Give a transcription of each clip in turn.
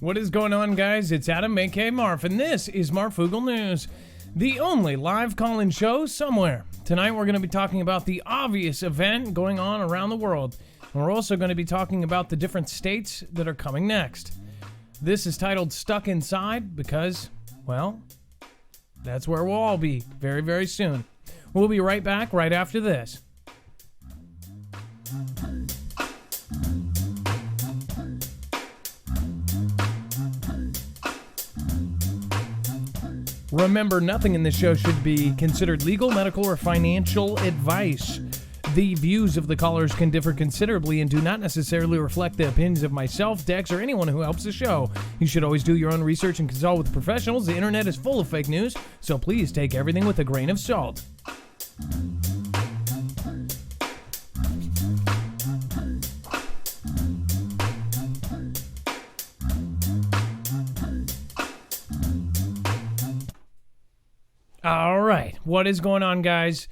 What is going on, guys? It's Adam, aka Marf, and this is Marfoogle News, the only live call-in show somewhere. Tonight we're going to be talking about the obvious event going on around the world. And we're also going to be talking about the different states that are coming next. This is titled Stuck Inside because, well, that's where we'll all be very, very soon. We'll be right back right after this. Remember, nothing in this show should be considered legal, medical, or financial advice. The views of the callers can differ considerably and do not necessarily reflect the opinions of myself, Dex, or anyone who helps the show. You should always do your own research and consult with professionals. The internet is full of fake news, so please take everything with a grain of salt. All right, what is going on, guys?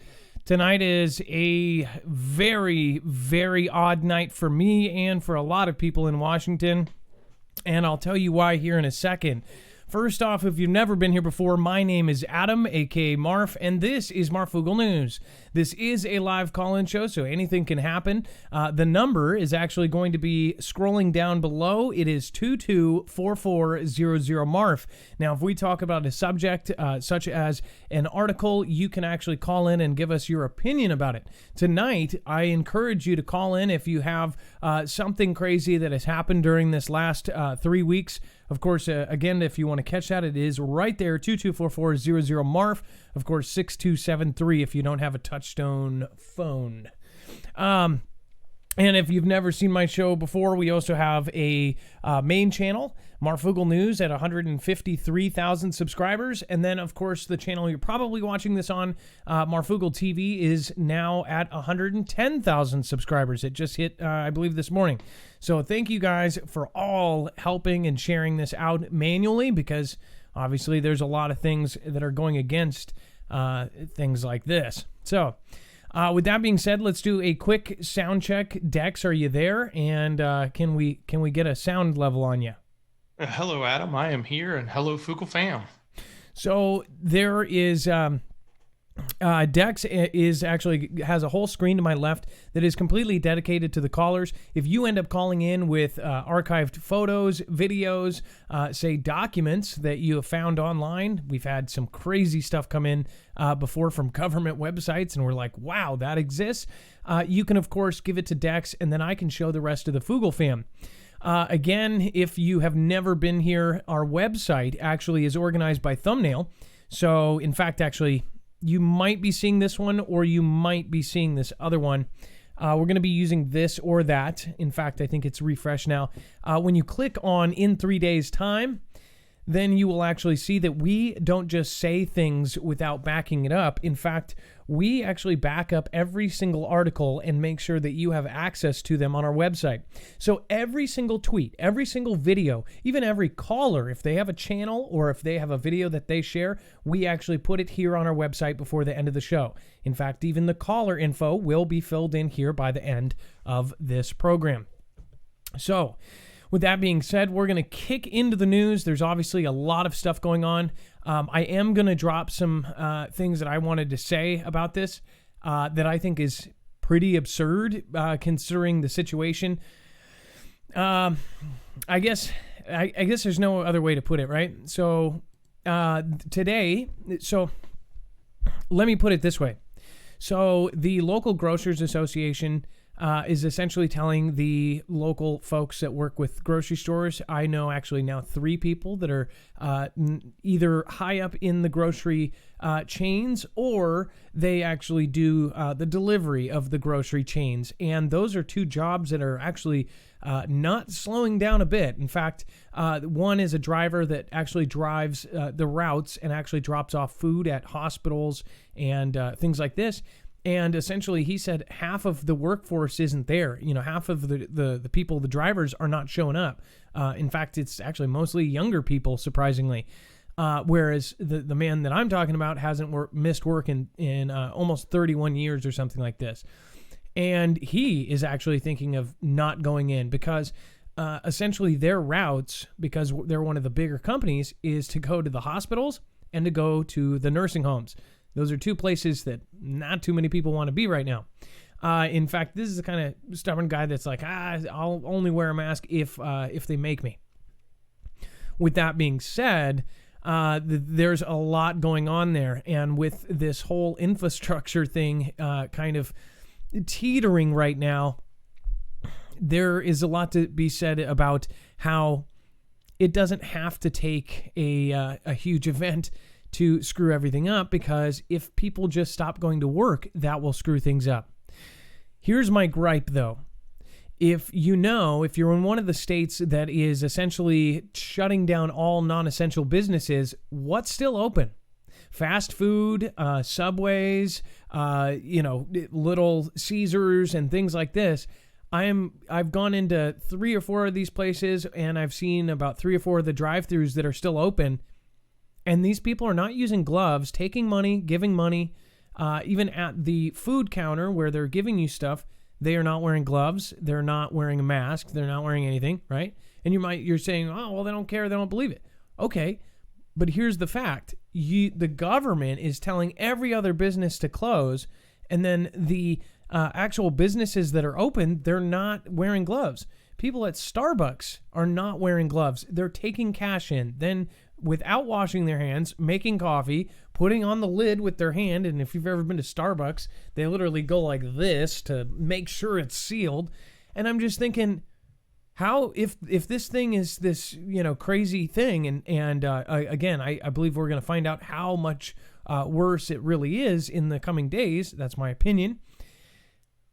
Tonight is a very, very odd night for me and for a lot of people in Washington, and I'll tell you why here in a second. First off, if you've never been here before, my name is Adam, aka Marf, and this is Marfoogle News. This is a live call-in show, so anything can happen. The number is actually going to be scrolling down below. It is 224400 Marf. Now, if we talk about a subject such as an article, you can actually call in and give us your opinion about it. Tonight, I encourage you to call in if you have something crazy that has happened during this last 3 weeks. Of course, again, if you want to catch that, it is right there, 224400 Marf. Of course, 6273 if you don't have a touchstone phone. And if you've never seen my show before, we also have a main channel, Marfoogle News, at 153,000 subscribers. And then, of course, the channel you're probably watching this on, Marfoogle TV, is now at 110,000 subscribers. It just hit, I believe, this morning. So thank you guys for all helping and sharing this out manually, because obviously there's a lot of things that are going against things like this. So with that being said, let's do a quick sound check. Dex, are you there? And can we get a sound level on you? Hello, Adam. I am here, and hello, Foogle fam. So there is Dex is actually has a whole screen to my left that is completely dedicated to the callers. If you end up calling in with archived photos, videos, say documents that you have found online, we've had some crazy stuff come in before from government websites, and we're like, wow, that exists. You can, of course, give it to Dex, and then I can show the rest of the Foogle fam. Again, if you have never been here, our website actually is organized by thumbnail. So, in fact, actually, you might be seeing this one, or you might be seeing this other one. We're going to be using this or that. In fact, I think it's refreshed now. When you click on in 3 days' time, then you will actually see that we don't just say things without backing it up. In fact, we actually back up every single article and make sure that you have access to them on our website. So every single tweet, every single video, even every caller, if they have a channel or if they have a video that they share, we actually put it here on our website before the end of the show. In fact, even the caller info will be filled in here by the end of this program. So, with that being said, we're going to kick into the news. There's obviously a lot of stuff going on. I am going to drop some things that I wanted to say about this that I think is pretty absurd considering the situation. I guess there's no other way to put it, right? So today, let me put it this way. So the local Grocers Association is essentially telling the local folks that work with grocery stores. I know actually now 3 people that are either high up in the grocery chains, or they actually do the delivery of the grocery chains. And those are 2 jobs that are actually not slowing down a bit. In fact, one is a driver that actually drives the routes and actually drops off food at hospitals and things like this. And essentially, he said half of the workforce isn't there. You know, half of the people, the drivers, are not showing up. In fact, it's actually mostly younger people, surprisingly. Whereas the man that I'm talking about hasn't missed work in almost 31 years or something like this. And he is actually thinking of not going in because essentially their routes, because they're one of the bigger companies, is to go to the hospitals and to go to the nursing homes. Those are two places that not too many people want to be right now. In fact, this is the kind of stubborn guy that's like, I'll only wear a mask if they make me. With that being said, there's a lot going on there. And with this whole infrastructure thing kind of teetering right now, there is a lot to be said about how it doesn't have to take a huge event to screw everything up, because if people just stop going to work, that will screw things up. Here's my gripe, though. If you're in one of the states that is essentially shutting down all non-essential businesses, what's still open? Fast food, Subways, Little Caesars and things like this. I've gone into 3 or 4 of these places, and I've seen about 3 or 4 of the drive-thrus that are still open. And these people are not using gloves, taking money, giving money. Even at the food counter where they're giving you stuff, they are not wearing gloves. They're not wearing a mask. They're not wearing anything, right? And you're saying, oh, well, they don't care. They don't believe it. Okay, but here's the fact. The government is telling every other business to close, and then the actual businesses that are open, they're not wearing gloves. People at Starbucks are not wearing gloves. They're taking cash in, then without washing their hands, making coffee, putting on the lid with their hand. And if you've ever been to Starbucks, they literally go like this to make sure it's sealed. And I'm just thinking, how, if this thing is this, crazy thing, and again, I believe we're going to find out how much worse it really is in the coming days. That's my opinion.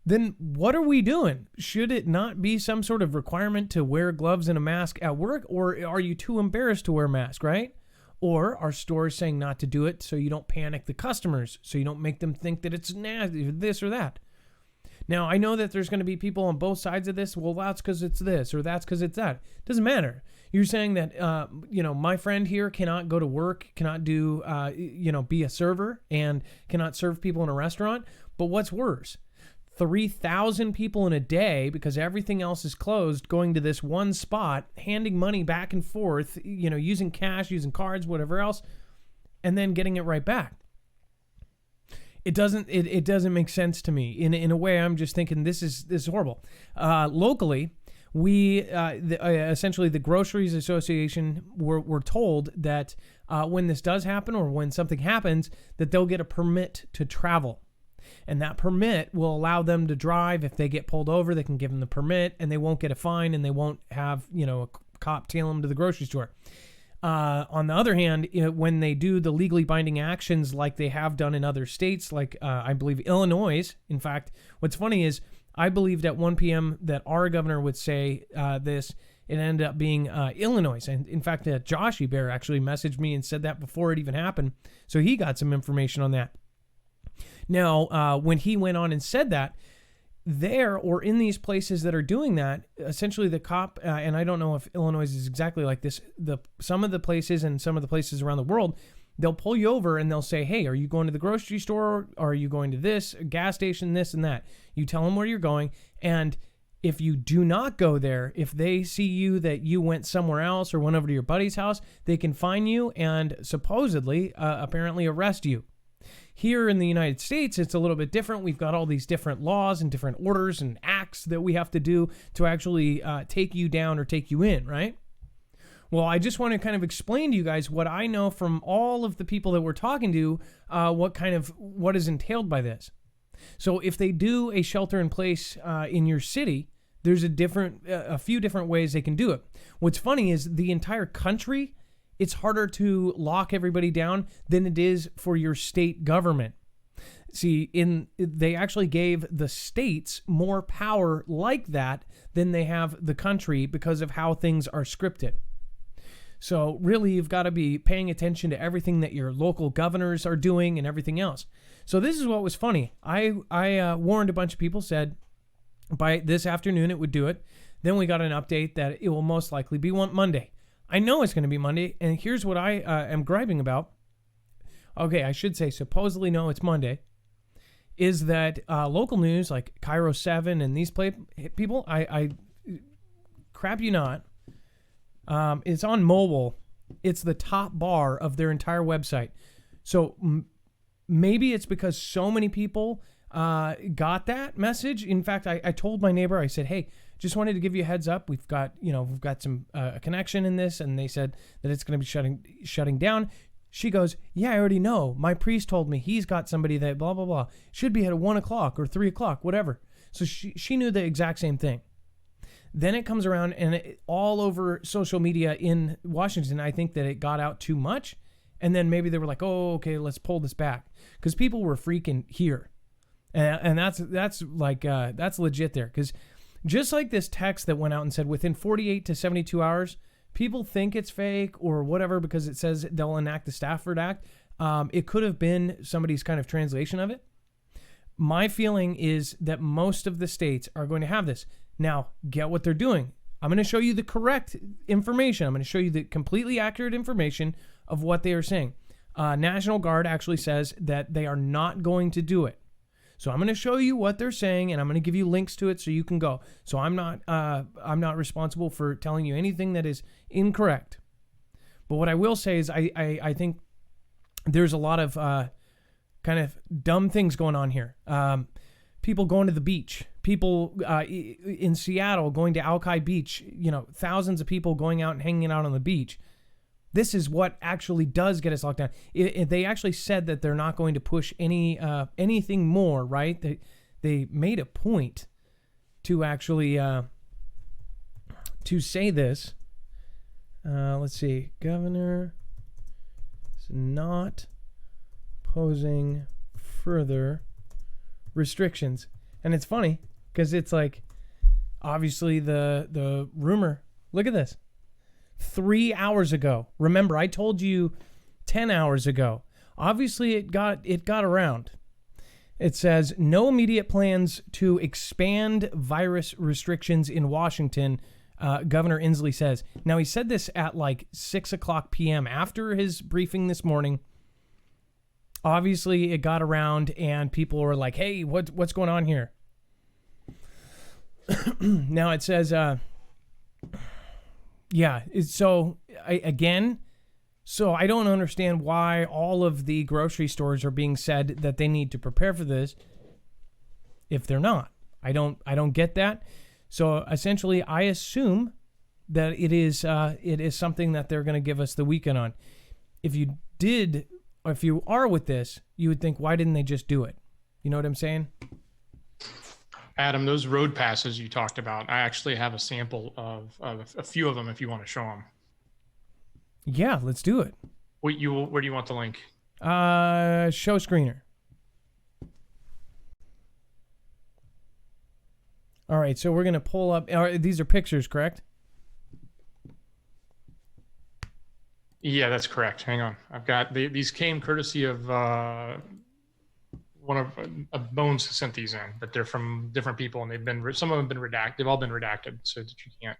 Then what are we doing? Should it not be some sort of requirement to wear gloves and a mask at work? Or are you too embarrassed to wear a mask, right? Or are stores saying not to do it so you don't panic the customers, so you don't make them think that it's nasty, this or that? Now, I know that there's going to be people on both sides of this. Well, that's because it's this, or that's because it's that. It doesn't matter. You're saying that, my friend here cannot go to work, cannot do, be a server, and cannot serve people in a restaurant. But what's worse? 3,000 people in a day, because everything else is closed, going to this one spot, handing money back and forth, using cash, using cards, whatever else, and then getting it right back. It doesn't make sense to me. In a way, I'm just thinking this is horrible. Locally, we essentially the Groceries Association were told that when this does happen, or when something happens, that they'll get a permit to travel. And that permit will allow them to drive. If they get pulled over, they can give them the permit, and they won't get a fine, and they won't have, a cop tail them to the grocery store. On the other hand, when they do the legally binding actions like they have done in other states, like I believe Illinois. In fact, what's funny is I believed at 1 p.m. that our governor would say this. It ended up being Illinois. And in fact, Joshy Bear actually messaged me and said that before it even happened. So he got some information on that. Now, when he went on and said that, there or in these places that are doing that, essentially the cop, and I don't know if Illinois is exactly like this, some of the places and some of the places around the world, they'll pull you over and they'll say, hey, are you going to the grocery store? Or are you going to this gas station, this and that? You tell them where you're going. And if you do not go there, if they see you that you went somewhere else or went over to your buddy's house, they can fine you and supposedly, apparently arrest you. Here in the United States, it's a little bit different. We've got all these different laws and different orders and acts that we have to do to actually take you down or take you in, right? Well, I just want to kind of explain to you guys what I know from all of the people that we're talking to, what is entailed by this. So if they do a shelter in place in your city, there's a few different ways they can do it. What's funny is the entire country, it's harder to lock everybody down than it is for your state government. See, they actually gave the states more power like that than they have the country because of how things are scripted. So really, you've got to be paying attention to everything that your local governors are doing and everything else. So this is what was funny. I warned a bunch of people, said by this afternoon it would do it. Then we got an update that it will most likely be Monday. I know it's going to be Monday, and here's what I am griping about. Okay, I should say supposedly no, it's Monday. Is that local news like Cairo 7 and these people, I crap you not. It's on mobile. It's the top bar of their entire website. So maybe it's because so many people got that message. In fact, I told my neighbor, I said, hey, just wanted to give you a heads up. We've got some a connection in this, and they said that it's going to be shutting down. She goes, yeah, I already know. My priest told me he's got somebody that blah, blah, blah. Should be at 1 o'clock or 3 o'clock, whatever. So she knew the exact same thing. Then it comes around and all over social media in Washington, I think that it got out too much. And then maybe they were like, oh, okay, let's pull this back. Because people were freaking here. And that's legit there. Because just like this text that went out and said within 48 to 72 hours, people think it's fake or whatever because it says they'll enact the Stafford Act. It could have been somebody's kind of translation of it. My feeling is that most of the states are going to have this. Now, get what they're doing. I'm going to show you the correct information. I'm going to show you the completely accurate information of what they are saying. National Guard actually says that they are not going to do it. So I'm going to show you what they're saying, and I'm going to give you links to it so you can go. So I'm not responsible for telling you anything that is incorrect. But what I will say is I think there's a lot of kind of dumb things going on here. People going to the beach. People in Seattle going to Alki Beach. Thousands of people going out and hanging out on the beach. This is what actually does get us locked down. They actually said that they're not going to push anything more, right? They made a point to actually to say this. Let's see. Governor is not posing further restrictions. And it's funny because it's like obviously the rumor. Look at this. 3 hours ago. Remember, I told you 10 hours ago. Obviously, it got around. It says, no immediate plans to expand virus restrictions in Washington, Governor Inslee says. Now, he said this at like 6 o'clock p.m. after his briefing this morning. Obviously, it got around, and people were like, hey, what's going on here? Now, it says... Yeah, so I don't understand why all of the grocery stores are being said that they need to prepare for this if they're not. I don't get that. So essentially, I assume that it is something that they're going to give us the weekend on. If you are with this, you would think, why didn't they just do it? You know what I'm saying? Adam, those road passes you talked about, I actually have a sample of a few of them if you want to show them. Yeah, let's do it. Where do you want the link? Show screener. All right, so we're going to pull up. These are pictures, correct? Yeah, that's correct. Hang on. I've got these came courtesy of one of Bones sent these in, but they're from different people, and some of them have been redacted. They've all been redacted, so that you can't.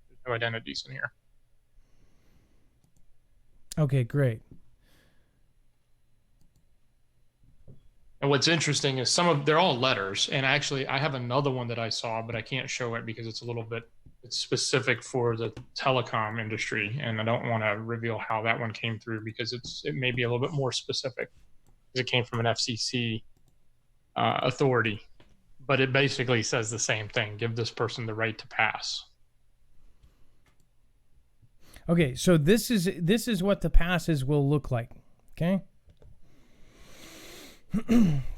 There's no identities in here. Okay, great. And what's interesting is they're all letters, and actually I have another one that I saw, but I can't show it because it's it's specific for the telecom industry, and I don't want to reveal how that one came through because it may be a little bit more specific because it came from an FCC authority, but it basically says the same thing: give this person the right to pass. Okay, so this is what the passes will look like. Okay.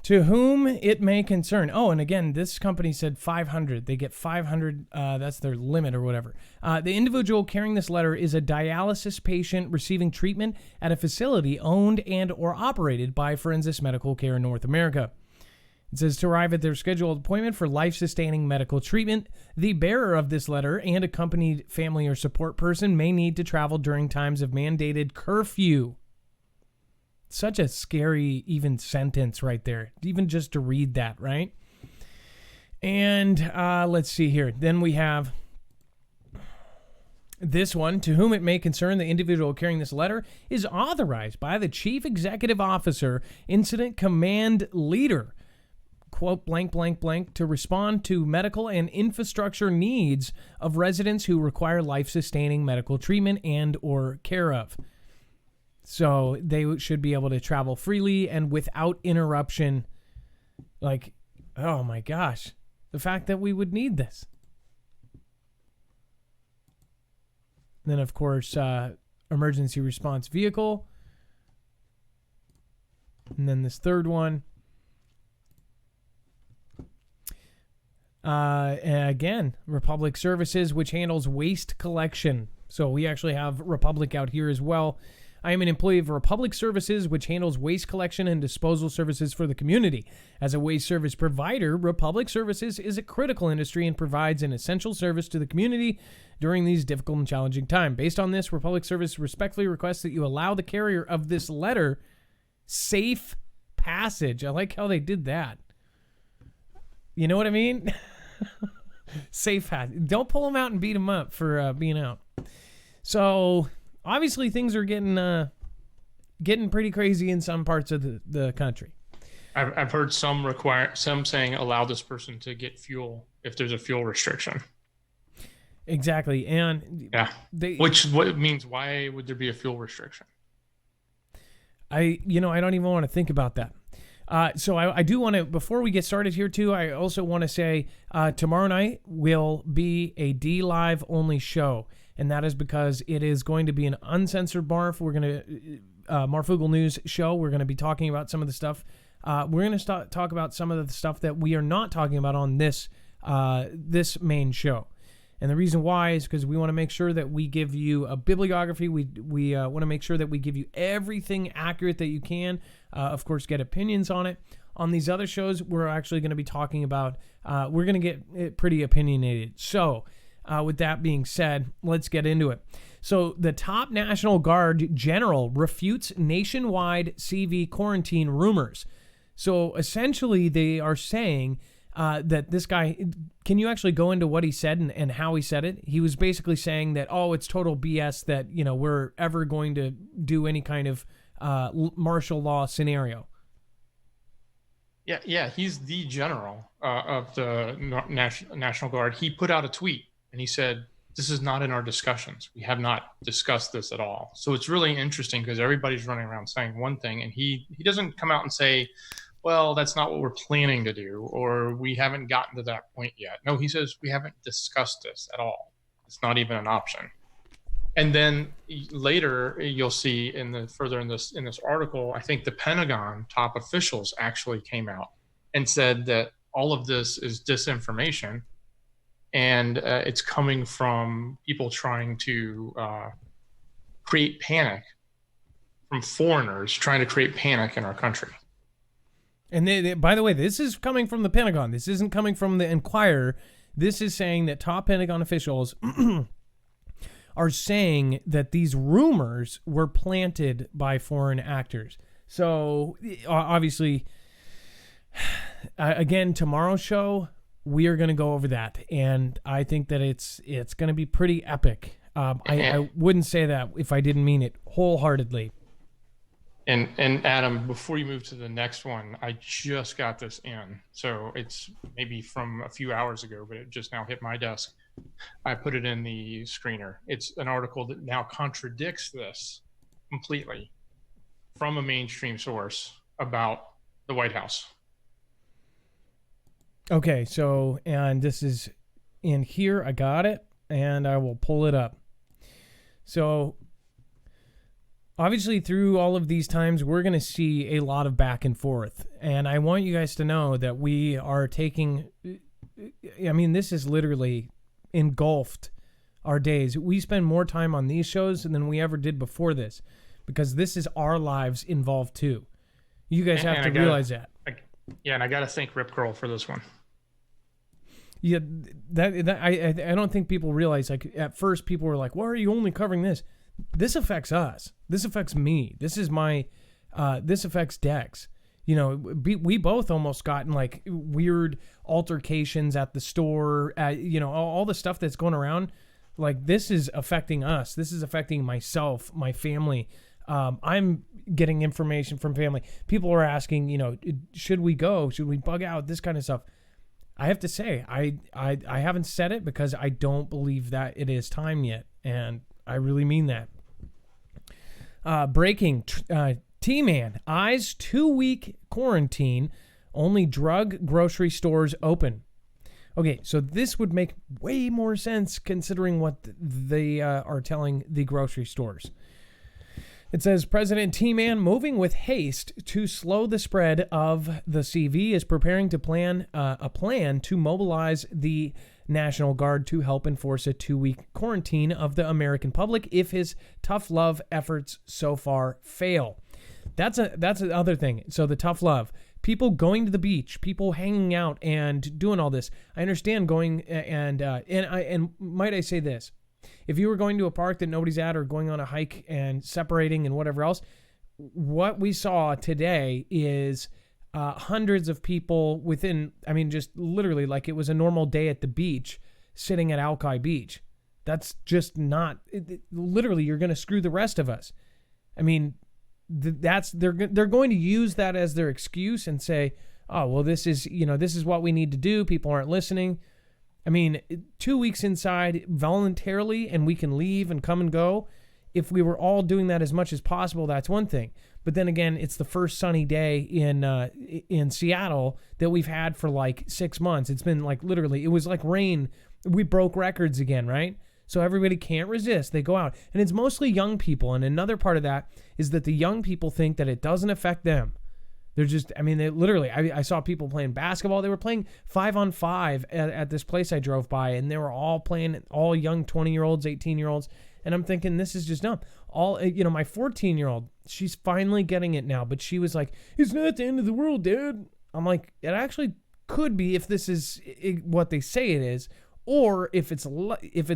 To whom it may concern. Oh, and again, this company said 500. They get 500. That's their limit or whatever. The individual carrying this letter is a dialysis patient receiving treatment at a facility owned and or operated by Forensic Medical Care North America. It says to arrive at their scheduled appointment for life-sustaining medical treatment, the bearer of this letter and accompanied family or support person may need to travel during times of mandated curfew. Such a scary even sentence right there, even just to read that, right? And let's see here. Then we have this one. To whom it may concern, the individual carrying this letter is authorized by the Chief Executive Officer, Incident Command Leader, quote, blank, blank, blank, to respond to medical and infrastructure needs of residents who require life-sustaining medical treatment and or care of. So they should be able to travel freely and without interruption. Like, oh my gosh, the fact that we would need this. And then, of course, emergency response vehicle. And then this third one. Again, Republic Services, which handles waste collection. So we actually have Republic out here as well. I am an employee of Republic Services, which handles waste collection and disposal services for the community. As a waste service provider, Republic Services is a critical industry and provides an essential service to the community during these difficult and challenging times. Based on this, Republic Service respectfully requests that you allow the carrier of this letter safe passage. I like how they did that. You know what I mean? Safe passage. Don't pull them out and beat them up for being out. So obviously things are getting pretty crazy in some parts of the country. I've heard some saying allow this person to get fuel if there's a fuel restriction. Exactly. And yeah, what means, why would there be a fuel restriction? I don't even want to think about that. So I do want to, before we get started here too, I also want to say tomorrow night will be a D-Live only show. And that is because it is going to be an uncensored Marf. We're going to, Marfoogle News show. We're going to be talking about some of the stuff. We're going to talk about some of the stuff that we are not talking about on this main show. And the reason why is because we want to make sure that we give you a bibliography. We want to make sure that we give you everything accurate that you can. Of course, get opinions on it. On these other shows, we're actually going to be talking about, we're going to get it pretty opinionated. So with that being said, let's get into it. So the top National Guard general refutes nationwide CV quarantine rumors. So essentially they are saying that this guy, can you actually go into what he said and how he said it? He was basically saying that, it's total BS that, we're ever going to do any kind of martial law scenario. Yeah, he's the general of the National Guard. He put out a tweet and he said, this is not in our discussions. We have not discussed this at all. So it's really interesting because everybody's running around saying one thing and he doesn't come out and say, well, that's not what we're planning to do, or we haven't gotten to that point yet. No, he says we haven't discussed this at all. It's not even an option. And then later you'll see further in this article, I think the Pentagon top officials actually came out and said that all of this is disinformation and it's coming from people trying to create panic, from foreigners trying to create panic in our country. And by the way, this is coming from the Pentagon. This isn't coming from the Inquirer. This is saying that top Pentagon officials are saying that these rumors were planted by foreign actors. So obviously, again, tomorrow's show, we are going to go over that. And I think that it's going to be pretty epic. I wouldn't say that if I didn't mean it wholeheartedly. And Adam, before you move to the next one, I just got this in. So it's maybe from a few hours ago, but it just now hit my desk. I put it in the screener. It's an article that now contradicts this completely from a mainstream source about the White House. Okay, so, and this is in here. I got it, and I will pull it up. So obviously, through all of these times, we're going to see a lot of back and forth. And I want you guys to know that we are taking, this is literally engulfed our days. We spend more time on these shows than we ever did before this, because this is our lives involved too. You guys have to realize that. And I got to thank Rip Curl for this one. Yeah, I don't think people realize, like, at first people were like, why are you only covering this? This affects us. This affects me. This is this affects Dex. We both almost got in like weird altercations at the store, all the stuff that's going around. Like, this is affecting us. This is affecting myself, my family. I'm getting information from family. People are asking, should we go? Should we bug out? This kind of stuff. I have to say, I haven't said it because I don't believe that it is time yet. And I really mean that. Breaking, T-Man, eyes 2-week quarantine, only drug grocery stores open. Okay, so this would make way more sense considering what they are telling the grocery stores. It says President T-Man, moving with haste to slow the spread of the CV, is preparing to plan a plan to mobilize the National Guard to help enforce a 2-week quarantine of the American public if his tough love efforts so far fail. That's another thing. So the tough love, people going to the beach, people hanging out and doing all this. I understand going and might I say this? If you were going to a park that nobody's at or going on a hike and separating and whatever else, what we saw today is hundreds of people within, just literally like it was a normal day at the beach sitting at Alki Beach. That's just not, literally you're going to screw the rest of us. They're going to use that as their excuse and say, oh, well, this is what we need to do. People aren't listening. 2 weeks inside voluntarily and we can leave and come and go. If we were all doing that as much as possible, that's one thing. But then again, it's the first sunny day in Seattle that we've had for like 6 months. It's been like literally, it was like rain. We broke records again, right? So everybody can't resist. They go out. And it's mostly young people. And another part of that is that the young people think that it doesn't affect them. They're just, they literally, I saw people playing basketball. They were playing 5-on-5 at this place I drove by, and they were all playing, all young 20-year-olds, 18-year-olds. And I'm thinking, this is just dumb. My 14-year-old, she's finally getting it now, but she was like, it's not the end of the world, dude. I'm like, it actually could be if this is what they say it is, or if it's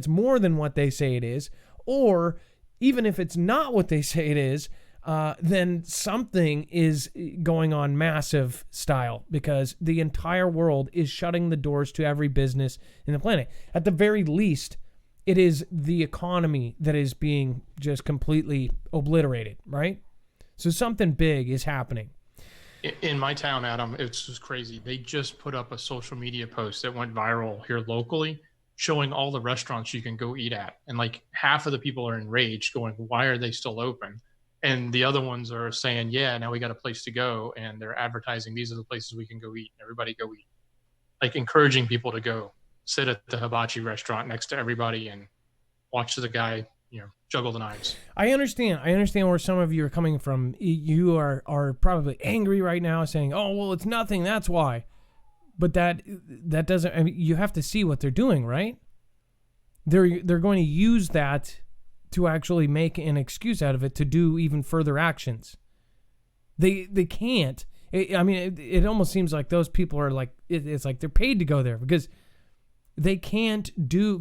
more than what they say it is, or even if it's not what they say it is, then something is going on massive style because the entire world is shutting the doors to every business in the planet. At the very least, it is the economy that is being just completely obliterated, right? So something big is happening. In my town, Adam, it's just crazy. They just put up a social media post that went viral here locally showing all the restaurants you can go eat at. And like half of the people are enraged going, why are they still open? And the other ones are saying, yeah, now we got a place to go. And they're advertising, these are the places we can go eat. Everybody go eat. Like encouraging people to go sit at the hibachi restaurant next to everybody and watch the guy, juggle the knives. I understand where some of you are coming from. You are probably angry right now saying, oh, well, it's nothing. That's why. But that doesn't, you have to see what they're doing, right? They're going to use that to actually make an excuse out of it to do even further actions. They can't. It almost seems like those people are like, it's like they're paid to go there because they can't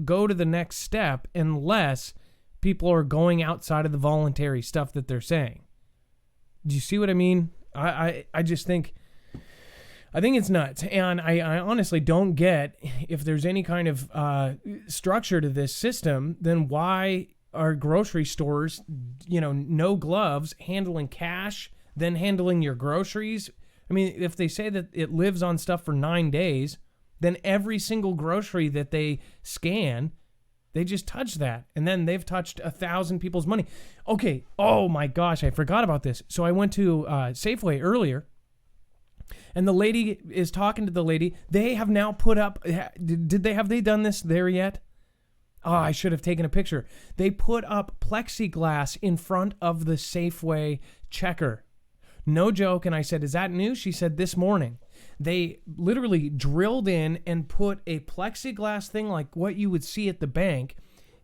go to the next step unless people are going outside of the voluntary stuff that they're saying. Do you see what I mean? I just think, I think it's nuts. And I honestly don't get if there's any kind of structure to this system, then why are grocery stores, no gloves, handling cash, then handling your groceries? If they say that it lives on stuff for 9 days, then every single grocery that they scan, they just touch that. And then they've touched 1,000 people's money. Okay. Oh my gosh. I forgot about this. So I went to Safeway earlier and the lady is talking to the lady. They have now put up, have they done this there yet? Oh, I should have taken a picture. They put up plexiglass in front of the Safeway checker. No joke. And I said, is that new? She said, this morning. They literally drilled in and put a plexiglass thing like what you would see at the bank.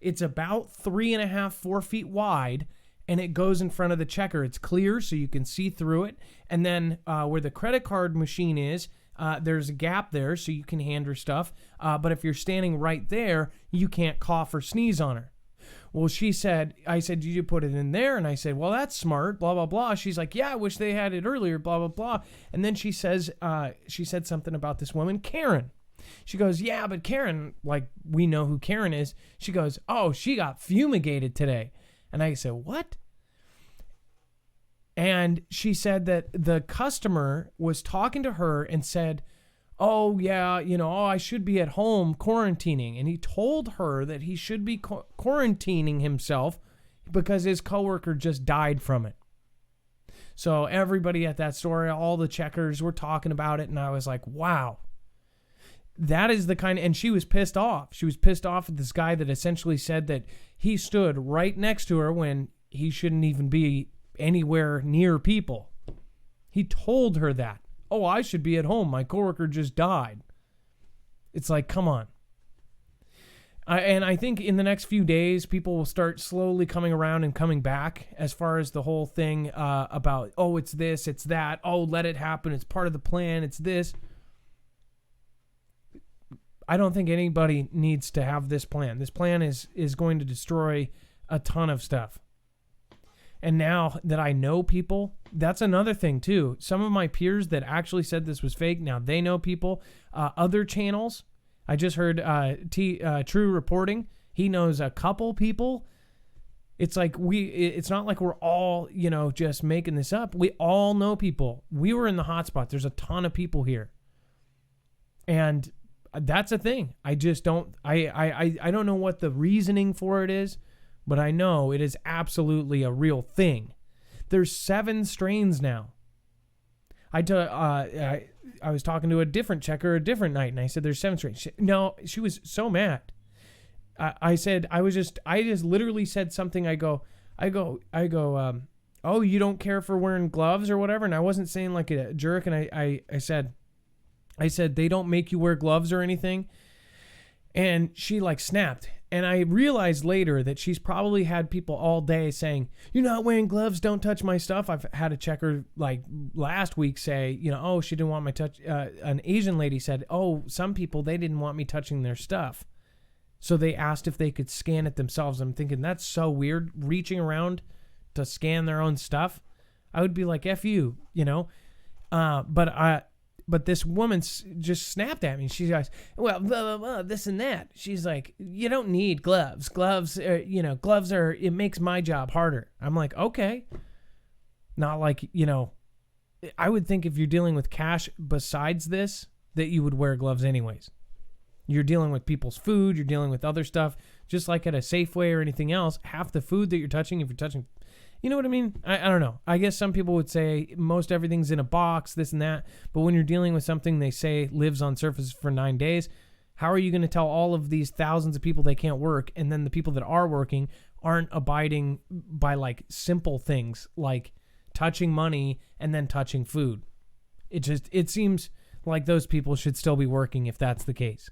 It's about 3.5, 4 feet wide, and it goes in front of the checker. It's clear, so you can see through it. And then where the credit card machine is, there's a gap there, so you can hand her stuff. But if you're standing right there, you can't cough or sneeze on her. Well, I said, did you put it in there? And I said, well, that's smart, blah, blah, blah. She's like, yeah, I wish they had it earlier, blah, blah, blah. And then she said something about this woman, Karen. She goes, yeah, but Karen, like, we know who Karen is. She goes, oh, she got fumigated today. And I said, what? And she said that the customer was talking to her and said, oh, yeah, I should be at home quarantining. And he told her that he should be quarantining himself because his coworker just died from it. So everybody at that store, all the checkers were talking about it. And I was like, wow, that is the kind of, and she was pissed off. She was pissed off at this guy that essentially said that he stood right next to her when he shouldn't even be anywhere near people. He told her that. Oh, I should be at home. My coworker just died. It's like, come on. And I think in the next few days, people will start slowly coming around and coming back as far as the whole thing about, oh, it's this, it's that. Oh, let it happen. It's part of the plan. It's this. I don't think anybody needs to have this plan. This plan is going to destroy a ton of stuff. And now that I know people, that's another thing too. Some of my peers that actually said this was fake, now they know people. Other channels, I just heard True Reporting. He knows a couple people. It's like it's not like we're all, just making this up. We all know people. We were in the hotspot. There's a ton of people here. And that's a thing. I just don't, I don't know what the reasoning for it is, but I know it is absolutely a real thing. There's 7 strains now. I was talking to a different checker a different night, and I said there's 7 strains. She was so mad. I just literally said something. I go, oh, you don't care for wearing gloves or whatever, and I wasn't saying like a jerk, and I said they don't make you wear gloves or anything, and she like snapped. And I realized later that she's probably had people all day saying, you're not wearing gloves, don't touch my stuff. I've had a checker like last week say, oh, she didn't want my touch. An Asian lady said, oh, some people, they didn't want me touching their stuff. So they asked if they could scan it themselves. I'm thinking that's so weird, reaching around to scan their own stuff. I would be like, F you, But this woman just snapped at me. She goes, well, blah, blah, blah, this and that. She's like, you don't need gloves. Gloves are, it makes my job harder. I'm like, okay. Not like, I would think if you're dealing with cash besides this, that you would wear gloves anyways. You're dealing with people's food. You're dealing with other stuff. Just like at a Safeway or anything else, half the food that you're touching, if you're touching, you know what I mean? I don't know. I guess some people would say most everything's in a box, this and that. But when you're dealing with something they say lives on surfaces for 9 days, how are you going to tell all of these thousands of people they can't work, and then the people that are working aren't abiding by like simple things like touching money and then touching food? It seems like those people should still be working if that's the case.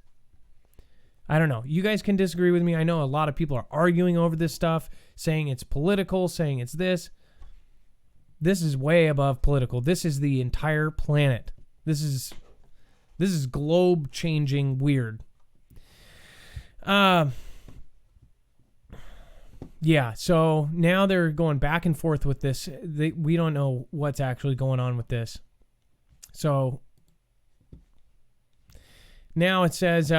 I don't know. You guys can disagree with me. I know a lot of people are arguing over this stuff, saying it's political, saying it's this. This is way above political. This is the entire planet. This is globe-changing weird. Yeah, so now they're going back and forth with this. We don't know what's actually going on with this. So now it says...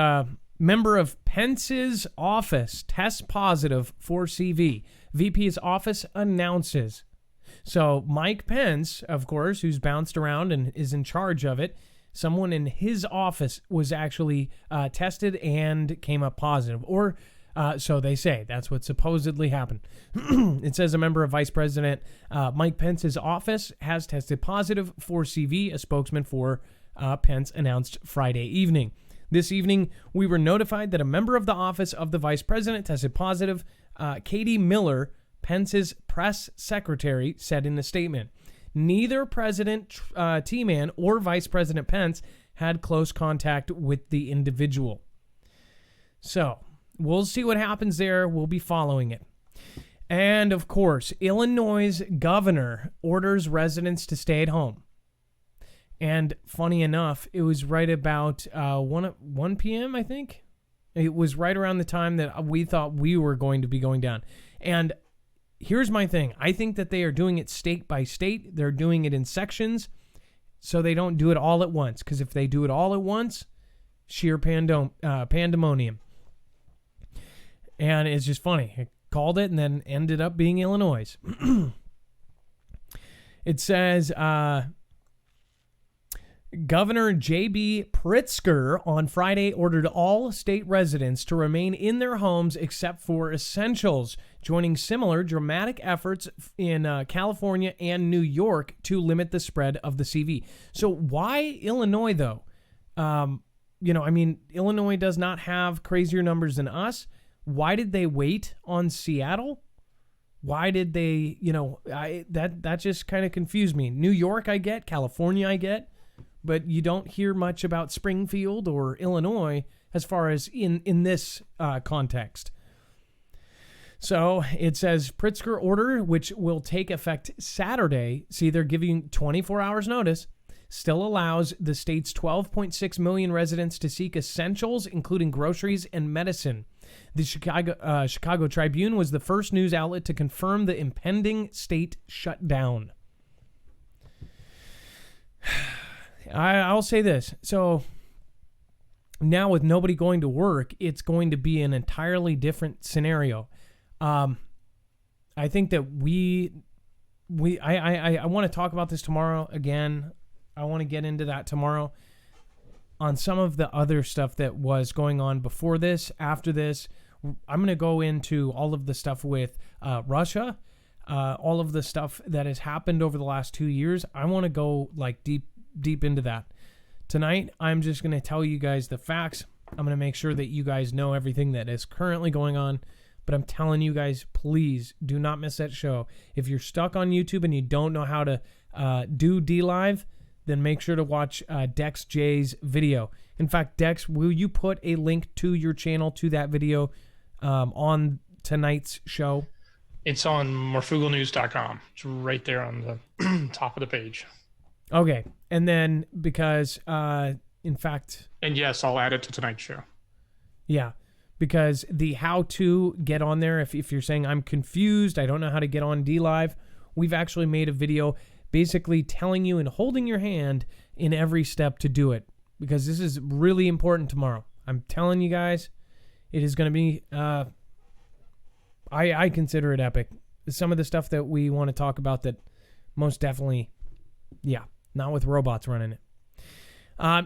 member of Pence's office tests positive for CV. VP's office announces. So Mike Pence, of course, who's bounced around and is in charge of it, someone in his office was actually tested and came up positive. Or so they say. That's what supposedly happened. It says a member of Vice President Mike Pence's office has tested positive for CV, a spokesman for Pence announced Friday evening. This evening, we were notified that a member of the office of the vice president tested positive. Katie Miller, Pence's press secretary, said in a statement. Neither President T-Man or Vice President Pence had close contact with the individual. So, we'll see what happens there. We'll be following it. And, of course, Illinois' governor orders residents to stay at home. And funny enough, it was right about 1 p.m., I think. It was right around the time that we thought we were going to be going down. And here's my thing. I think that they are doing it state by state. They're doing it in sections so they don't do it all at once. Because if they do it all at once, sheer pandemonium. And it's just funny. I called it and then ended up being Illinois. It says Governor J.B. Pritzker on Friday ordered all state residents to remain in their homes except for essentials, joining similar dramatic efforts in California and New York to limit the spread of the CV. So why Illinois, though? Illinois does not have crazier numbers than us. Why did they wait on Seattle? Why did they, that just kind of confused me. New York, I get. California, I get. But you don't hear much about Springfield or Illinois as far as in this context. So it says Pritzker order, which will take effect Saturday. See, they're giving 24 hours notice. Still allows the state's 12.6 million residents to seek essentials, including groceries and medicine. The Chicago Tribune was the first news outlet to confirm the impending state shutdown. I'll say this. So now with nobody going to work, it's going to be an entirely different scenario. I think that I want to talk about this tomorrow again. I want to get into that tomorrow on some of the other stuff that was going on before this, after this. I'm going to go into all of the stuff with Russia, all of the stuff that has happened over the last 2 years. I want to go like deep into that. Tonight, I'm just going to tell you guys the facts. I'm going to make sure that you guys know everything that is currently going on. But I'm telling you guys, please do not miss that show. If you're stuck on YouTube and you don't know how to do DLive, then make sure to watch Dex J's video. In fact, Dex, will you put a link to your channel to that video on tonight's show? It's on marfooglenews.com. It's right there on the top of the page. Okay. And then because, in fact... And yes, I'll add it to tonight's show. Yeah. Because the how to get on there, if you're saying I'm confused, I don't know how to get on DLive, we've actually made a video basically telling you and holding your hand in every step to do it. Because this is really important tomorrow. I'm telling you guys, it is going to be, I consider it epic. Some of the stuff that we want to talk about that most definitely, not with robots running it.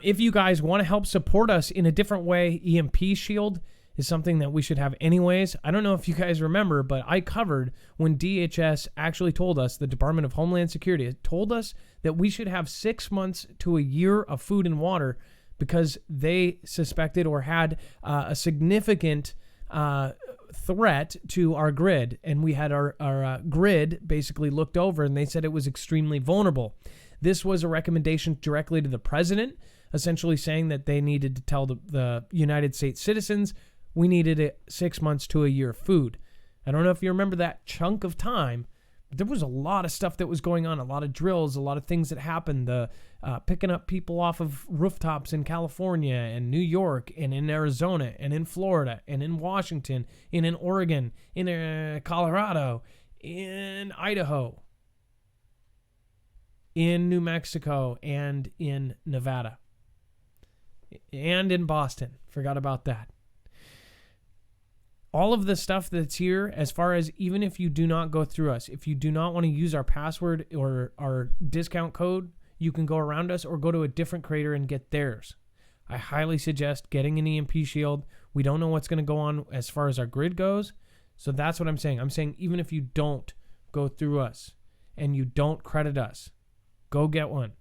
If you guys want to help support us in a different way, EMP Shield is something that we should have anyways. I don't know if you guys remember, but I covered when DHS actually told us, the Department of Homeland Security told us that we should have 6 months to a year of food and water because they suspected or had a significant threat to our grid. And we had our grid basically looked over and they said it was extremely vulnerable. This was a recommendation directly to the president, essentially saying that they needed to tell the United States citizens we needed 6 months to a year of food. I don't know if you remember that chunk of time, but there was a lot of stuff that was going on, a lot of drills, a lot of things that happened, picking up people off of rooftops in California and New York and in Arizona and in Florida and in Washington and in Oregon, in Colorado, in Idaho, in New Mexico, and in Nevada, and in Boston. Forgot about that. All of the stuff that's here, as far as even if you do not go through us, if you do not want to use our password or our discount code, you can go around us or go to a different creator and get theirs. I highly suggest getting an EMP Shield. We don't know what's going to go on as far as our grid goes. So that's what I'm saying. I'm saying even if you don't go through us and you don't credit us, go get one.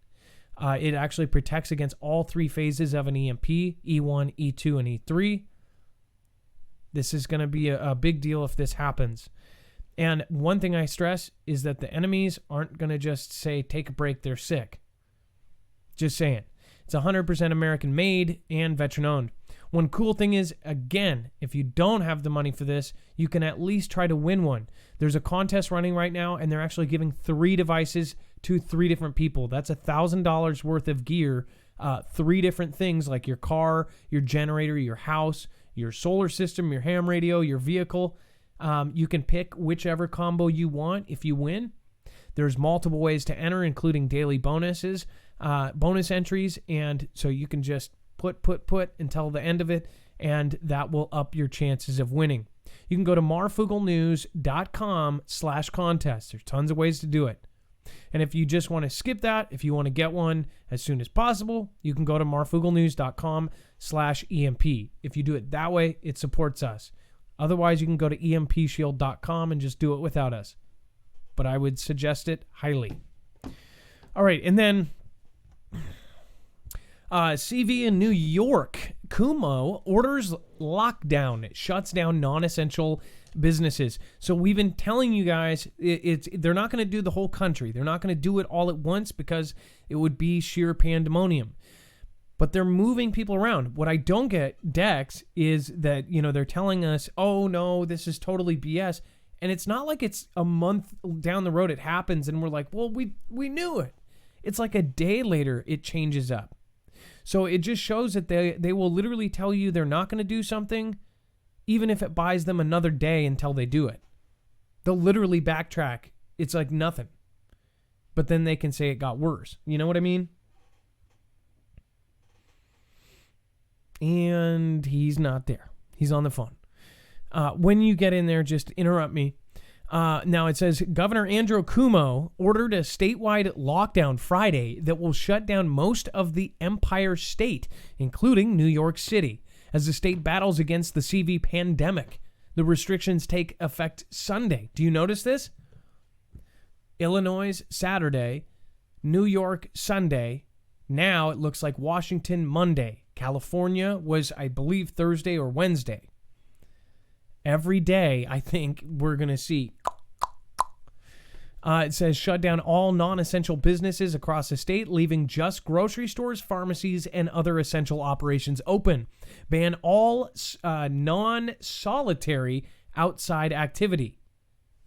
It actually protects against all three phases of an EMP, E1, E2, and E3. This is going to be a big deal if this happens. And one thing I stress is that the enemies aren't going to just say, take a break, they're sick. Just saying. It's 100% American made and veteran owned. One cool thing is, again, if you don't have the money for this, you can at least try to win one. There's a contest running right now, and they're actually giving 3 devices to 3 different people. That's $1,000 worth of gear. 3 different things like your car, your generator, your house, your solar system, your ham radio, your vehicle. You can pick whichever combo you want if you win. There's multiple ways to enter, including daily bonuses, bonus entries, and so you can just put until the end of it, and that will up your chances of winning. You can go to marfooglenews.com/contest. There's tons of ways to do it. And if you just want to skip that, if you want to get one as soon as possible, you can go to marfooglenews.com/EMP. If you do it that way, it supports us. Otherwise, you can go to empshield.com and just do it without us. But I would suggest it highly. All right, and then CV in New York, Cuomo orders lockdown. It shuts down non-essential businesses. So we've been telling you guys, they're not going to do the whole country. They're not going to do it all at once because it would be sheer pandemonium. But they're moving people around. What I don't get, Dex, is that, they're telling us, oh no, this is totally BS. And it's not like it's a month down the road it happens and we're like, well, we knew it. It's like a day later it changes up. So it just shows that they will literally tell you they're not going to do something, even if it buys them another day until they do it. They'll literally backtrack. It's like nothing. But then they can say it got worse. You know what I mean? And he's not there. He's on the phone. When you get in there, just interrupt me. Now it says Governor Andrew Cuomo ordered a statewide lockdown Friday that will shut down most of the Empire State, including New York City, as the state battles against the CV pandemic. The restrictions take effect Sunday. Do you notice this? Illinois Saturday, New York Sunday. Now it looks like Washington Monday. California was, I believe, Thursday or Wednesday. Every day, I think we're going to see. It says shut down all non-essential businesses across the state, leaving just grocery stores, pharmacies, and other essential operations open. Ban all non-solitary outside activity,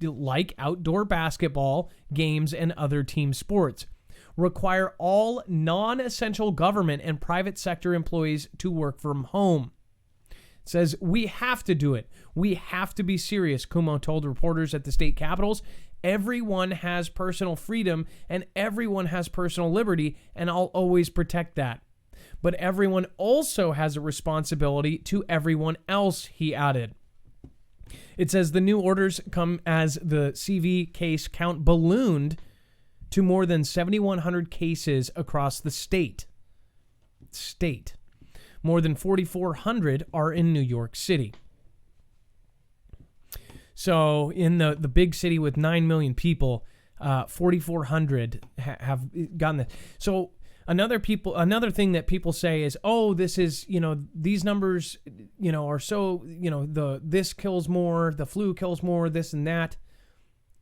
like outdoor basketball, games, and other team sports. Require all non-essential government and private sector employees to work from home. It says, we have to do it. We have to be serious, Cuomo told reporters at the state capitals. Everyone has personal freedom and everyone has personal liberty, and I'll always protect that. But everyone also has a responsibility to everyone else, he added. It says the new orders come as the CV case count ballooned to more than 7,100 cases across the state. More than 4,400 are in New York City. So in the big city with 9 million people, 4,400 have gotten this. So another thing that people say is, oh, this is, these numbers, are so, this kills more, the flu kills more, this and that.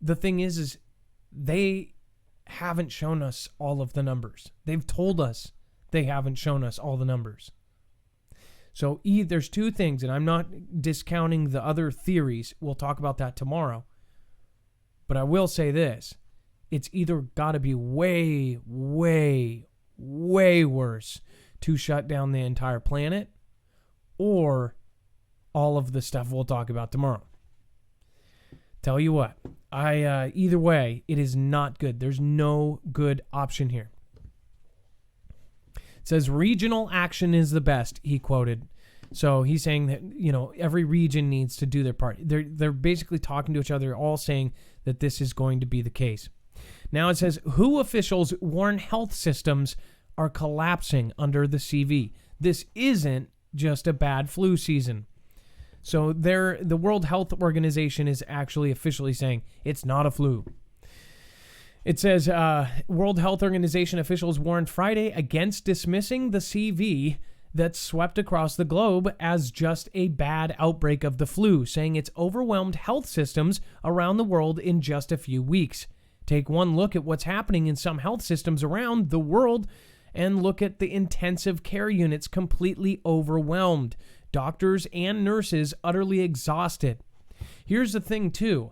The thing is they haven't shown us all of the numbers. They've told us they haven't shown us all the numbers. So there's two things, and I'm not discounting the other theories. We'll talk about that tomorrow. But I will say this. It's either got to be way, way, way worse to shut down the entire planet, or all of the stuff we'll talk about tomorrow. Tell you what, either way, it is not good. There's no good option here. It says regional action is the best, he quoted. So he's saying that, every region needs to do their part. They're basically talking to each other, all saying that this is going to be the case. Now it says, WHO officials warn health systems are collapsing under the CV. This isn't just a bad flu season. So the World Health Organization is actually officially saying it's not a flu. It says World Health Organization officials warned Friday against dismissing the CV that swept across the globe as just a bad outbreak of the flu, saying it's overwhelmed health systems around the world in just a few weeks. Take one look at what's happening in some health systems around the world and look at the intensive care units completely overwhelmed. Doctors and nurses utterly exhausted. Here's the thing, too.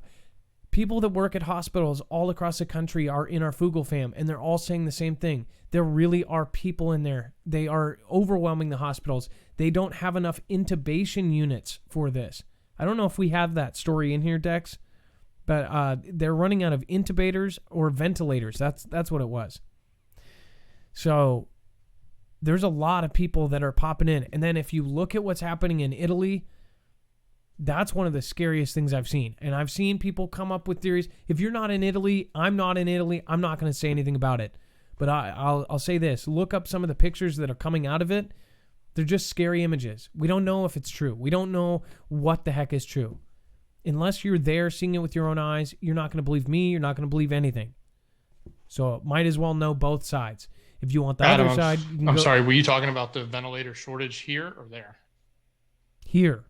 People that work at hospitals all across the country are in our Foogle fam, and they're all saying the same thing. There really are people in there. They are overwhelming the hospitals. They don't have enough intubation units for this. I don't know if we have that story in here, Dex, but they're running out of intubators or ventilators. That's what it was. So there's a lot of people that are popping in. And then if you look at what's happening in Italy, That's one of the scariest things I've seen. And I've seen people come up with theories. If you're not in Italy, I'm not in Italy. I'm not going to say anything about it. But I'll say this. Look up some of the pictures that are coming out of it. They're just scary images. We don't know if it's true. We don't know what the heck is true. Unless you're there seeing it with your own eyes, you're not going to believe me. You're not going to believe anything. So might as well know both sides. If you want the Adam, other side, you can I'm go sorry. Were you talking about the ventilator shortage here or there? here.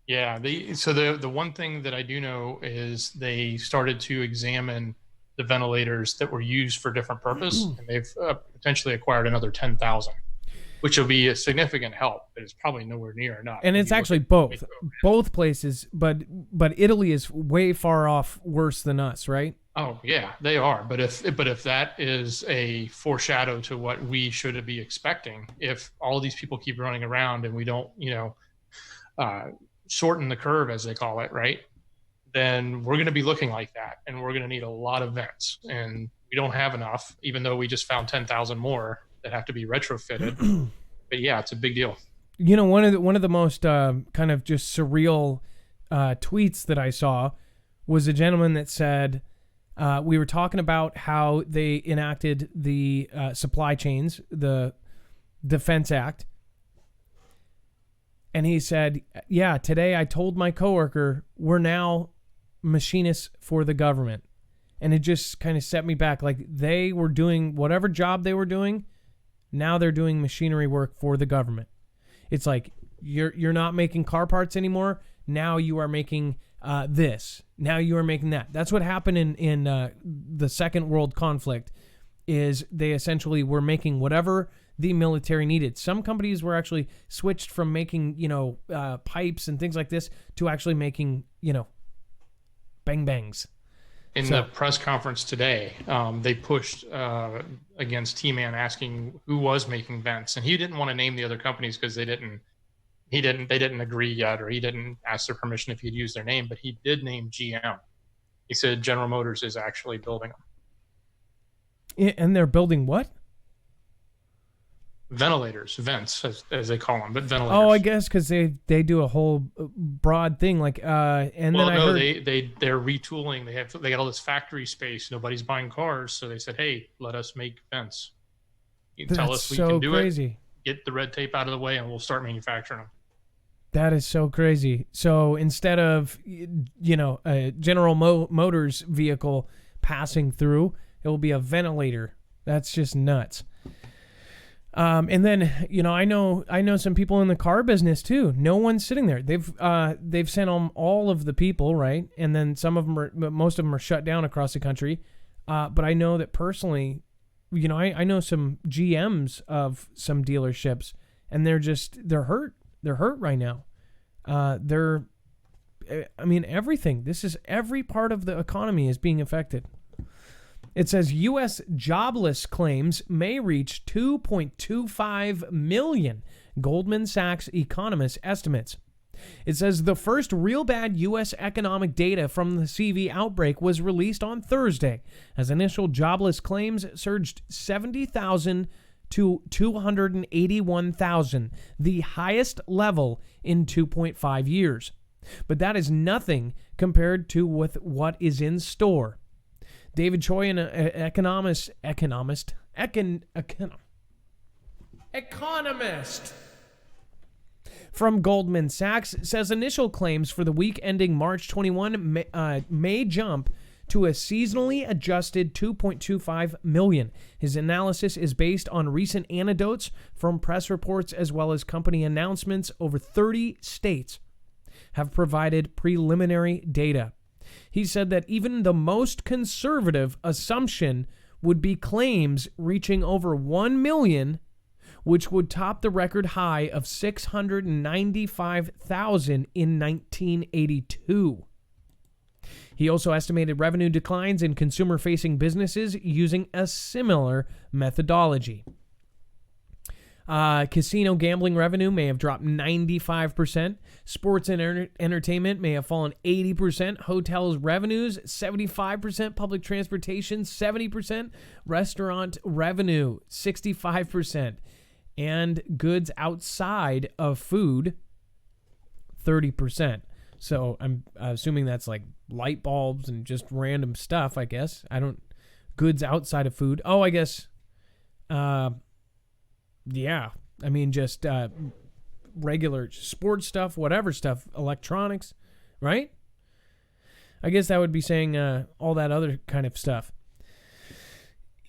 Yeah. The one thing that I do know is they started to examine the ventilators that were used for different purpose, and they've potentially acquired another 10,000, which will be a significant help, but it's probably nowhere near enough. And it's actually both places, but Italy is way far off worse than us, right? Oh yeah, they are. But if that is a foreshadow to what we should be expecting, if all these people keep running around and we don't, shorten the curve as they call it, right? Then we're going to be looking like that, and we're going to need a lot of vents, and we don't have enough, even though we just found 10,000 more that have to be retrofitted. But yeah, it's a big deal. One of the most kind of just surreal tweets that I saw was a gentleman that said, we were talking about how they enacted the supply chains, the Defense Act. And he said, yeah, today I told my coworker we're now machinists for the government. And it just kind of set me back. Like, they were doing whatever job they were doing. Now they're doing machinery work for the government. It's like, you're not making car parts anymore. Now you are making this. Now you are making that. That's what happened in the Second World Conflict, is they essentially were making whatever the military needed. Some companies were actually switched from making, pipes and things like this to actually making, bang bangs. In the press conference today, they pushed against T-Man, asking who was making vents, and he didn't want to name the other companies because they didn't agree yet, or he didn't ask their permission if he'd use their name, but he did name GM. He said General Motors is actually building them. Yeah, and they're building what? Ventilators, vents, as they call them, but ventilators. Oh, I guess because they do a whole broad thing, like they're retooling. They got all this factory space. Nobody's buying cars, so they said, "Hey, let us make vents. You tell us we can do it. Get the red tape out of the way, and we'll start manufacturing them." That is so crazy. So instead of a General Motors vehicle passing through, it will be a ventilator. That's just nuts. And then, I know some people in the car business too. No one's sitting there. They've sent on all of the people, right? And then most of them are shut down across the country. But I know that personally, I know some GMs of some dealerships, and they're hurt. They're hurt right now. Everything. This is every part of the economy is being affected. It says U.S. jobless claims may reach 2.25 million, Goldman Sachs economist estimates. It says the first real bad U.S. economic data from the CV outbreak was released on Thursday, as initial jobless claims surged 70,000 to 281,000, the highest level in 2.5 years. But that is nothing compared to what is in store. David Choi, an economist from Goldman Sachs, says initial claims for the week ending March 21 may jump to a seasonally adjusted 2.25 million. His analysis is based on recent anecdotes from press reports as well as company announcements. Over 30 states have provided preliminary data. He said that even the most conservative assumption would be claims reaching over 1 million, which would top the record high of 695,000 in 1982. He also estimated revenue declines in consumer-facing businesses using a similar methodology. Casino gambling revenue may have dropped 95%. Sports and entertainment may have fallen 80%. Hotels revenues, 75%. Public transportation, 70%. Restaurant revenue, 65%. And goods outside of food, 30%. So I'm assuming that's like light bulbs and just random stuff, I guess. Goods outside of food. Oh, I guess, yeah. I mean, just regular sports stuff, whatever stuff, electronics, right? I guess that would be saying all that other kind of stuff.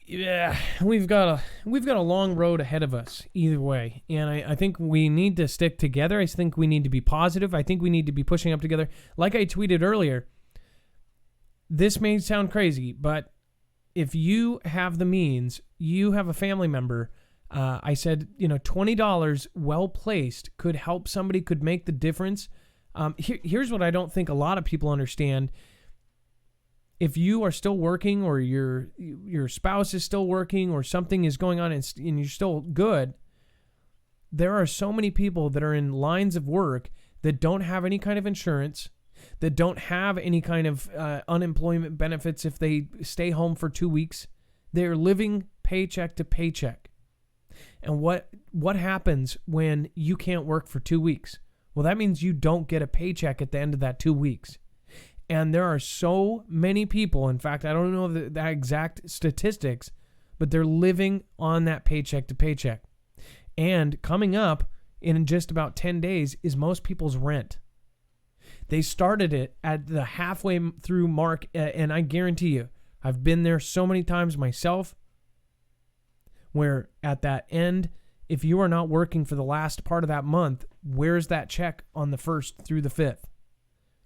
Yeah, we've got a long road ahead of us either way, and I think we need to stick together. I think we need to be positive. I think we need to be pushing up together. Like I tweeted earlier, this may sound crazy, but if you have the means, you have a family member, I said, $20 well placed could help somebody, could make the difference. Here's what I don't think a lot of people understand. If you are still working, or your spouse is still working, or something is going on and you're still good, there are so many people that are in lines of work that don't have any kind of insurance, that don't have any kind of unemployment benefits if they stay home for 2 weeks. They're living paycheck to paycheck. And what happens when you can't work for 2 weeks? Well, that means you don't get a paycheck at the end of that 2 weeks. And there are so many people, in fact, I don't know the exact statistics, but they're living on that paycheck to paycheck. And coming up in just about 10 days is most people's rent. They started it at the halfway through mark, and I guarantee you, I've been there so many times myself, where at that end, if you are not working for the last part of that month, where's that check on the 1st through the 5th?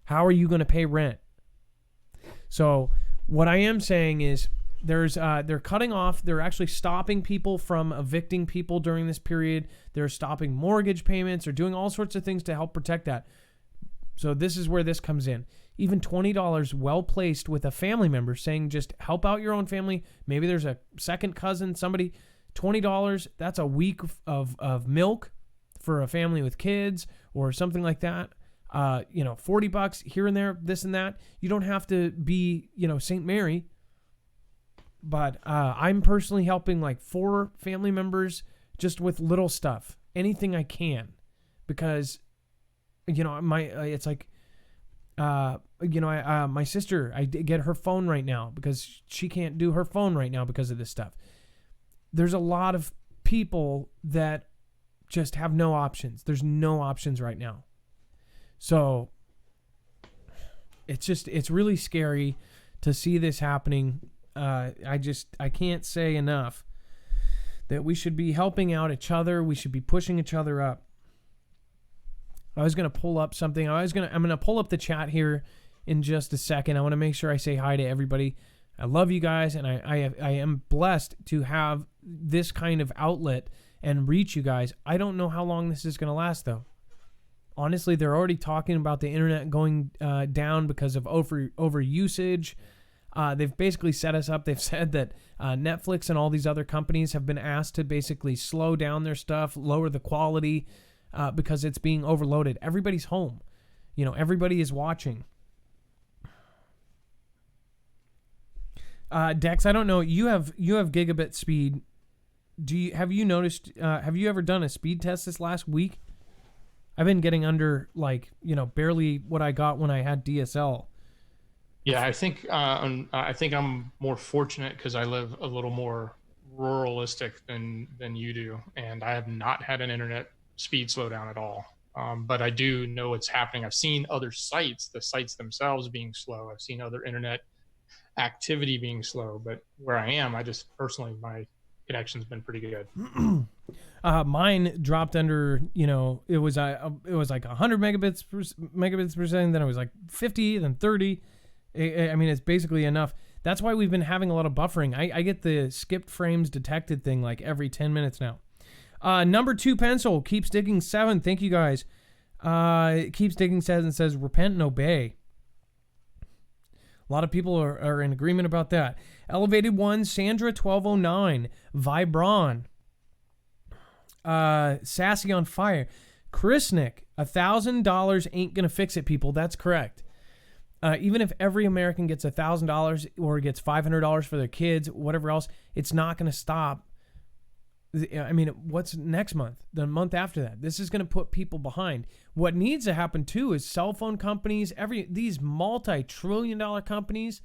How are you going to pay rent? So what I am saying is they're cutting off. They're actually stopping people from evicting people during this period. They're stopping mortgage payments. They're doing all sorts of things to help protect that. So this is where this comes in. Even $20 well placed with a family member, saying just help out your own family. Maybe there's a second cousin, somebody. $20, that's a week of milk for a family with kids or something like that. $40 here and there, this and that. You don't have to be, St. Mary. But I'm personally helping like 4 family members just with little stuff, anything I can, because it's like my sister, I get her phone right now because she can't do her phone right now because of this stuff. There's a lot of people that just have no options. There's no options right now. So it's really scary to see this happening. I can't say enough that we should be helping out each other. We should be pushing each other up. I was going to pull up something. I'm going to pull up the chat here in just a second. I want to make sure I say hi to everybody. I love you guys, and I am blessed to have this kind of outlet and reach you guys. I don't know how long this is going to last, though. Honestly, they're already talking about the internet going down because of overusage. They've basically set us up. They've said that Netflix and all these other companies have been asked to basically slow down their stuff, lower the quality, because it's being overloaded. Everybody's home. Everybody is watching. Dex, I don't know. You have gigabit speed. Have you noticed? Have you ever done a speed test this last week? I've been getting under barely what I got when I had DSL. Yeah, I think I'm more fortunate because I live a little more ruralistic than you do, and I have not had an internet speed slowdown at all. But I do know what's happening. I've seen other sites, the sites themselves being slow. I've seen other internet activity being slow, but where I am, I just personally, my connection's been pretty good. Mine dropped under, it was like 100 megabits per second, then it was like 50, then 30. I mean, it's basically enough. That's why we've been having a lot of buffering. I get the skipped frames detected thing like every 10 minutes now. Number 2 pencil keeps digging 7. Thank you guys. It keeps digging 7 and says repent and obey. A lot of people are in agreement about that. Elevated 1, Sandra 1209, Vibron, Sassy on Fire, Chrisnick, $1,000 ain't gonna fix it, people. That's correct. Even if every American gets $1,000 or gets $500 for their kids, whatever else, it's not gonna stop I mean, what's next month? The month after that? This is going to put people behind. What needs to happen too is cell phone companies, these multi-trillion-dollar companies,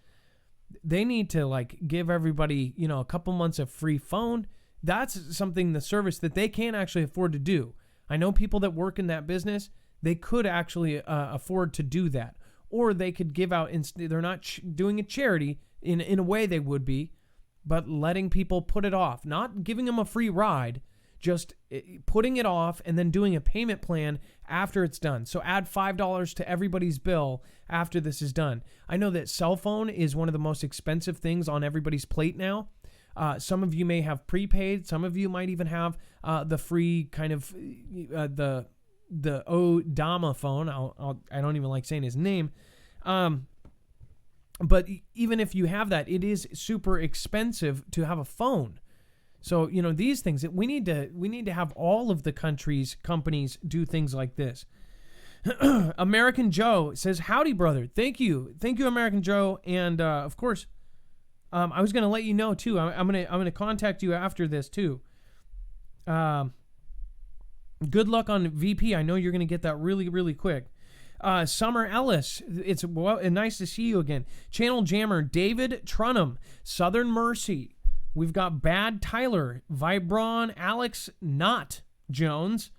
they need to like give everybody, a couple months of free phone. That's something, the service that they can't actually afford to do. I know people that work in that business, they could actually afford to do that. Or they could give out, they're not doing a charity in a way they would be, but letting people put it off, not giving them a free ride, just putting it off and then doing a payment plan after it's done. So add $5 to everybody's bill after this is done. I know that cell phone is one of the most expensive things on everybody's plate now. Some of you may have prepaid. Some of you might even have the free kind of the Odama phone. I don't even like saying his name. But even if you have that, it is super expensive to have a phone. So, these things, we need to have all of the companies do things like this. American Joe says, howdy, brother. Thank you, American Joe. And of course, I was going to let you know too. I'm gonna contact you after this too. Good luck on VP. I know you're going to get that really, really quick. Summer Ellis, it's nice to see you again. Channel Jammer, David Trunham, Southern Mercy. We've got Bad Tyler, Vibron, Alex Knott Jones.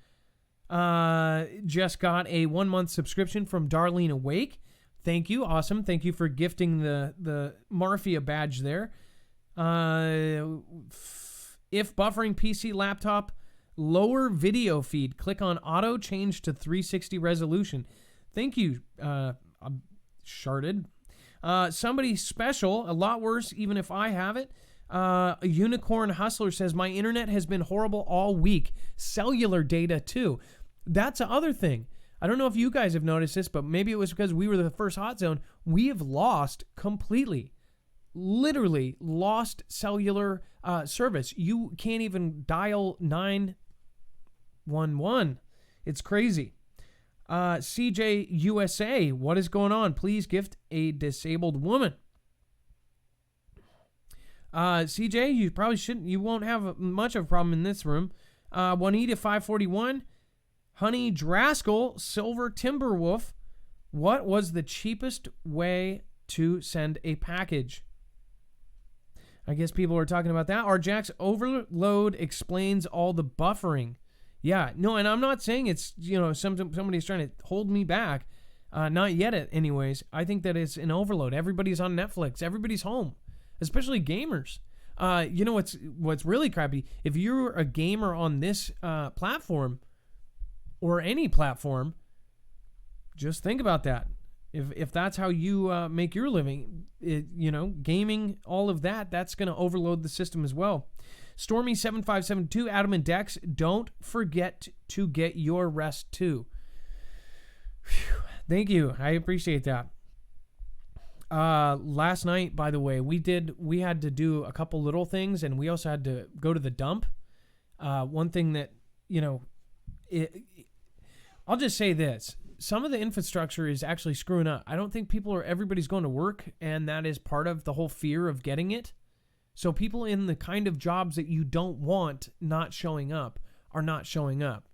Just got a 1-month subscription from Darlene Awake. Thank you. Awesome. Thank you for gifting the Marfia badge there. If buffering PC laptop, lower video feed. Click on auto change to 360 resolution. Thank you, Sharded. Somebody special, a lot worse even if I have it. A Unicorn Hustler says, my internet has been horrible all week. Cellular data too. That's the other thing. I don't know if you guys have noticed this, but maybe it was because we were the first hot zone. We have lost completely, literally lost cellular service. You can't even dial 911. It's crazy. CJ USA, what is going on? Please gift a disabled woman. CJ, you probably shouldn't. You won't have much of a problem in this room. Juanita 541, Honey Draskell, Silver Timberwolf. What was the cheapest way to send a package? I guess people are talking about that. Our Jack's overload explains all the buffering. Yeah, no, and I'm not saying it's, somebody's trying to hold me back. Not yet, anyways. I think that it's an overload. Everybody's on Netflix. Everybody's home, especially gamers. What's really crappy? If you're a gamer on this platform or any platform, just think about that. If that's how you make your living, gaming, all of that, that's going to overload the system as well. Stormy7572, Adam and Dex, don't forget to get your rest too. Whew. Thank you. I appreciate that. Last night, by the way, we had to do a couple little things, and we also had to go to the dump. One thing that, I'll just say this. Some of the infrastructure is actually screwing up. I don't think everybody's going to work, and that is part of the whole fear of getting it. So people in the kind of jobs that you don't want not showing up are not showing up.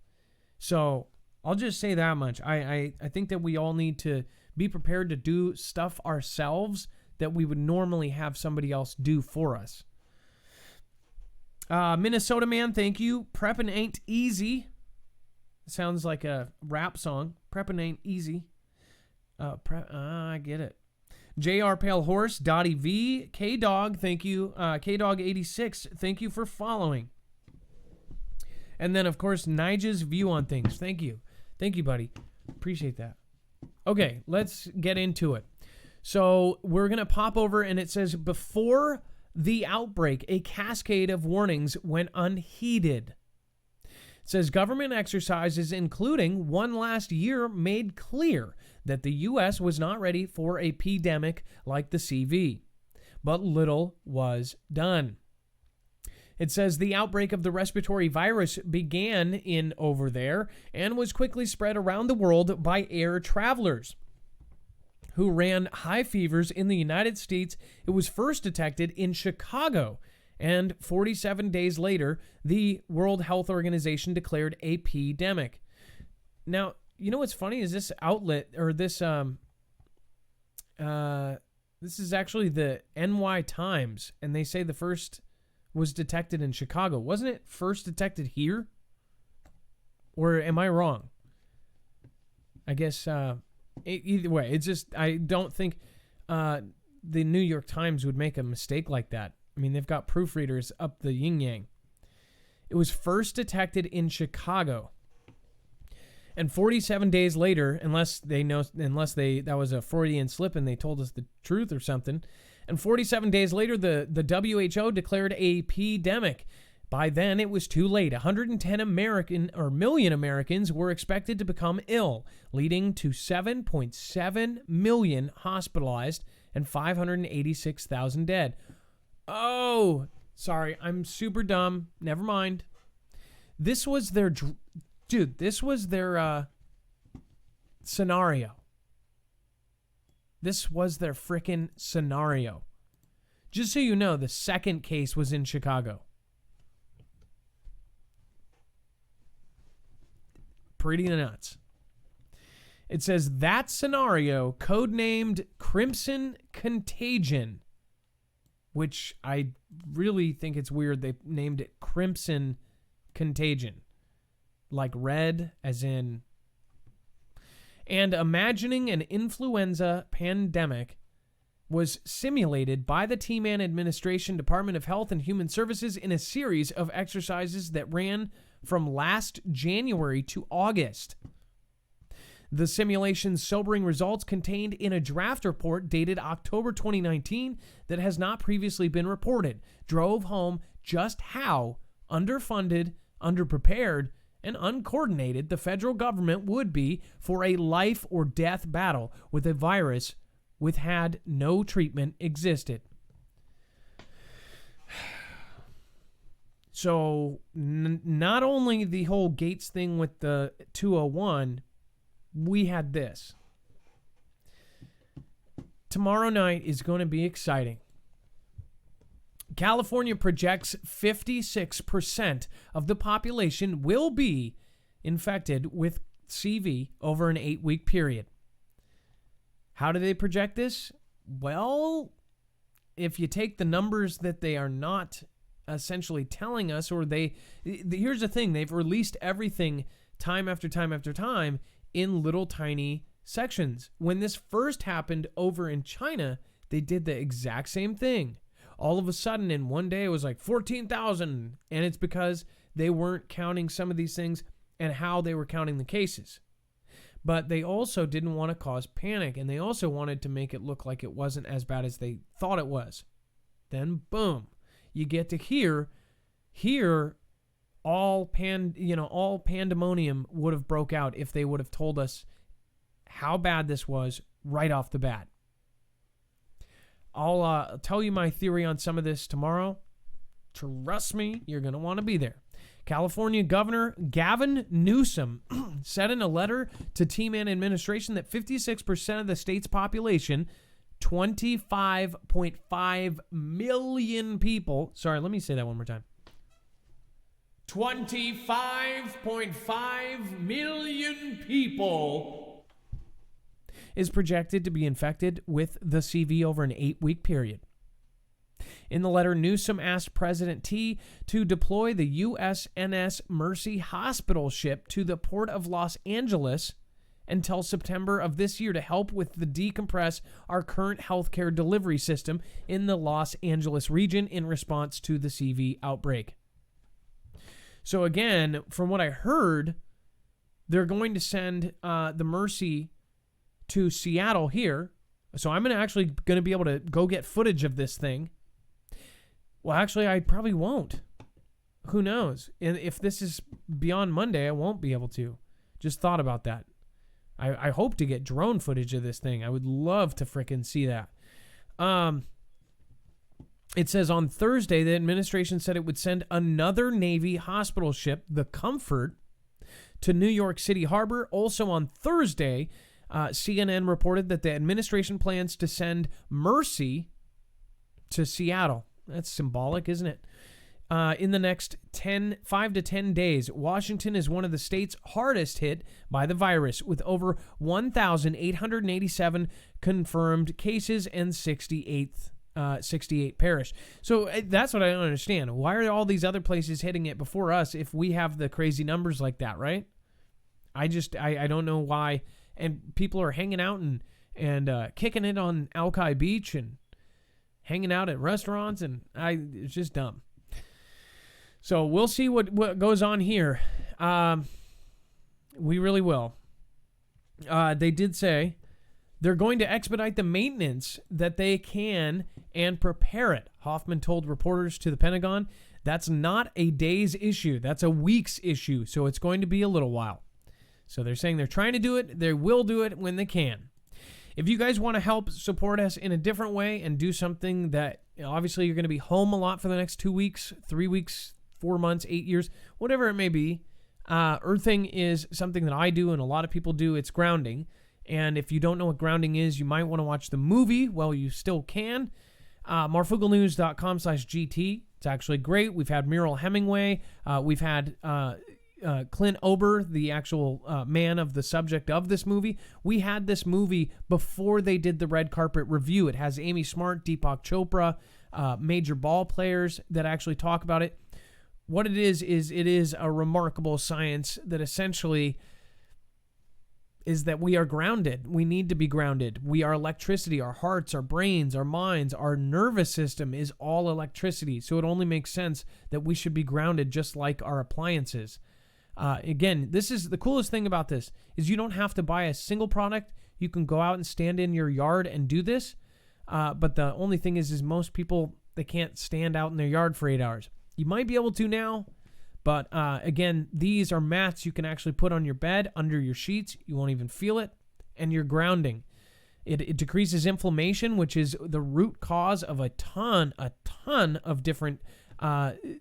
So I'll just say that much. I think that we all need to be prepared to do stuff ourselves that we would normally have somebody else do for us. Minnesota Man, thank you. Preppin' ain't easy. Sounds like a rap song. Preppin' ain't easy. I get it. JR Pale Horse, Dottie V, K-Dog, thank you. K-Dog86, thank you for following. And then, of course, Nigel's view on things. Thank you. Thank you, buddy. Appreciate that. Okay, let's get into it. So we're going to pop over, and it says, before the outbreak, a cascade of warnings went unheeded. It says government exercises, including one last year, made clear that the U.S. was not ready for a pandemic like the CV. But little was done. It says the outbreak of the respiratory virus began in over there and was quickly spread around the world by air travelers who ran high fevers in the United States. It was first detected in Chicago And 47 days later, the World Health Organization declared a pandemic. Now, you know what's funny is this outlet, or this is actually the NY Times, and they say the first was detected in Chicago. Wasn't it first detected here? Or am I wrong? I guess either way, it's just, I don't think the New York Times would make a mistake like that. I mean, they've got proofreaders up the yin-yang. It was first detected in Chicago. And 47 days later, unless that was a Freudian slip and they told us the truth or something, and 47 days later, the WHO declared a pandemic. By then, it was too late. 110 million Americans were expected to become ill, leading to 7.7 million hospitalized and 586,000 dead. Oh, sorry, I'm super dumb. Never mind. This was their scenario. This was their frickin' scenario. Just so you know, the second case was in Chicago. Pretty nuts. It says that scenario, codenamed Crimson Contagion, which I really think it's weird they named it Crimson Contagion. Like red, as in. And imagining an influenza pandemic was simulated by the T-Man administration, Department of Health and Human Services in a series of exercises that ran from last January to August. The simulation's sobering results contained in a draft report dated October 2019 that has not previously been reported drove home just how underfunded, underprepared, and uncoordinated the federal government would be for a life or death battle with a virus with had no treatment existed. So not only the whole Gates thing with the 201, we had this. Tomorrow night is going to be exciting. California projects 56% of the population will be infected with CV over an 8-week period. How do they project this? Well, if you take the numbers that they are not essentially telling us, or here's the thing, they've released everything time after time after time in little tiny sections. When this first happened over in China, they did the exact same thing. All of a sudden, in one day, it was like 14,000. And it's because they weren't counting some of these things and how they were counting the cases. But they also didn't want to cause panic. And they also wanted to make it look like it wasn't as bad as they thought it was. Then, boom, you get to hear all pandemonium would have broke out if they would have told us how bad this was right off the bat. I'll tell you my theory on some of this tomorrow. Trust me, you're going to want to be there. California Governor Gavin Newsom said in a letter to T-Man administration that 56% of the state's population, 25.5 million people. Sorry, let me say that one more time. 25.5 million people is projected to be infected with the CV over an 8-week period. In the letter, Newsom asked President T to deploy the USNS Mercy Hospital ship to the port of Los Angeles until September of this year to help with the decompress our current healthcare delivery system in the Los Angeles region in response to the CV outbreak. So again, from what I heard, they're going to send the Mercy to Seattle here. So I'm actually going to be able to go get footage of this thing. Well, actually, I probably won't. Who knows? And if this is beyond Monday, I won't be able to. Just thought about that. I hope to get drone footage of this thing. I would love to frickin' see that. It says on Thursday, the administration said it would send another Navy hospital ship, the Comfort, to New York City Harbor. Also on Thursday, CNN reported that the administration plans to send Mercy to Seattle That's symbolic, isn't it? In the next 5 to 10 days, Washington is one of the states hardest hit by the virus, with over 1,887 confirmed cases and 68 perished. So that's what I don't understand. Why are all these other places hitting it before us if we have the crazy numbers like that, right? I don't know why. And people are hanging out and kicking it on Alki Beach and hanging out at restaurants, and it's just dumb. So we'll see what goes on here. We really will. They did say they're going to expedite the maintenance that they can and prepare it. Hoffman told reporters to the Pentagon, that's not a day's issue. That's a week's issue. So it's going to be a little while. So they're saying they're trying to do it. They will do it when they can. If you guys want to help support us in a different way and do something that, obviously you're going to be home a lot for the next 2 weeks, 3 weeks, 4 months, 8 years, whatever it may be. Earthing is something that I do and a lot of people do. It's grounding. And if you don't know what grounding is, you might want to watch the movie. Well, you still can. Marfooglenews.com/GT. It's actually great. We've had Muriel Hemingway. We've had Clint Ober, the actual man of the subject of this movie. We had this movie before they did the red carpet review. It has Amy Smart, Deepak Chopra, major ball players that actually talk about it. What it is it is a remarkable science that essentially is that we are grounded. We need to be grounded. We are electricity. Our hearts, our brains, our minds, our nervous system is all electricity. So it only makes sense that we should be grounded just like our appliances. Again, this is the coolest thing about this is you don't have to buy a single product. You can go out and stand in your yard and do this. But the only thing is most people, they can't stand out in their yard for 8 hours. You might be able to now, but again, these are mats you can actually put on your bed, under your sheets. You won't even feel it, and you're grounding. It decreases inflammation, which is the root cause of a ton of different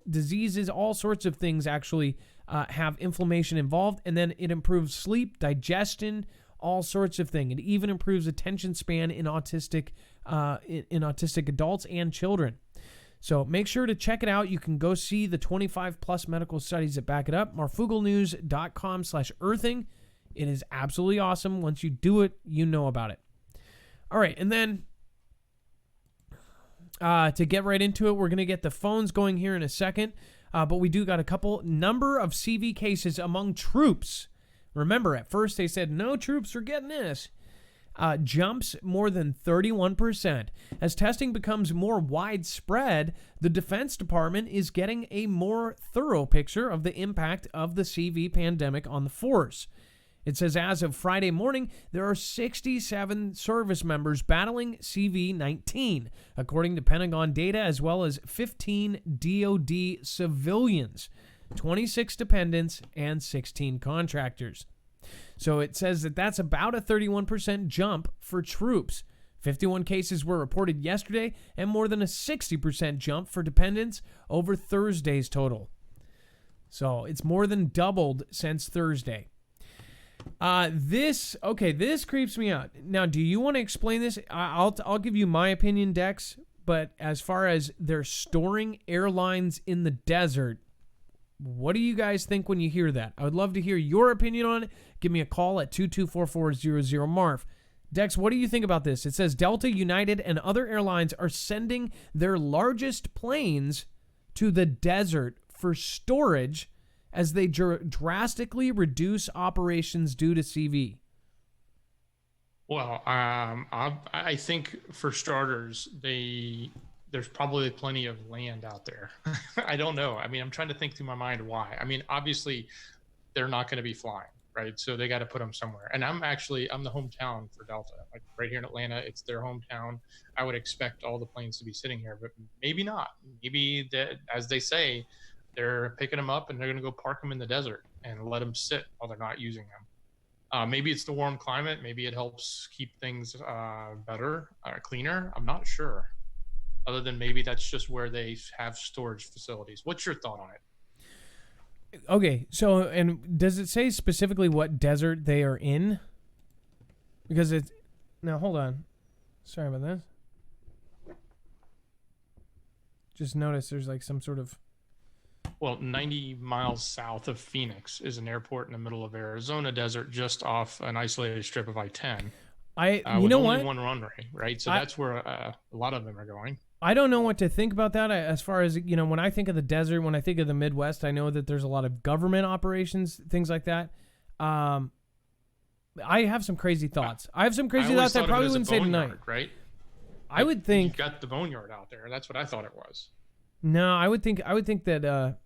diseases. All sorts of things actually have inflammation involved, and then it improves sleep, digestion, all sorts of things. It even improves attention span in autistic adults and children. So make sure to check it out. You can go see the 25 plus medical studies that back it up. Marfooglenews.com/earthing. It is absolutely awesome. Once you do it, you know about it. All right. And then to get right into it, we're going to get the phones going here in a second. But we do got a number of CV cases among troops. Remember, at first they said no troops are getting this. Jumps more than 31%. As testing becomes more widespread, the Defense Department is getting a more thorough picture of the impact of the CV pandemic on the force. It says as of Friday morning, there are 67 service members battling CV-19, according to Pentagon data, as well as 15 DoD civilians, 26 dependents, and 16 contractors. So it says that that's about a 31% jump for troops. 51 cases were reported yesterday, and more than a 60% jump for dependents over Thursday's total. So it's more than doubled since Thursday. This creeps me out. Now, do you want to explain this? I'll give you my opinion, Dex, but as far as they're storing airlines in the desert, what do you guys think when you hear that? I would love to hear your opinion on it. Give me a call at 224-400-MARF. Dex, what do you think about this? It says Delta, United, and other airlines are sending their largest planes to the desert for storage as they drastically reduce operations due to CV. Well, I think for starters, there's probably plenty of land out there. I don't know. I mean, I'm trying to think through my mind why. I mean, obviously, they're not going to be flying, right? So they got to put them somewhere. And I'm the hometown for Delta, like right here in Atlanta. It's their hometown. I would expect all the planes to be sitting here, but maybe not. Maybe that, as they say, they're picking them up and they're going to go park them in the desert and let them sit while they're not using them. Maybe it's the warm climate. Maybe it helps keep things better, cleaner. I'm not sure. Other than maybe that's just where they have storage facilities. What's your thought on it? Okay, so, and does it say specifically what desert they are in? Because it's... Now, hold on. Sorry about this. Just notice there's like some sort of. Well, 90 miles south of Phoenix is an airport in the middle of Arizona desert, just off an isolated strip of I-10, You with know only what? one runway, right? So I that's where a lot of them are going. I don't know what to think about that. As far as when I think of the desert, when I think of the Midwest, I know that there's a lot of government operations, things like that. I have some crazy thoughts. I have some crazy thoughts I probably wouldn't say tonight. Right? I would think you got the boneyard out there. That's what I thought it was. No, I would think that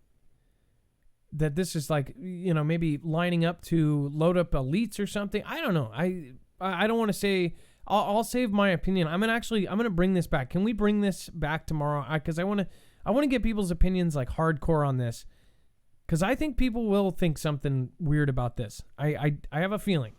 that this is like maybe lining up to load up elites or something. I don't know. I don't want to say. I'll save my opinion. I'm gonna bring this back. Can we bring this back tomorrow? Because I want to get people's opinions like hardcore on this. Because I think people will think something weird about this. I have a feeling.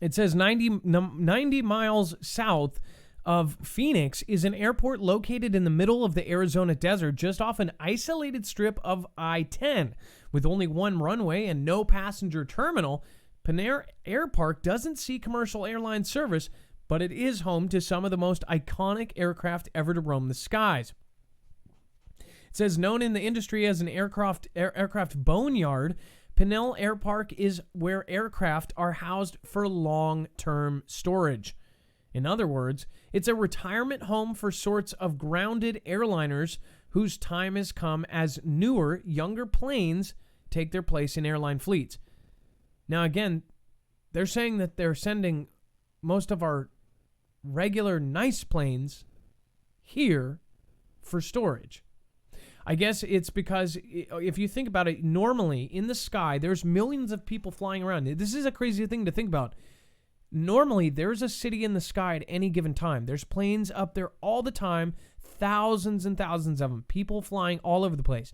It says 90 miles south of Phoenix is an airport located in the middle of the Arizona desert, just off an isolated strip of I-10. With only one runway and no passenger terminal, Panera Air Park doesn't see commercial airline service, but it is home to some of the most iconic aircraft ever to roam the skies. It says, known in the industry as an aircraft boneyard, Panera Air Park is where aircraft are housed for long-term storage. In other words, it's a retirement home for sorts of grounded airliners whose time has come as newer, younger planes take their place in airline fleets. Now, again, they're saying that they're sending most of our regular nice planes here for storage. I guess it's because if you think about it, normally in the sky, there's millions of people flying around. This is a crazy thing to think about. Normally, there's a city in the sky at any given time. There's planes up there all the time, thousands and thousands of them, people flying all over the place.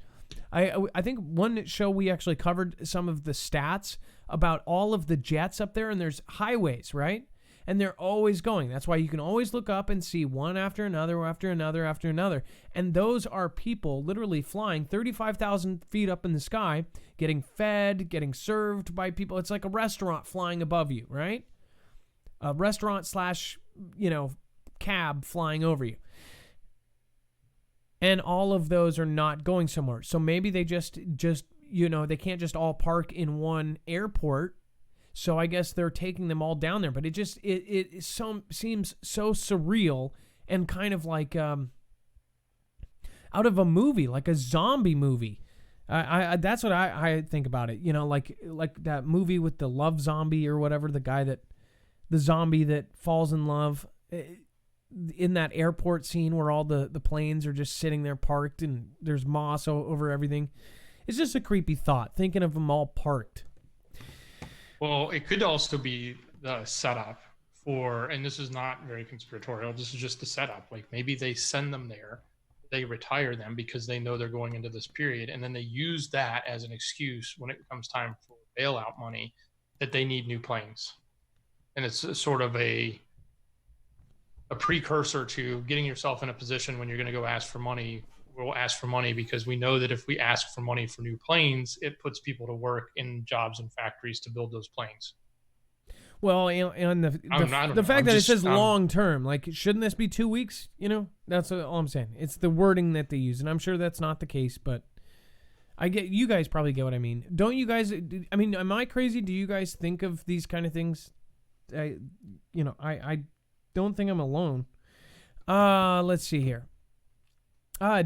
I think one show we actually covered some of the stats about all of the jets up there, and there's highways, right? And they're always going. That's why you can always look up and see one after another, after another, after another. And those are people literally flying 35,000 feet up in the sky, getting fed, getting served by people. It's like a restaurant flying above you, right? A restaurant / cab flying over you. And all of those are not going somewhere. So maybe they just they can't just all park in one airport. So I guess they're taking them all down there. But it seems so surreal and kind of like out of a movie, like a zombie movie. That's what I think about it. Like that movie with the love zombie or whatever, the zombie that falls in love. In that airport scene where all the planes are just sitting there parked and there's moss over everything. It's just a creepy thought, thinking of them all parked. Well, it could also be the setup for, and this is not very conspiratorial, this is just the setup. Like maybe they send them there, they retire them because they know they're going into this period, and then they use that as an excuse when it comes time for bailout money that they need new planes. And it's sort of a precursor to getting yourself in a position when you're going to go ask for money. We'll ask for money because we know that if we ask for money for new planes, it puts people to work in jobs and factories to build those planes. Well, and the fact that it says long term, like, shouldn't this be 2 weeks? That's all I'm saying. It's the wording that they use, and I'm sure that's not the case, but you guys probably get what I mean. Don't you guys? I mean, am I crazy? Do you guys think of these kind of things? I don't think I'm alone. Let's see here.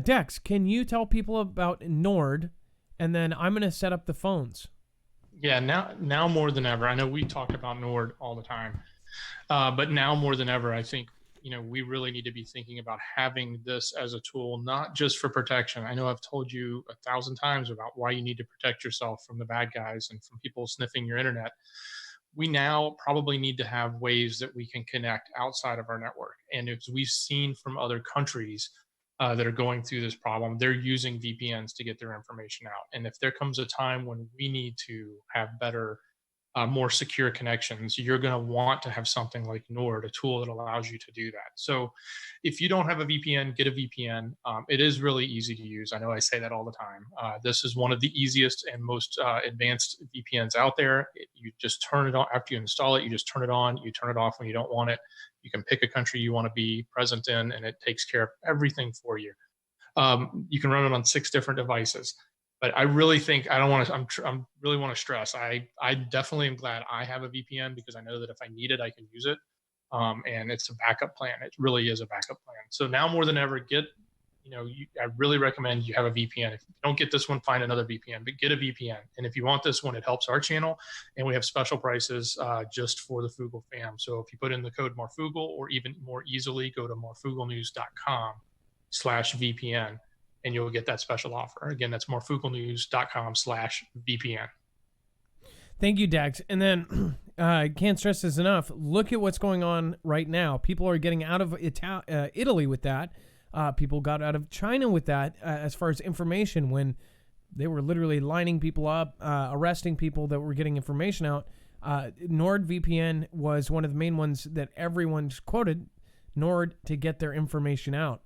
Dex, can you tell people about Nord? And then I'm going to set up the phones. Yeah, now more than ever. I know we talk about Nord all the time. But now more than ever, I think, we really need to be thinking about having this as a tool, not just for protection. I know I've told you 1,000 times about why you need to protect yourself from the bad guys and from people sniffing your internet. We now probably need to have ways that we can connect outside of our network. And as we've seen from other countries that are going through this problem, they're using VPNs to get their information out. And if there comes a time when we need to have better more secure connections, you're going to want to have something like Nord, a tool that allows you to do that. So if you don't have a VPN, get a VPN. It is really easy to use. I know I say that all the time. This is one of the easiest and most advanced VPNs out there. You just turn it on after you install it. You just turn it on. You turn it off when you don't want it. You can pick a country you want to be present in, and it takes care of everything for you. You can run it on 6 different devices. But I really think I don't want to. I'm really want to stress. I definitely am glad I have a VPN, because I know that if I need it, I can use it. And it's a backup plan. It really is a backup plan. So now more than ever, I really recommend you have a VPN. If you don't get this one, find another VPN, but get a VPN. And if you want this one, it helps our channel, and we have special prices just for the Foogle fam. So if you put in the code Marfoogle, or even more easily, go to marfooglenews.com/VPN. and you'll get that special offer. Again, that's marfooglenews.com/VPN. Thank you, Dex. And then I can't stress this enough. Look at what's going on right now. People are getting out of Italy with that. People got out of China with that as far as information, when they were literally lining people up, arresting people that were getting information out. NordVPN was one of the main ones that everyone's quoted Nord to get their information out.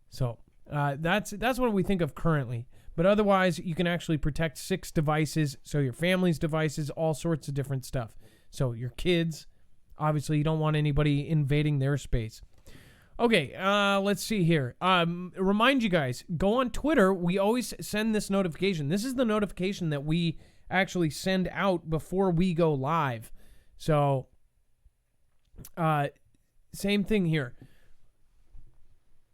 So that's what we think of currently. But otherwise, you can actually protect 6 devices, so your family's devices, all sorts of different stuff. So your kids, obviously, you don't want anybody invading their space. Okay, let's see here. Remind you guys, go on Twitter. We always send this notification. This is the notification that we actually send out before we go live. So, same thing here.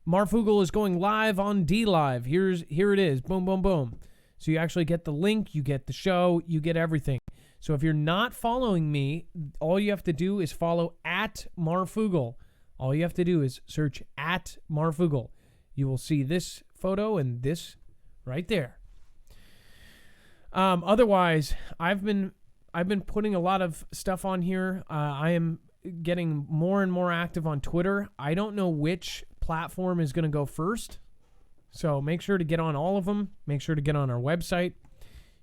Marfoogle is going live on DLive. Here it is. Boom, boom, boom. So you actually get the link, you get the show, you get everything. So if you're not following me, all you have to do is follow @Marfoogle. All you have to do is search @Marfoogle. You will see this photo and this right there. Otherwise, I've been putting a lot of stuff on here. I am getting more and more active on Twitter. I don't know which platform is going to go first, so make sure to get on all of them. Make sure to get on our website.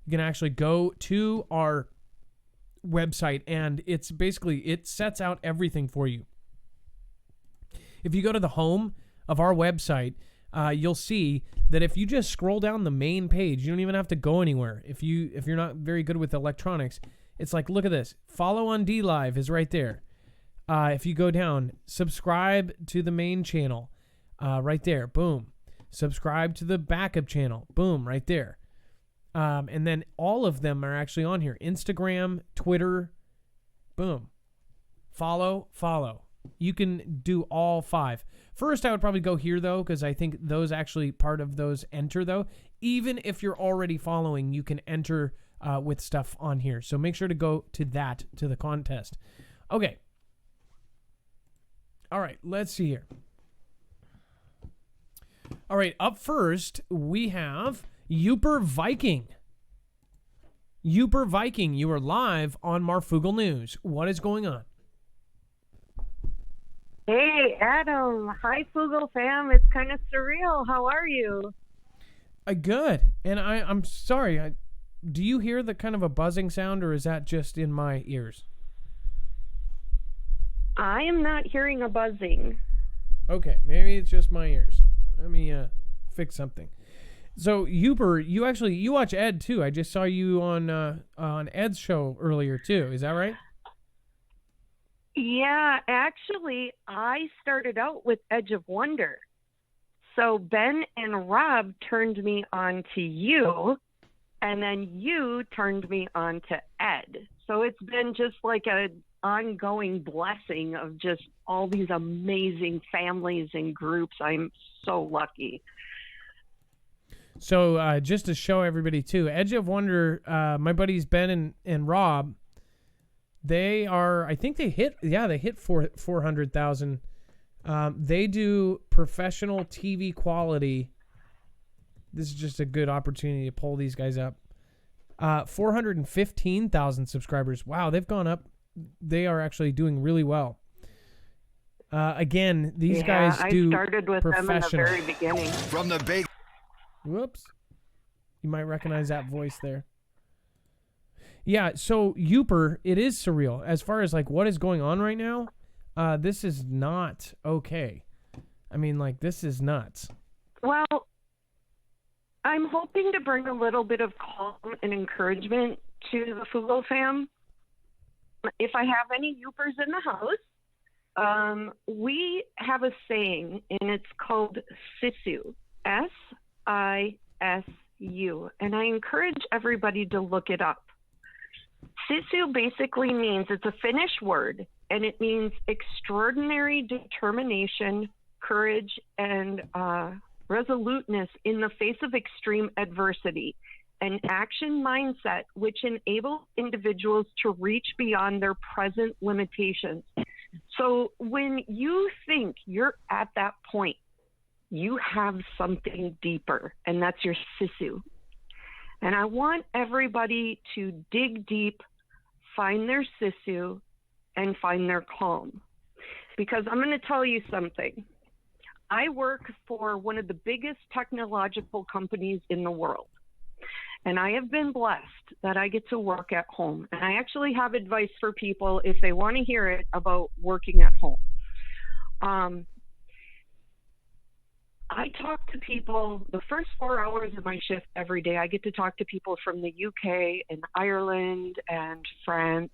You can actually go to our website, and it's basically, it sets out everything for you. If you go to the home of our website, you'll see that if you just scroll down the main page, you don't even have to go anywhere. If you're not very good with electronics, it's like, look at this. Follow on DLive is right there. If you go down, subscribe to the main channel, right there, boom. Subscribe to the backup channel, boom, right there. And then all of them are actually on here. Instagram, Twitter, boom. Follow. You can do all 5. First, I would probably go here, though, because I think those actually, part of those enter, though. Even if you're already following, you can enter with stuff on here. So make sure to go to the contest. Okay. All right, let's see here. All right, up first, we have Uper Viking. Uper Viking, you are live on Marfoogle News. What is going on? Hey, Adam. Hi, Foogle fam. It's kind of surreal. How are you? Good. And I'm sorry. Do you hear the kind of a buzzing sound, or is that just in my ears? I am not hearing a buzzing. Okay, maybe it's just my ears. Let me fix something. So, Uber, you watch Ed too. I just saw you on Ed's show earlier too. Is that right? Yeah, actually, I started out with Edge of Wonder. So Ben and Rob turned me on to you, and then you turned me on to Ed. So it's been just like an ongoing blessing of just all these amazing families and groups. I'm so lucky. So just to show everybody too, Edge of Wonder, my buddies Ben and Rob, they are, I think they hit 400,000. They do professional TV quality. This is just a good opportunity to pull these guys up. 415,000 subscribers. Wow, they've gone up. They are actually doing really well. Again, these guys do. I started with them in the very beginning. From the big. Whoops. You might recognize that voice there. Yeah, so Youper, it is surreal. As far as like what is going on right now, this is not okay. I mean, like, this is nuts. Well, I'm hoping to bring a little bit of calm and encouragement to the Fugel fam. If I have any Youpers in the house, we have a saying, and it's called Sisu, S-I-S-U, and I encourage everybody to look it up. Sisu basically means, it's a Finnish word, and it means extraordinary determination, courage, and resoluteness in the face of extreme adversity, an action mindset which enables individuals to reach beyond their present limitations. So when you think you're at that point, you have something deeper, and that's your Sisu. And I want everybody to dig deep, find their Sisu, and find their calm. Because I'm going to tell you something. I work for one of the biggest technological companies in the world. And I have been blessed that I get to work at home. And I actually have advice for people if they want to hear it about working at home. I talk to people the first 4 hours of my shift every day. I get to talk to people from the UK and Ireland and France.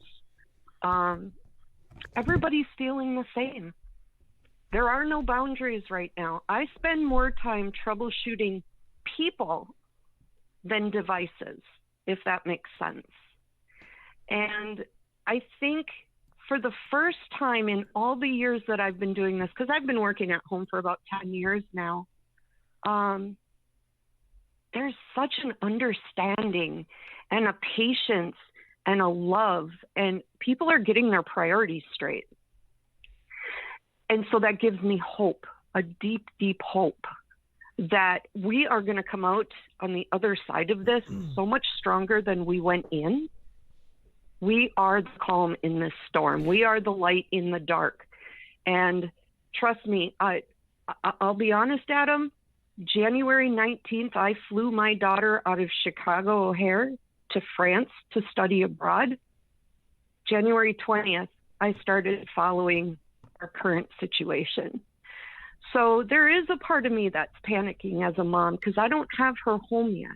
Everybody's feeling the same. There are no boundaries right now. I spend more time troubleshooting people than devices, if that makes sense. And I think for the first time in all the years that I've been doing this, because I've been working at home for about 10 years now, there's such an understanding and a patience and a love, and people are getting their priorities straight. And so that gives me hope, a deep, deep hope that we are going to come out on the other side of this so much stronger than we went in. We are the calm in this storm. We are the light in the dark. And trust me, I'll be honest, Adam, January 19th, I flew my daughter out of Chicago O'Hare to France to study abroad. January 20th, I started following our current situation. So there is a part of me that's panicking as a mom because I don't have her home yet.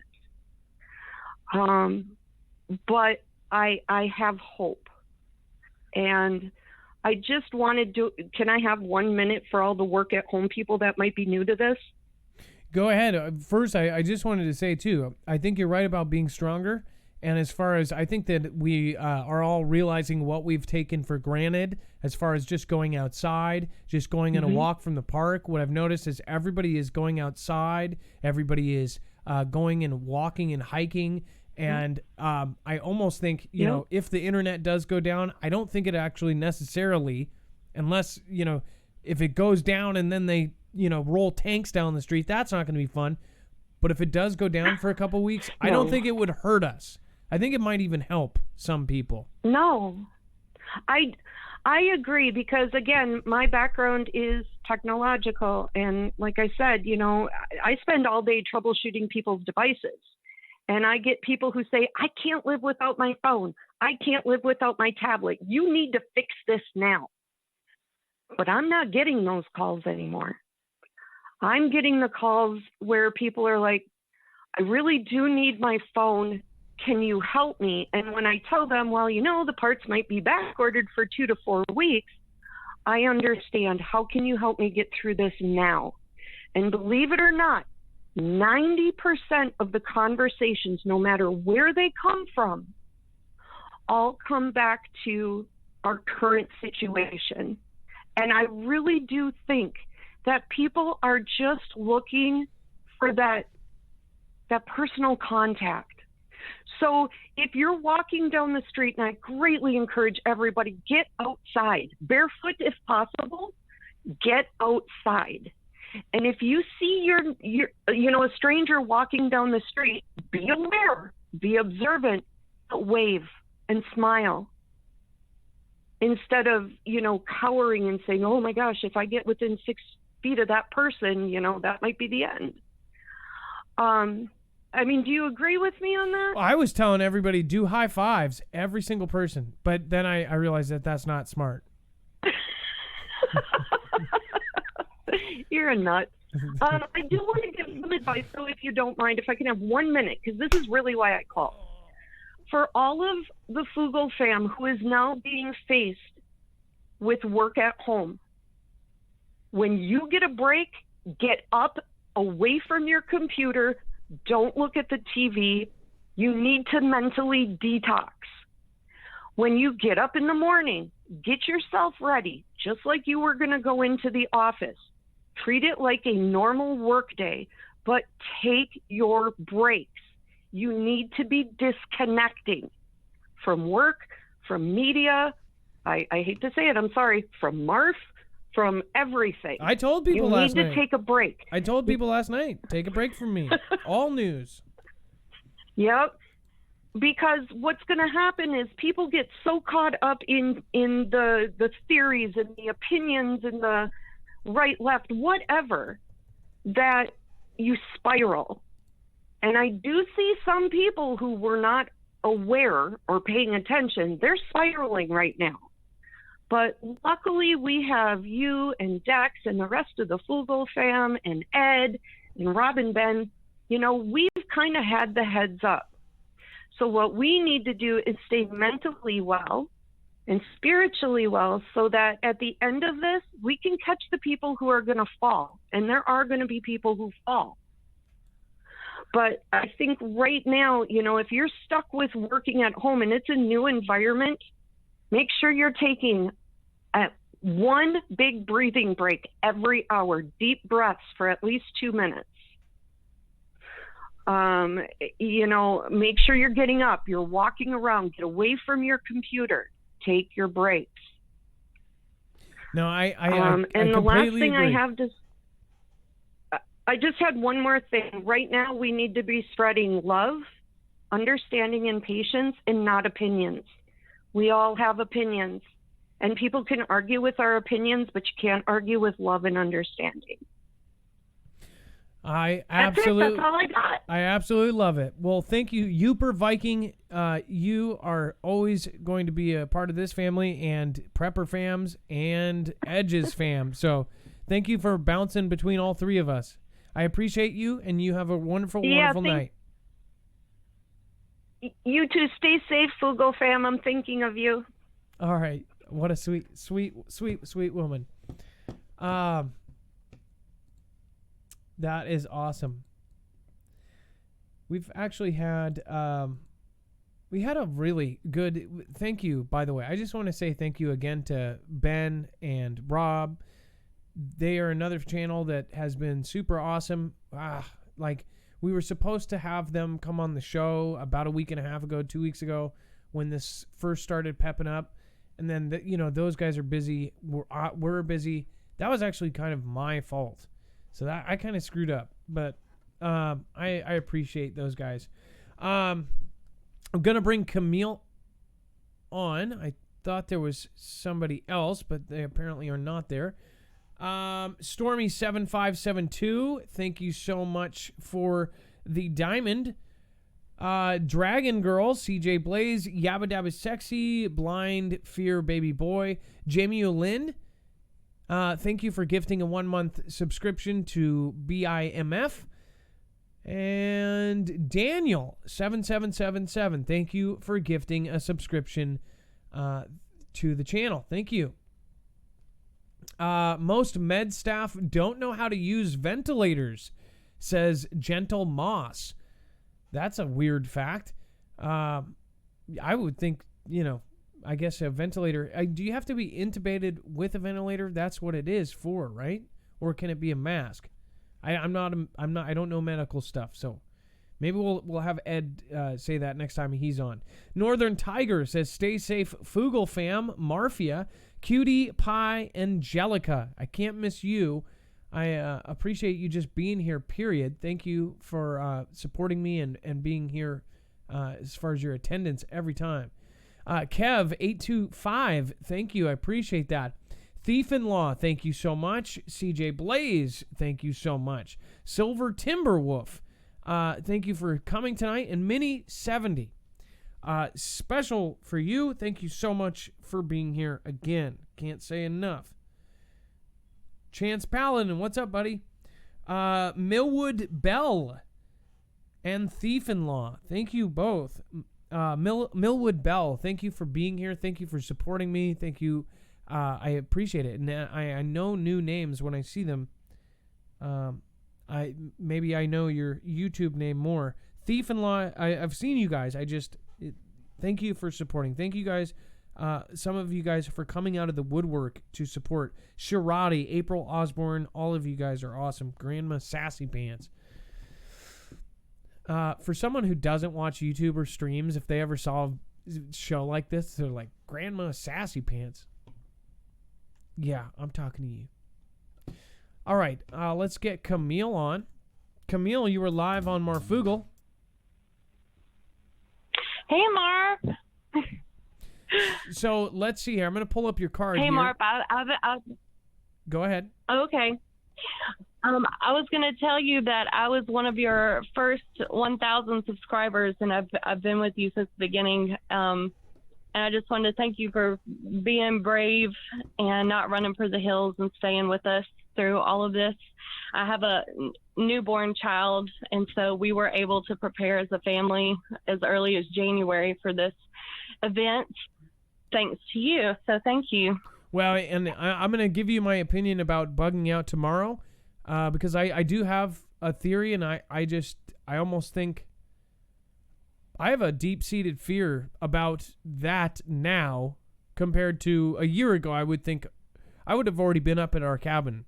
But I have hope. And I just wanted to, can I have 1 minute for all the work at home people that might be new to this? Go ahead. First, I just wanted to say, too, I think you're right about being stronger. And as far as I think that we are all realizing what we've taken for granted as far as just going outside, just going on a walk from the park. What I've noticed is everybody is going outside. Everybody is going and walking and hiking. And I almost think, you know, if the internet does go down, I don't think it actually necessarily, unless, you know, if it goes down and then they, you know, roll tanks down the street, that's not going to be fun. But if it does go down for a couple weeks, I don't think it would hurt us. I think it might even help some people. No, I agree because, again, my background is technological. And like I said, you know, I spend all day troubleshooting people's devices. And I get people who say, I can't live without my phone. I can't live without my tablet. You need to fix this now. But I'm not getting those calls anymore. I'm getting the calls where people are like, I really do need my phone. Can you help me? And when I tell them, well, you know, the parts might be back ordered for 2 to 4 weeks, I understand. How can you help me get through this now? And believe it or not, 90% of the conversations, no matter where they come from, all come back to our current situation. And I really do think that people are just looking for that personal contact. So if you're walking down the street, and I greatly encourage everybody, get outside, barefoot if possible, get outside. And if you see a stranger walking down the street, be aware, be observant, wave and smile. Instead of, cowering and saying, oh my gosh, if I get within 6 feet of that person, that might be the end. I mean, do you agree with me on that? I was telling everybody do high fives, every single person, but then I realized that that's not smart. You're a nut. I do want to give some advice, though, if you don't mind, if I can have 1 minute, because this is really why I called. For all of the Foogle fam who is now being faced with work at home, when you get a break, get up away from your computer. Don't look at the TV. You need to mentally detox. When you get up in the morning, get yourself ready, just like you were going to go into the office. Treat it like a normal work day, but take your breaks. You need to be disconnecting from work, from media. I hate to say it, I'm sorry, from Marf, from everything. I told people last night. You need to take a break. I told people last night, take a break from me. All news. Yep. Because what's going to happen is people get so caught up in the theories and the opinions and the right, left, whatever, that you spiral. And I do see some people who were not aware or paying attention. They're spiraling right now. But luckily we have you and Dex and the rest of the Foogle fam and Ed and Rob and Ben. You know, we've kind of had the heads up. So what we need to do is stay mentally well and spiritually well, so that at the end of this, we can catch the people who are going to fall. And there are going to be people who fall. But I think right now, you know, if you're stuck with working at home and it's a new environment, make sure you're taking one big breathing break every hour, deep breaths for at least 2 minutes. You know, make sure you're getting up, you're walking around, get away from your computer. Take your breaks. No, I and the last thing agree. I just had one more thing. Right now, we need to be spreading love, understanding, and patience, and not opinions. We all have opinions, and people can argue with our opinions, but you can't argue with love and understanding. That's all I got. I absolutely love it. Well, thank you, Uper Viking. You are always going to be a part of this family and Prepper fams and Edges fam. So thank you for bouncing between all three of us. I appreciate you, and you have a wonderful, wonderful night. You too. Stay safe, Foogle fam. I'm thinking of you. All right. What a sweet, sweet, sweet, sweet woman. That is awesome. We've actually had, we had a really good, thank you, by the way. I just want to say thank you again to Ben and Rob. They are another channel that has been super awesome. Like, we were supposed to have them come on the show about a week and a half ago, 2 weeks ago, when this first started pepping up. And then, you know, those guys are busy. We're busy. That was actually kind of my fault. So that I kind of screwed up, but I appreciate those guys. I'm going to bring Camille on. I thought there was somebody else, but they apparently are not there. Stormy7572, thank you so much for the diamond. Dragon Girl, CJ Blaze, Yabba Dabba Sexy, Blind Fear Baby Boy, Jamie Lynn. Thank you for gifting a 1-month subscription to BIMF. And Daniel 7777, thank you for gifting a subscription to the channel. Thank you. Most med staff don't know how to use ventilators, says Gentle Moss. That's a weird fact. I would think, you know, I guess a ventilator. Do you have to be intubated with a ventilator? That's what it is for, right? Or can it be a mask? I don't know medical stuff, so maybe we'll have Ed say that next time he's on. Northern Tiger says, "Stay safe, Foogle fam, Marfia, Cutie Pie, Angelica. I can't miss you. I appreciate you just being here. Period. Thank you for supporting me and being here as far as your attendance every time." Kev825, thank you. I appreciate that. Thief-in-Law, thank you so much. CJ Blaze, thank you so much. Silver Timberwolf, Thank you for coming tonight. And Minnie 70. Special for you. Thank you so much for being here again. Can't say enough. Chance Paladin, what's up, buddy? Millwood Bell and Thief-in-Law. Thank you both. Millwood Bell, thank you for being here. Thank you for supporting me. Thank you. I appreciate it. And I know new names when I see them. Maybe I know your YouTube name more. Thief-in-Law, I've seen you guys. Thank you for supporting. Thank you guys, some of you guys, for coming out of the woodwork to support. Shirati, April Osborne, all of you guys are awesome. Grandma Sassy Pants. For someone who doesn't watch YouTube or streams, if they ever saw a show like this, they're like, Grandma Sassy Pants. Yeah, I'm talking to you. All right, let's get Camille on. Camille, you were live on Marfoogle. Hey, Marv. So let's see here. I'm going to pull up your card. Hey, here. Marv. Go ahead. Okay. I was going to tell you that I was one of your first 1,000 subscribers, and I've been with you since the beginning. And I just wanted to thank you for being brave and not running for the hills and staying with us through all of this. I have a newborn child, and so we were able to prepare as a family as early as January for this event, thanks to you. So thank you. Well, and I'm going to give you my opinion about bugging out tomorrow, because I do have a theory, and I almost think I have a deep-seated fear about that now compared to a year ago. I would think I would have already been up at our cabin.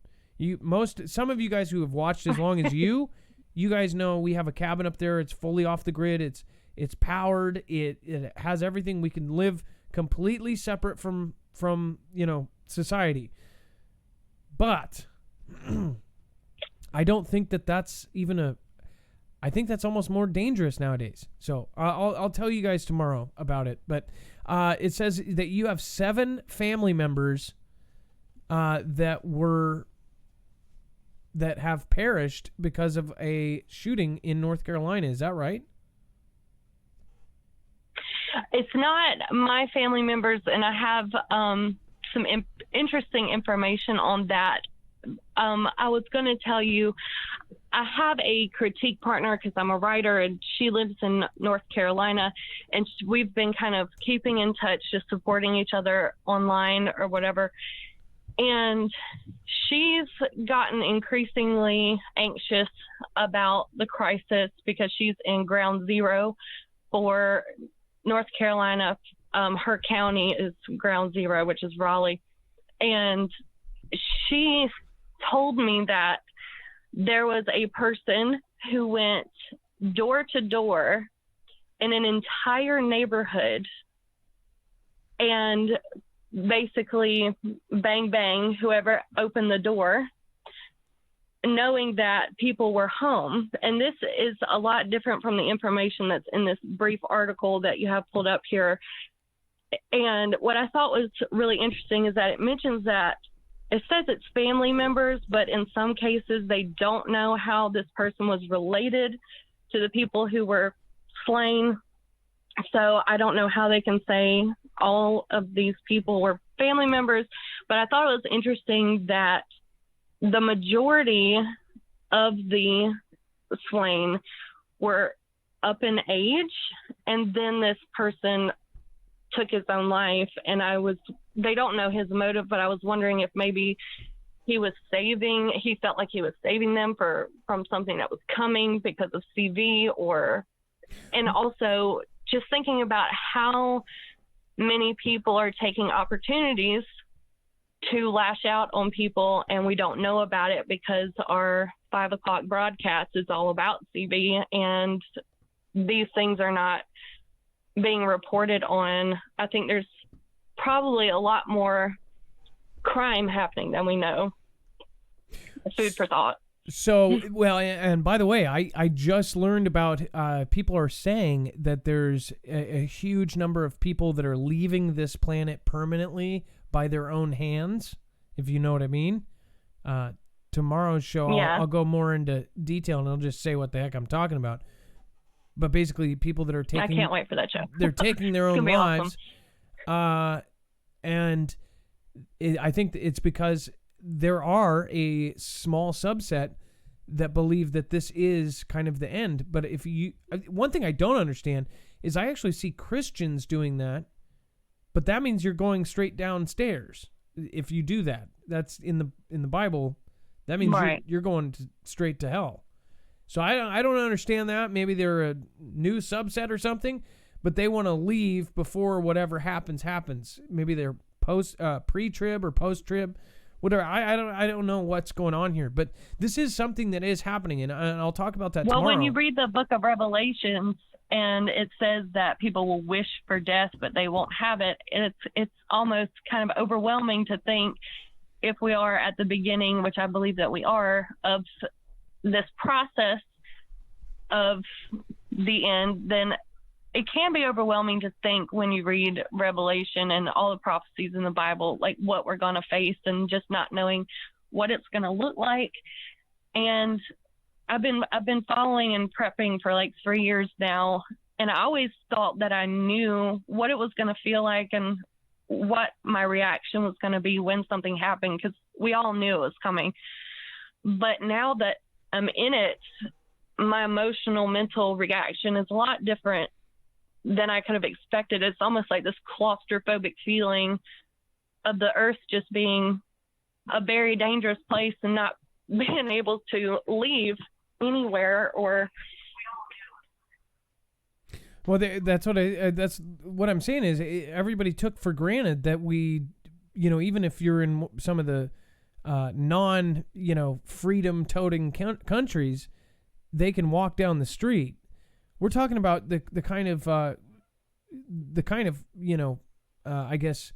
Some of you guys who have watched as long as you guys know we have a cabin up there. It's fully off the grid. It's powered. It has everything. We can live completely separate from society. But I don't think that's even I think that's almost more dangerous nowadays. So I'll tell you guys tomorrow about it. But it says that you have 7 family members that have perished because of a shooting in North Carolina. Is that right? It's not my family members, and I have some interesting information on that. I was going to tell you, I have a critique partner because I'm a writer, and she lives in North Carolina, and we've been kind of keeping in touch, just supporting each other online or whatever. And she's gotten increasingly anxious about the crisis because she's in ground zero for North Carolina. Her county is ground zero, which is Raleigh. And she told me that there was a person who went door to door in an entire neighborhood and basically bang, bang, whoever opened the door, knowing that people were home. And this is a lot different from the information that's in this brief article that you have pulled up here. And what I thought was really interesting is that it mentions that it says it's family members, but in some cases they don't know how this person was related to the people who were slain. So I don't know how they can say all of these people were family members, but I thought it was interesting that the majority of the slain were up in age, and then this person took his own life. And they don't know his motive, but I was wondering if maybe he felt like he was saving them from something that was coming because of CV, and also just thinking about how many people are taking opportunities to lash out on people, and we don't know about it because our 5 o'clock broadcast is all about CV, and these things are not being reported on. I think there's probably a lot more crime happening than we know. Food for thought. So, well, and by the way, I just learned about people are saying that there's a huge number of people that are leaving this planet permanently by their own hands, if you know what I mean. tomorrow's show, Yeah. I'll go more into detail and I'll just say what the heck I'm talking about. But basically, people that are I taking can't wait for that show. they're taking their It's own gonna be lives, awesome. and I think it's because there are a small subset that believe that this is kind of the end. But one thing I don't understand is I actually see Christians doing that, but that means you're going straight downstairs if you do that. That's in the Bible. That means Right. you're going straight to hell. So I don't understand that. Maybe they're a new subset or something, but they want to leave before whatever happens. Maybe they're pre-trib or post-trib, whatever. I don't know what's going on here, but this is something that is happening, and I'll talk about that tomorrow. Well, when you read the book of Revelations and it says that people will wish for death, but they won't have it, it's almost kind of overwhelming to think if we are at the beginning, which I believe that we are, of this process of the end, then it can be overwhelming to think when you read Revelation and all the prophecies in the Bible, like what we're going to face and just not knowing what it's going to look like. And I've been following and prepping for like 3 years now, and I always thought that I knew what it was going to feel like and what my reaction was going to be when something happened, because we all knew it was coming. But now that I'm in it, my emotional, mental reaction is a lot different than I could have expected. It's almost like this claustrophobic feeling of the earth just being a very dangerous place and not being able to leave anywhere. Or well, that's what I'm saying is everybody took for granted that we, even if you're in some of the non, freedom toting countries, they can walk down the street. We're talking about the kind of I guess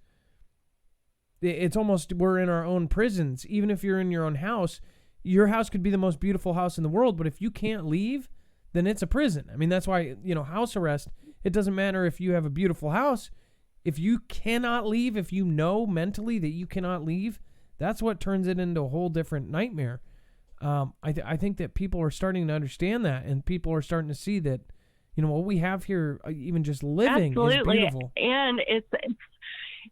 it's almost we're in our own prisons. Even if you're in your own house, your house could be the most beautiful house in the world, but if you can't leave, then it's a prison. I mean, that's why, house arrest, it doesn't matter if you have a beautiful house. If you cannot leave, if you know mentally that you cannot leave, that's what turns it into a whole different nightmare. I think that people are starting to understand that, and people are starting to see that, what we have here, even just living, absolutely. is beautiful. And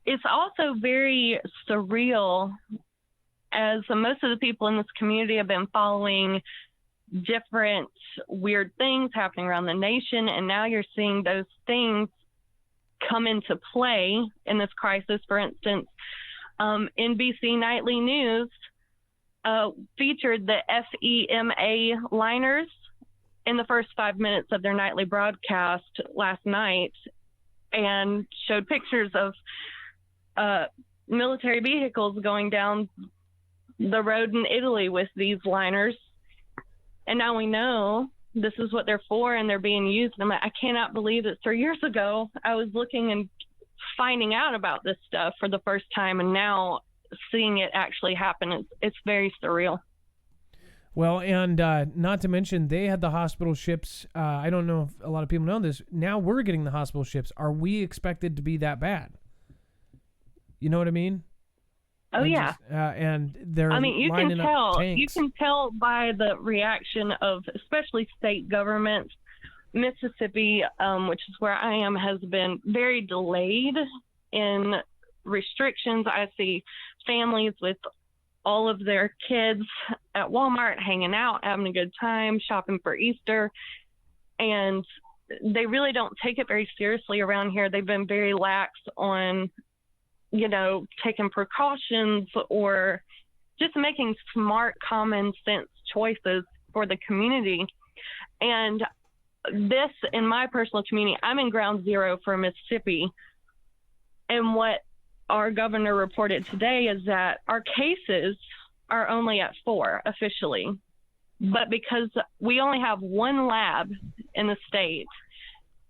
it's also very surreal, as most of the people in this community have been following different weird things happening around the nation, and now you're seeing those things come into play in this crisis. For instance, NBC Nightly News featured the FEMA liners in the first 5 minutes of their nightly broadcast last night, and showed pictures of military vehicles going down the road in Italy with these liners. And now we know this is what they're for, and they're being used. And I cannot believe that 3 years ago I was looking and finding out about this stuff for the first time, and now seeing it actually happen, it's very surreal. Well, and not to mention, they had the hospital ships. I don't know if a lot of people know this. Now we're getting the hospital ships. Are we expected to be that bad? You know what I mean? Oh, yeah. And they're you lining can up tell. tanks. You can tell by the reaction of especially state governments. Mississippi, which is where I am, has been very delayed in restrictions. I see families with all of their kids at Walmart hanging out, having a good time, shopping for Easter. And they really don't take it very seriously around here. They've been very lax on, taking precautions or just making smart, common sense choices for the community. And this, in my personal community, I'm in ground zero for Mississippi. And what our governor reported today is that our cases are only at 4 officially. But because we only have one lab in the state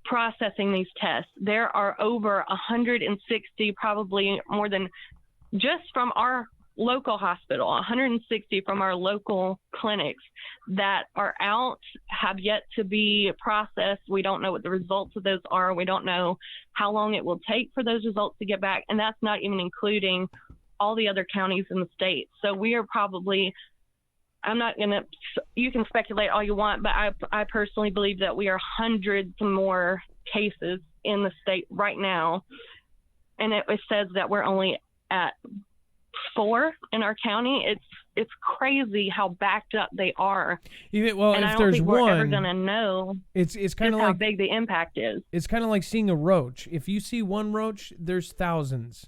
processing these tests, there are over 160, probably more than, just from our local hospital, 160 from our local clinics that are out, have yet to be processed. We don't know what the results of those are. We don't know how long it will take for those results to get back. And that's not even including all the other counties in the state. So we are probably I'm not going to, you can speculate all you want, but I personally believe that we are hundreds more cases in the state right now. And it says that we're only at 4 in our county. It's crazy how backed up they are. Well, and if I don't there's think one, we're ever going to know it's kind of how like big the impact is. It's kind of like seeing a roach. If you see one roach, there's thousands.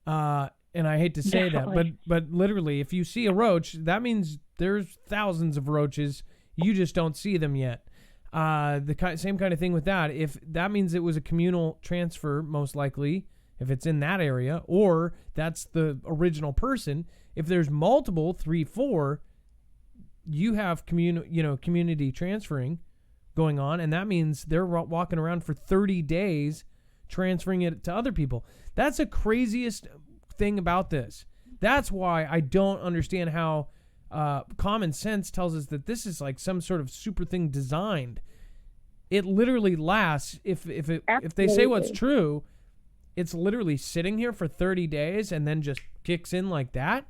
And I hate to say Definitely. that, but literally, if you see a roach, that means there's thousands of roaches. You just don't see them yet. Same kind of thing with that. If that means it was a communal transfer, most likely, if it's in that area, or that's the original person. If there's multiple, 3, 4, you have community transferring going on, and that means they're walking around for 30 days transferring it to other people. That's the craziest thing about this. That's why I don't understand how common sense tells us that this is like some sort of super thing designed. It literally lasts, if they say what's true, it's literally sitting here for 30 days and then just kicks in like that.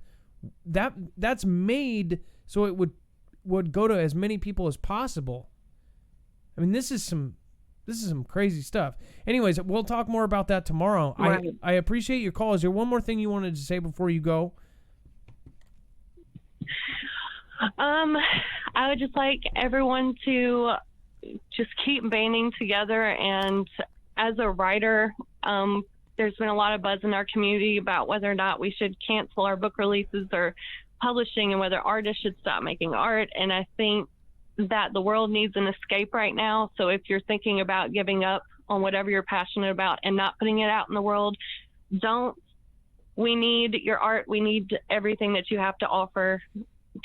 That's made so it would go to as many people as possible. I mean, this is some crazy stuff. Anyways, we'll talk more about that tomorrow. Right. I appreciate your call. Is there one more thing you wanted to say before you go? I would just like everyone to just keep banding together. And as a writer, there's been a lot of buzz in our community about whether or not we should cancel our book releases or publishing, and whether artists should stop making art. And I think that the world needs an escape right now. So if you're thinking about giving up on whatever you're passionate about and not putting it out in the world, don't. We need your art. We need everything that you have to offer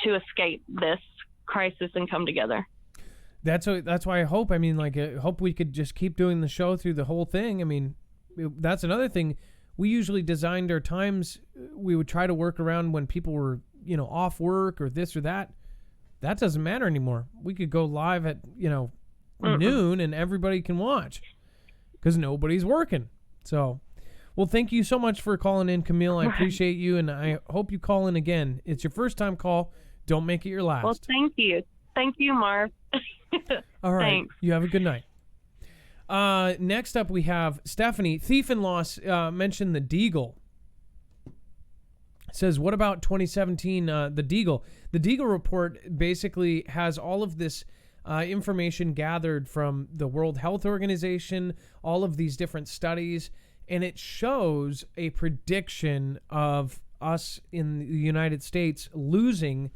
to escape this crisis and come together. That's why I hope. I mean, like, I hope we could just keep doing the show through the whole thing. I mean, that's another thing. We usually designed our times. We would try to work around when people were, off work or this or that. That doesn't matter anymore. We could go live at, noon and everybody can watch because nobody's working. So, well, thank you so much for calling in, Camille. I appreciate you, and I hope you call in again. It's your first time call. Don't make it your last. Well, thank you. Thank you, Marv. All right. Thanks. You have a good night. Next up, we have Stephanie. Thief and Loss mentioned the Deagle. Says, what about 2017, the Deagle? The Deagle report basically has all of this information gathered from the World Health Organization, all of these different studies, and it shows a prediction of us in the United States losing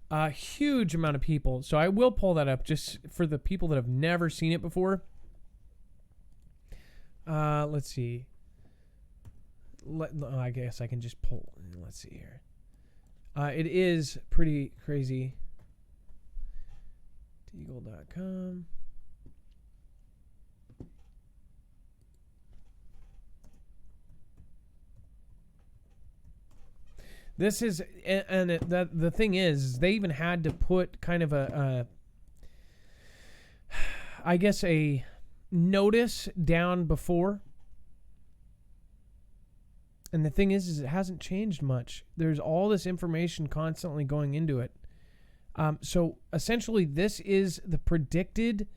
a huge amount of people. So I will pull that up just for the people that have never seen it before. Let's see. I guess I can just pull. Let's see here. It is pretty crazy. Deagle.com. This is, and the thing is, they even had to put kind of I guess a notice down before. And the thing is it hasn't changed much. There's all this information constantly going into it. So essentially, this is the predicted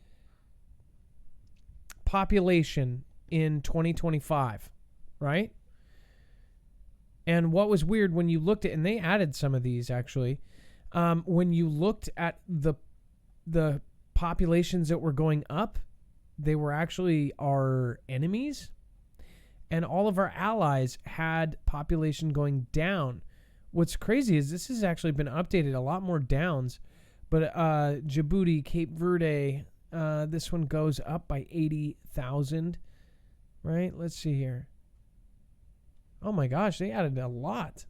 population in 2025, right? And what was weird when you looked at, and they added some of these actually, when you looked at the populations that were going up, they were actually our enemies. And all of our allies had population going down. What's crazy is this has actually been updated, a lot more downs. But Djibouti, Cape Verde, this one goes up by 80,000. Right? Let's see here. Oh my gosh, they added a lot.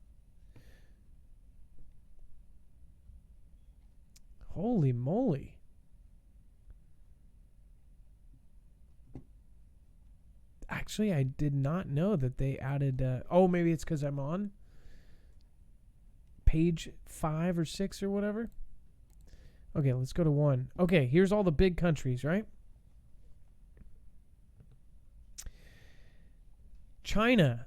Holy moly. Actually, I did not know that they added... maybe it's because I'm on page 5 or 6 or whatever. Okay, let's go to 1. Okay, here's all the big countries, right? China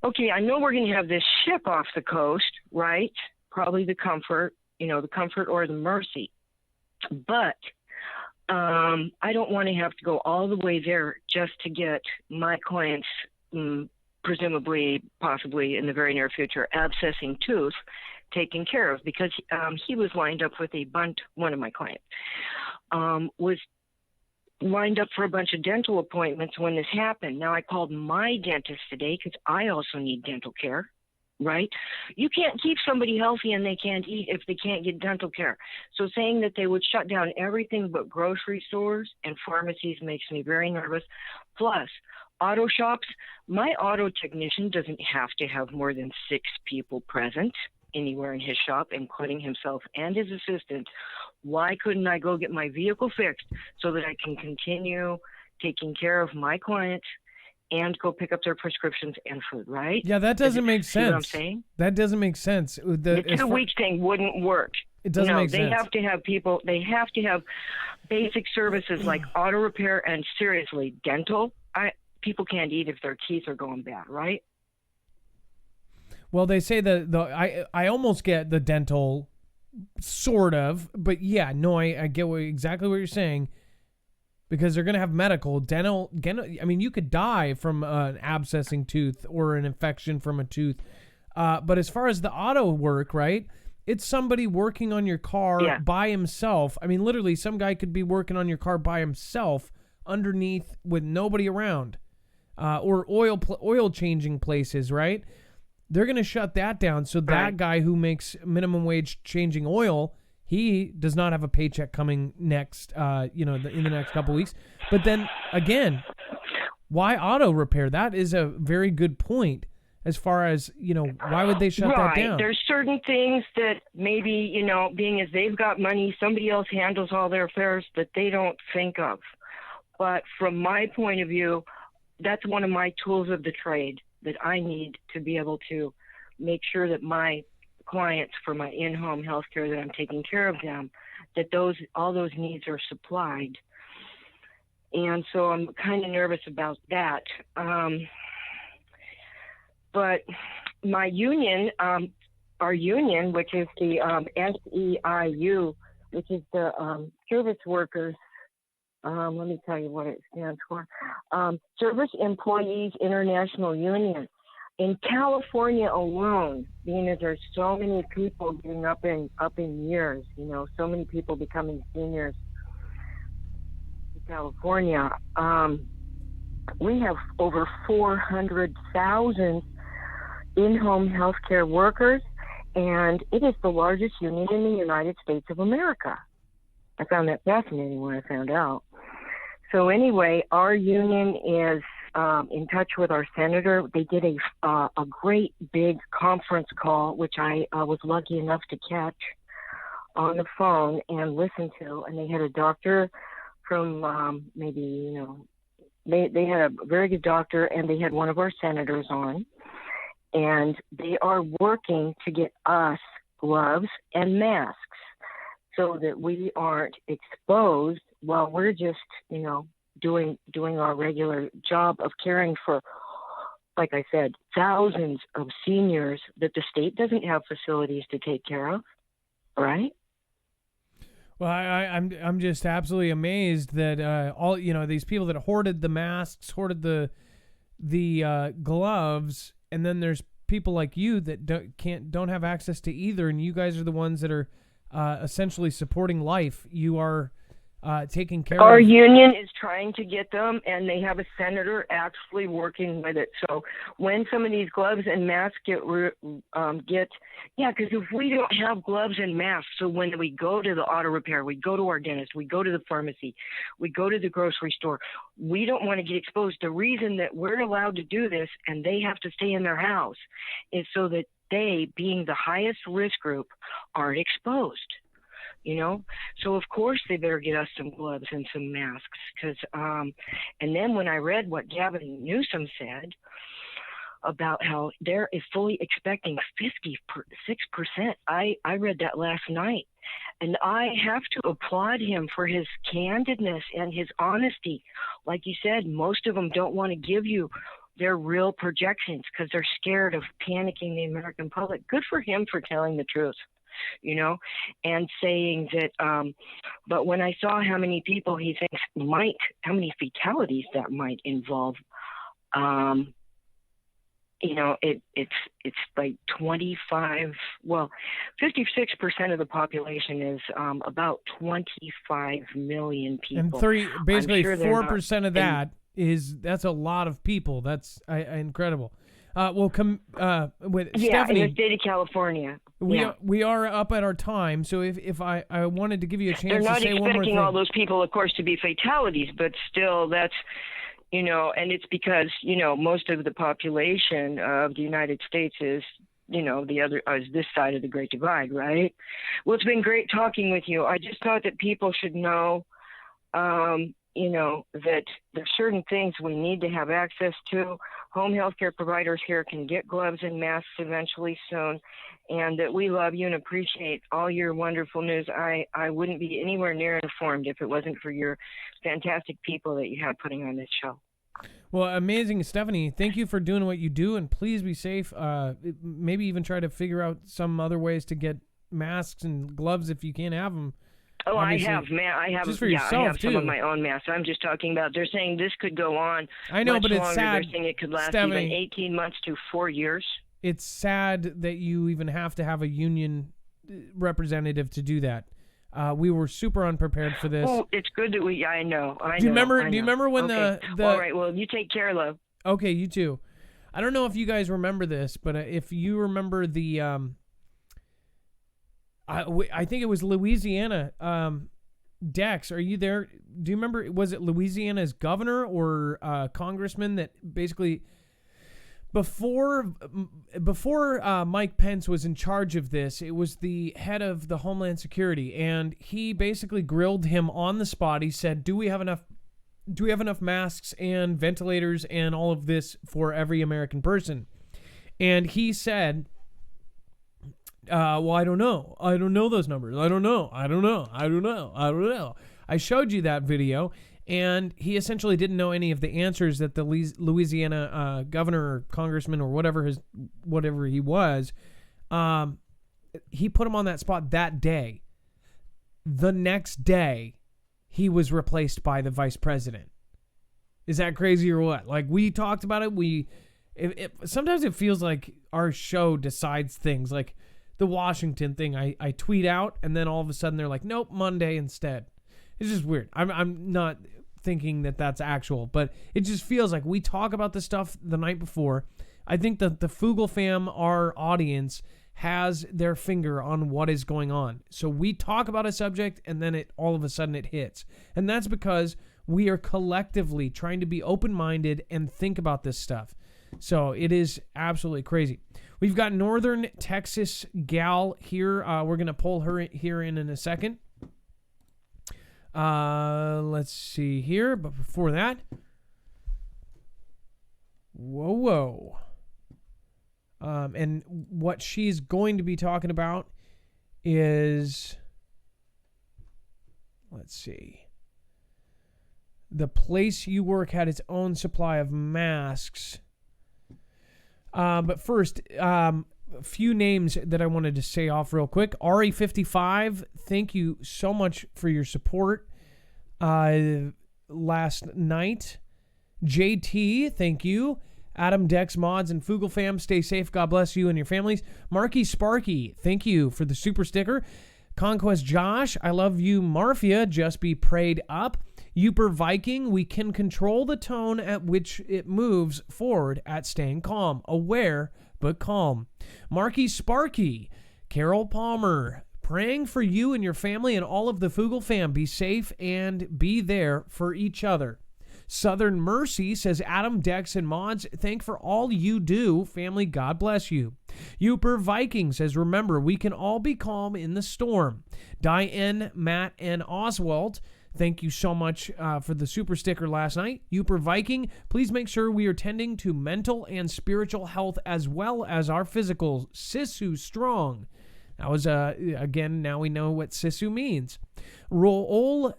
okay, I know we're going to have this ship off the coast, right? Probably the Comfort, the Comfort or the Mercy. But I don't want to have to go all the way there just to get my client's presumably, possibly in the very near future, abscessing tooth taken care of, because he was lined up with one of my clients was lined up for a bunch of dental appointments when this happened. Now, I called my dentist today because I also need dental care, right? You can't keep somebody healthy and they can't eat if they can't get dental care. So saying that they would shut down everything but grocery stores and pharmacies makes me very nervous. Plus, auto shops, my auto technician doesn't have to have more than 6 people present anywhere in his shop, including himself and his assistant. Why couldn't I go get my vehicle fixed so that I can continue taking care of my clients and go pick up their prescriptions and food, right? Yeah, that doesn't make sense. See what I'm saying? That doesn't make sense. The 2-week thing wouldn't work. It doesn't make sense. They have to have people, they have to have basic services like auto repair and, seriously, dental. People can't eat if their teeth are going bad, right? Well, they say that I almost get the dental, sort of, but yeah, no, I get exactly what you're saying, because they're going to have dental. I mean, you could die from an abscessing tooth or an infection from a tooth. But as far as the auto work, right? It's somebody working on your car by himself. I mean, literally, some guy could be working on your car by himself underneath with nobody around. Or oil changing places, right? They're going to shut that down. So that guy who makes minimum wage changing oil, he does not have a paycheck coming next, in the next couple weeks. But then again, why auto repair? That is a very good point. As far as, why would they shut that down? There's certain things that maybe, being as they've got money, somebody else handles all their affairs that they don't think of. But from my point of view, that's one of my tools of the trade that I need to be able to make sure that my clients, for my in-home health care, that I'm taking care of them, that all those needs are supplied. And so I'm kind of nervous about that. But my union, our union, which is the SEIU, which is the Service Workers, let me tell you what it stands for. Service Employees International Union. In California alone, being that there's so many people getting up in years, so many people becoming seniors in California, we have over 400,000 in-home healthcare workers, and it is the largest union in the United States of America. I found that fascinating when I found out. So anyway, our union is in touch with our senator. They did a great big conference call, which I was lucky enough to catch on the phone and listen to. And they had a doctor from they had a very good doctor, and they had one of our senators on. And they are working to get us gloves and masks so that we aren't exposed while we're just, doing our regular job of caring for, like I said, thousands of seniors that the state doesn't have facilities to take care of, right? Well, I'm just absolutely amazed that all these people that hoarded the masks, hoarded the gloves, and then there's people like you that don't have access to either, and you guys are the ones that are essentially supporting life. You are taking care Our of. union is trying to get them, and they have a senator actually working with it. So when some of these gloves and masks because if we don't have gloves and masks, so when we go to the auto repair, we go to our dentist, we go to the pharmacy, we go to the grocery store, we don't want to get exposed. The reason that we're allowed to do this and they have to stay in their house is so that they, being the highest risk group, aren't exposed. So of course they better get us some gloves and some masks, because and then when I read what Gavin Newsom said about how they're fully expecting 56%, I read that last night, and I have to applaud him for his candidness and his honesty. Like you said, most of them don't want to give you they're real projections because they're scared of panicking the American public. Good for him for telling the truth, and saying that. But when I saw how many people he thinks how many fatalities that might involve, it's like 56% of the population is about 25 million people. And basically 4% of that's a lot of people. That's incredible. We'll come with Stephanie. In the state of California. We are up at our time, so if I wanted to give you a chance to say one more thing. They're not expecting all those people, of course, to be fatalities, but still that's, and it's because, most of the population of the United States is, is this side of the Great Divide, right? Well, it's been great talking with you. I just thought that people should know, that there's certain things we need to have access to. Home health care providers here can get gloves and masks eventually soon, and that we love you and appreciate all your wonderful news. I wouldn't be anywhere near informed if it wasn't for your fantastic people that you have putting on this show. Well, amazing, Stephanie. Thank you for doing what you do, and please be safe. Maybe even try to figure out some other ways to get masks and gloves if you can't have them. Oh, obviously. I have just for yourself, I have too. some of my own masks. I'm just talking about, they're saying this could go on I know, much but it's longer. sad. They're saying it could last Stephanie, even 18 months to 4 years. It's sad that you even have to have a union representative to do that. We were super unprepared for this. Oh, it's good that I know. Do you remember when the All right, well, you take care, love. Okay, you too. I don't know if you guys remember this, but if you remember the I think it was Louisiana Dex, are you there? Do you remember, was it Louisiana's governor or congressman that basically before Mike Pence was in charge of this, it was the head of the Homeland Security, and he basically grilled him on the spot. He said, do we have enough masks and ventilators and all of this for every American person? And he said, well, I don't know. I don't know those numbers. I don't know. I showed you that video, and he essentially didn't know any of the answers that the Louisiana governor or congressman or whatever he was. He put him on that spot that day. The next day, he was replaced by the vice president. Is that crazy or what? Like, we talked about it. Sometimes it feels like our show decides things. Like the Washington thing, I tweet out, and then all of a sudden they're like, nope, Monday instead. It's just weird. I'm not thinking that that's actual, but it just feels like we talk about this stuff the night before. I think that the Foogle fam, our audience, has their finger on what is going on. So we talk about a subject, and then all of a sudden it hits. And that's because we are collectively trying to be open-minded and think about this stuff. So it is absolutely crazy. We've got Northern Texas gal here. We're going to pull her here in a second. Let's see here. But before that, whoa. And what she's going to be talking about is, let's see. The place you work had its own supply of masks. But first, a few names that I wanted to say off real quick. RE55, thank you so much for your support last night. JT, thank you. Adam, Dex, Mods, and Foogle fam, stay safe. God bless you and your families. Marky Sparky, thank you for the super sticker. Conquest Josh, I love you. Marfia, just be prayed up. Uper Viking, we can control the tone at which it moves forward at staying calm. Aware, but calm. Marky Sparky, Carol Palmer, praying for you and your family and all of the Foogle fam. Be safe and be there for each other. Southern Mercy says, Adam, Dex, and Mods, thank for all you do. Family, God bless you. Uper Viking says, remember, we can all be calm in the storm. Diane, Matt, and Oswald, thank you so much for the super sticker last night. Uper Viking, please make sure we are tending to mental and spiritual health as well as our physical. Sisu strong. That was, again, now we know what Sisu means. Raul,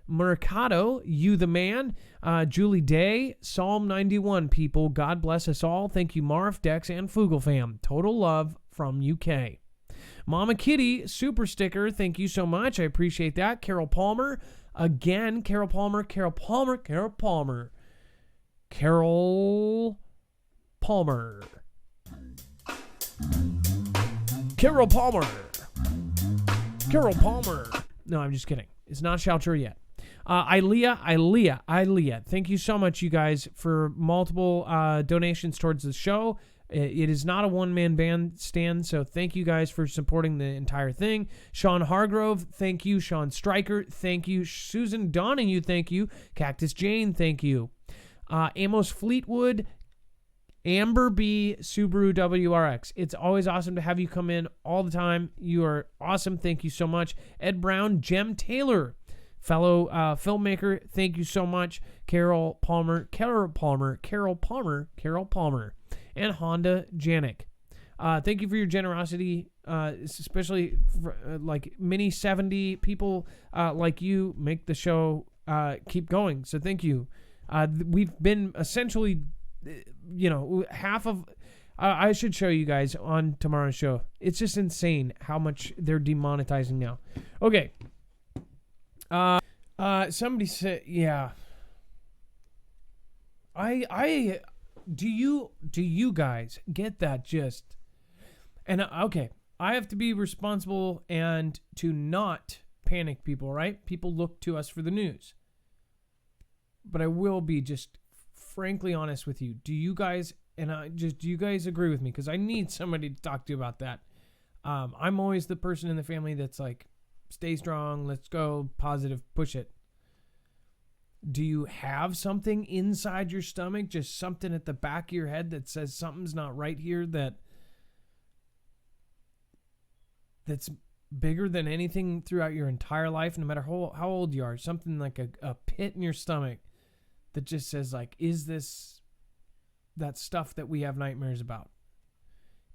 Mercado, you the man. Julie Day, Psalm 91, people. God bless us all. Thank you, Marf, Dex, and Foogle fam. Total love from UK. Mama Kitty, super sticker. Thank you so much. I appreciate that. Carol Palmer. Again, Carol Palmer. Carol Palmer. No, I'm just kidding. It's not Shelter yet. Ilea. Thank you so much, you guys, for multiple donations towards the show. It is not a one-man band stand, so thank you guys for supporting the entire thing. Sean Hargrove, thank you. Sean Stryker, thank you. Susan Donahue, thank you. Cactus Jane, thank you. Amos Fleetwood, Amber B, Subaru WRX. It's always awesome to have you come in all the time. You are awesome. Thank you so much. Ed Brown, Jem Taylor, fellow filmmaker. Thank you so much. Carol Palmer, and Honda Janik. Thank you for your generosity, especially for, like many 70 people like you make the show keep going. So thank you. We've been essentially, half of. I should show you guys on tomorrow's show. It's just insane how much they're demonetizing now. Okay. Somebody said, yeah. Do you guys get that gist? And okay, I have to be responsible and to not panic people, right? People look to us for the news. But I will be just frankly honest with you. Do you guys agree with me? Because I need somebody to talk to about that. I'm always the person in the family that's like, stay strong, let's go, positive, push it. Do you have something inside your stomach, just something at the back of your head that says something's not right here, that's bigger than anything throughout your entire life, no matter how old you are? Something like a pit in your stomach that just says, like, is this that stuff that we have nightmares about?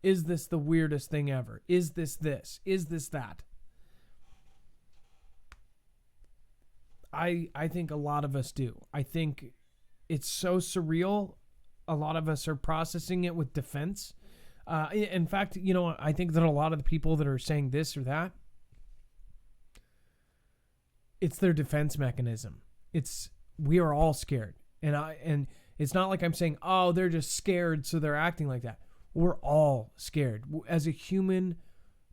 Is this the weirdest thing ever? Is this this? Is this that? I think a lot of us do. I think it's so surreal. A lot of us are processing it with defense. In fact, I think that a lot of the people that are saying this or that, it's their defense mechanism. We are all scared. And it's not like I'm saying, oh, they're just scared, so they're acting like that. We're all scared. As a human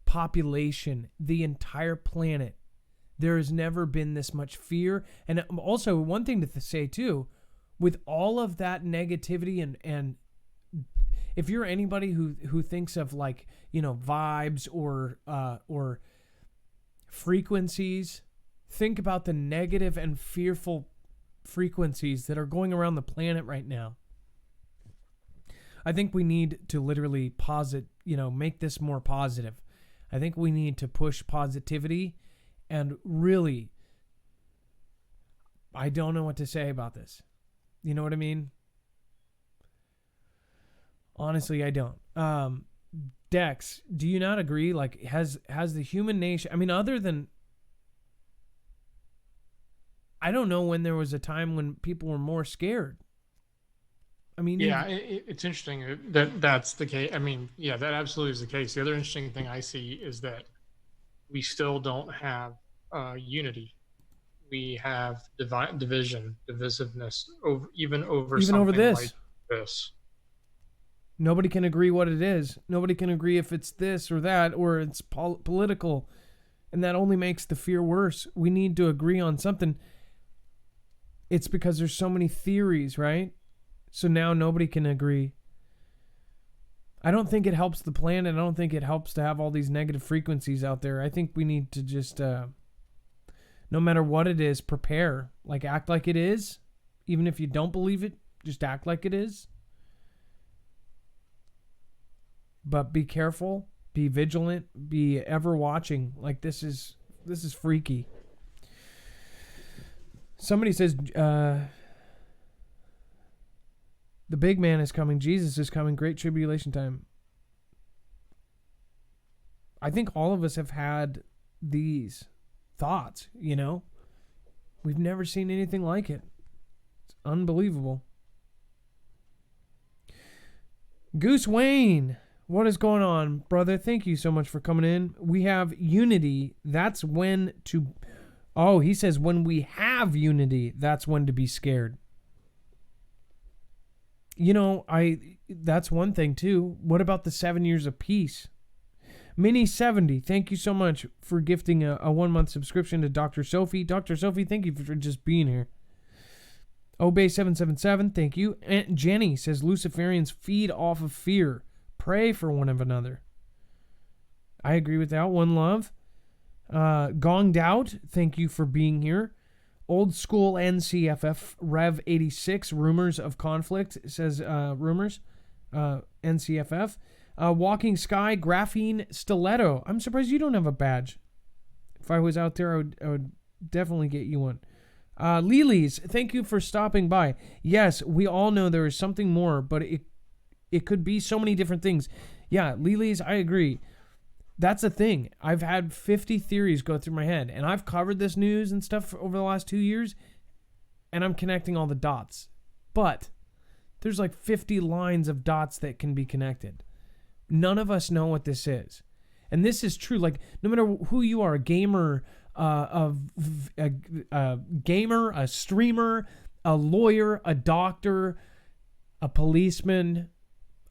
population, the entire planet, there has never been this much fear. And also, one thing to say too, with all of that negativity and if you're anybody who thinks of like, vibes or frequencies, think about the negative and fearful frequencies that are going around the planet right now. I think we need to literally make this more positive. I think we need to push positivity. And really, I don't know what to say about this. You know what I mean? Honestly, I don't. Dex, do you not agree? Like, has the human nation... I mean, other than... I don't know when there was a time when people were more scared. I mean... Yeah, it's interesting that's the case. I mean, yeah, that absolutely is the case. The other interesting thing I see is that we still don't have unity. We have division, divisiveness, even over this. Like this. Nobody can agree what it is. Nobody can agree if it's this or that, or it's political. And that only makes the fear worse. We need to agree on something. It's because there's so many theories, right? So now nobody can agree. I don't think it helps the planet. I don't think it helps to have all these negative frequencies out there. I think we need to just, no matter what it is, prepare. Like, act like it is. Even if you don't believe it, just act like it is. But be careful. Be vigilant. Be ever watching. Like, this is freaky. Somebody says, the big man is coming. Jesus is coming. Great tribulation time. I think all of us have had these thoughts, We've never seen anything like it. It's unbelievable. Goose Wayne, what is going on, brother? Thank you so much for coming in. We have unity. That's when to... Oh, he says when we have unity, that's when to be scared. You know, that's one thing too. What about the 7 years of peace? Mini70, thank you so much for gifting a 1 month subscription to Dr. Sophie. Dr. Sophie, thank you for just being here. Obey777, thank you. Aunt Jenny says Luciferians feed off of fear. Pray for one another. I agree with that. One love. Gonged Out, thank you for being here. Old School NCFF, Rev 86, Rumors of Conflict, says rumors. NCFF. Walking Sky, Graphene Stiletto. I'm surprised you don't have a badge. If I was out there, I would definitely get you one. Lilies, thank you for stopping by. Yes, we all know there is something more, but it could be so many different things. Yeah, Lilies, I agree. That's the thing. I've had 50 theories go through my head, and I've covered this news and stuff over the last 2 years, and I'm connecting all the dots. But there's like 50 lines of dots that can be connected. None of us know what this is. And this is true. Like, no matter who you are, a gamer, a gamer, a streamer, a lawyer, a doctor, a policeman,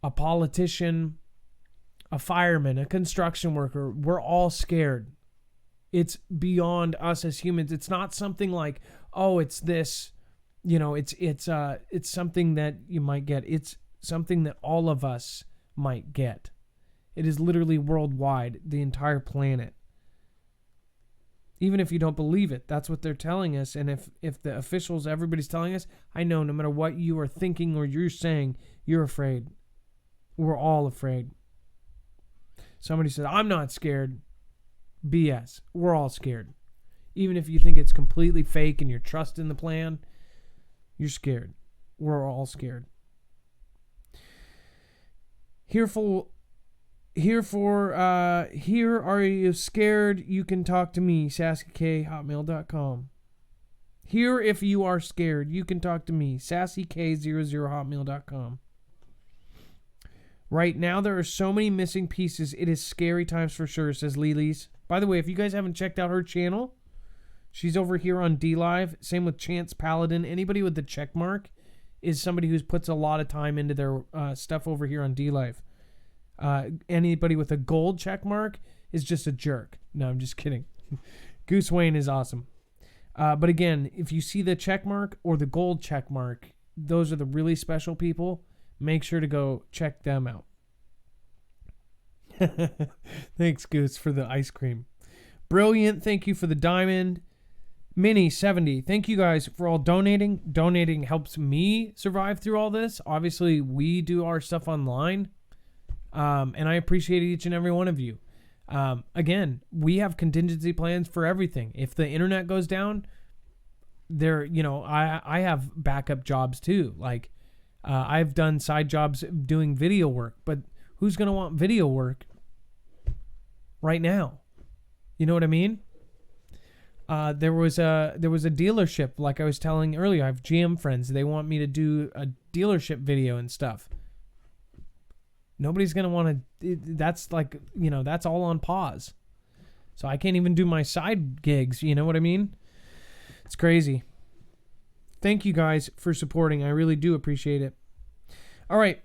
a politician, a fireman, a construction worker, we're all scared. It's beyond us as humans. It's not something like, oh, it's this, you know, it's something that you might get. It's something that all of us might get. It is literally worldwide, the entire planet. Even if you don't believe it, that's what they're telling us. And if the officials, everybody's telling us, I know no matter what you are thinking or you're saying, you're afraid. We're all afraid. Somebody said, I'm not scared. BS. We're all scared. Even if you think it's completely fake and you're trusting the plan, you're scared. We're all scared. Here are you scared? You can talk to me. SassyK@hotmail.com. Here, if you are scared, you can talk to me. SassyK00@hotmail.com. Right now, there are so many missing pieces. It is scary times for sure, says Lilies. By the way, if you guys haven't checked out her channel, she's over here on DLive. Same with Chance Paladin. Anybody with the check mark is somebody who puts a lot of time into their stuff over here on DLive. Anybody with a gold check mark is just a jerk. No, I'm just kidding. Goose Wayne is awesome. But again, if you see the check mark or the gold check mark, those are the really special people. Make sure to go check them out. Thanks, Goose, for the ice cream. Brilliant. Thank you for the diamond. Mini70. Thank you guys for all donating. Donating helps me survive through all this. Obviously, we do our stuff online. And I appreciate each and every one of you. Again, we have contingency plans for everything. If the internet goes down, I have backup jobs too. Like, I've done side jobs doing video work, but who's going to want video work right now? You know what I mean? There was a dealership, like I was telling earlier. I have GM friends. They want me to do a dealership video and stuff. Nobody's going to want to, that's like, that's all on pause. So I can't even do my side gigs. You know what I mean? It's crazy. Thank you guys for supporting. I really do appreciate it. All right.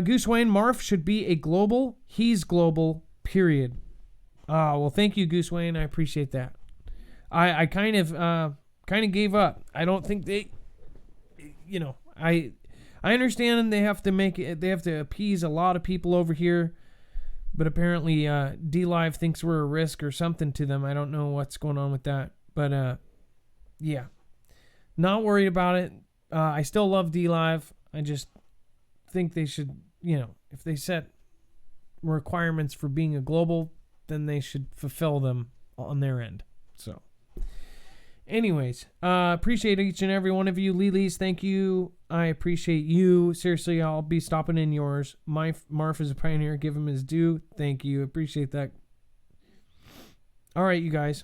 Goose Wayne, Marf should be a global. He's global, period. Well, thank you, Goose Wayne. I appreciate that. I kind of gave up. I don't think they, I understand they have to appease a lot of people over here, but apparently DLive thinks we're a risk or something to them. I don't know what's going on with that, but yeah, not worried about it. I still love DLive. I just think they should, if they set requirements for being a global, then they should fulfill them on their end. So anyways, appreciate each and every one of you. Lilies, thank you. I appreciate you. Seriously, I'll be stopping in yours. Marf is a pioneer. Give him his due. Thank you. Appreciate that. All right, you guys.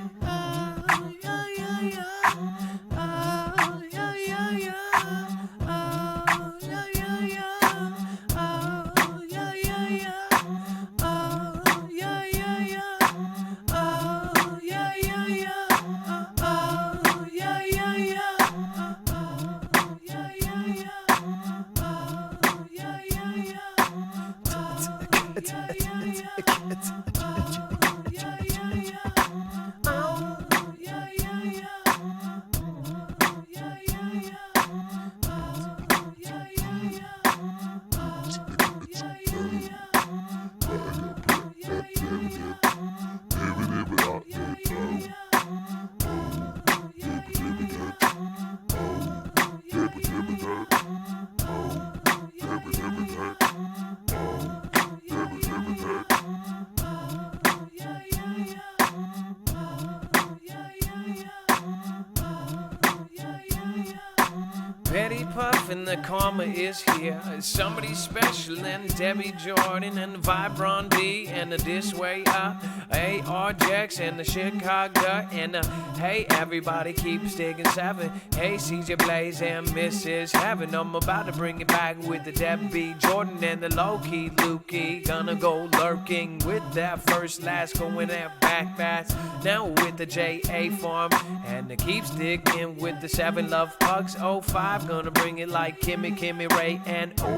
Betty Puff and the karma is here. Somebody special and Debbie Jordan and Vibron D and the This Way Up. A.R. Jax and the Chicago and hey, everybody keeps digging 7. Hey, CJ Blaze and Mrs. Heaven. I'm about to bring it back with the Debbie Jordan and the low-key Lukey. Gonna go lurking with that first last going that back fast. Now with the J.A. farm and the keeps digging with the 7 Love Pugs 05. Gonna bring it like Kimmy Ray and oh,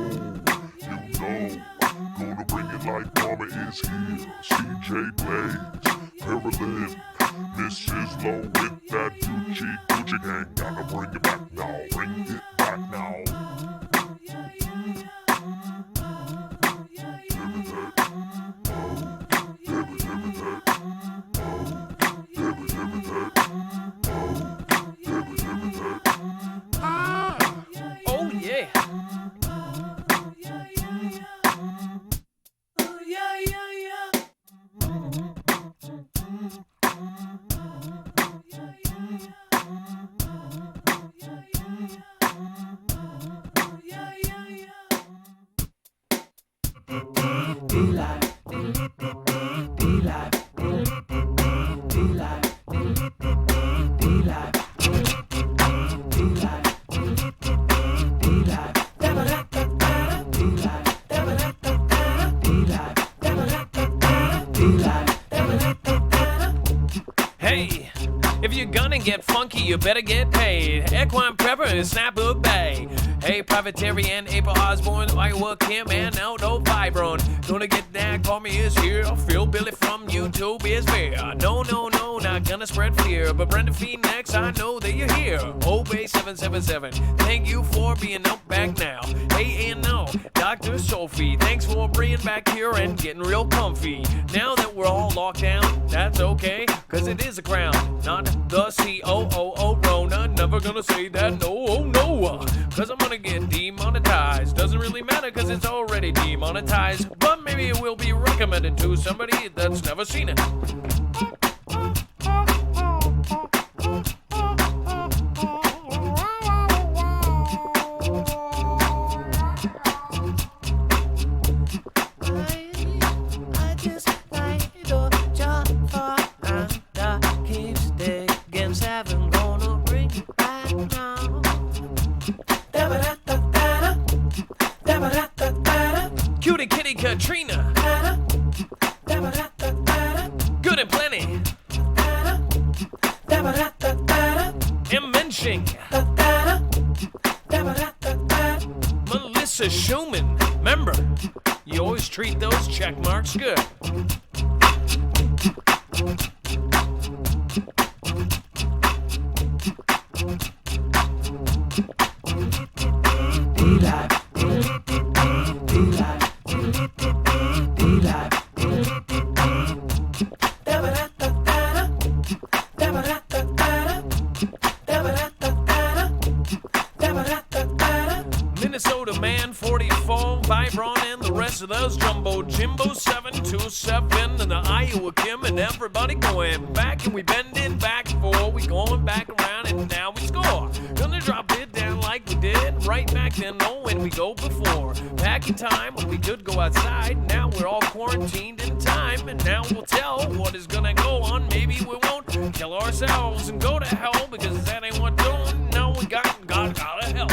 you know, gonna bring it like Mama is here. CJ Blaze, Paralyn, Mrs. Low with that Gucci gang. Gotta bring it back now, bring it back now. Hey, if you're gonna get funky, you better get paid. Equine Prepper and Snapper Bay. Hey, Privateerian, April Osborne, Iowa Kim, and Aldo Vibron. Gonna get that, call me is here. Phil Billy from YouTube is fair. No, not gonna spread fear. But Brenda Phoenix, I know that you're here. Obey 777. Thank you for being up back now. Hey, and no, Dr. Sophie, thanks for bringing back here and getting real comfy. Now that we're all locked down, that's okay, cause it is a crown, not the COO Rona. Never gonna say that, no, cause I'm gonna get demonetized. Doesn't really matter cause it's already demonetized, but maybe it will be recommended to somebody that's never seen it. Cutie Kitty Katrina. Good and plenty. And mentioning Melissa Schumann. Remember, you always treat those check marks good. Minnesota Man 44, Vibron, and the rest of those Jumbo Jimbo 727, and the Iowa Kim, and everybody going back, and we bending back and forth, we going back around, and now we score. Gonna drop it down like we did right back then, when we go before. Back in time when we could go outside, now we're all quarantined in time, and now we'll tell what is gonna go on. Maybe we won't kill ourselves and go to hell, because that ain't what doing. Now we got out of hell.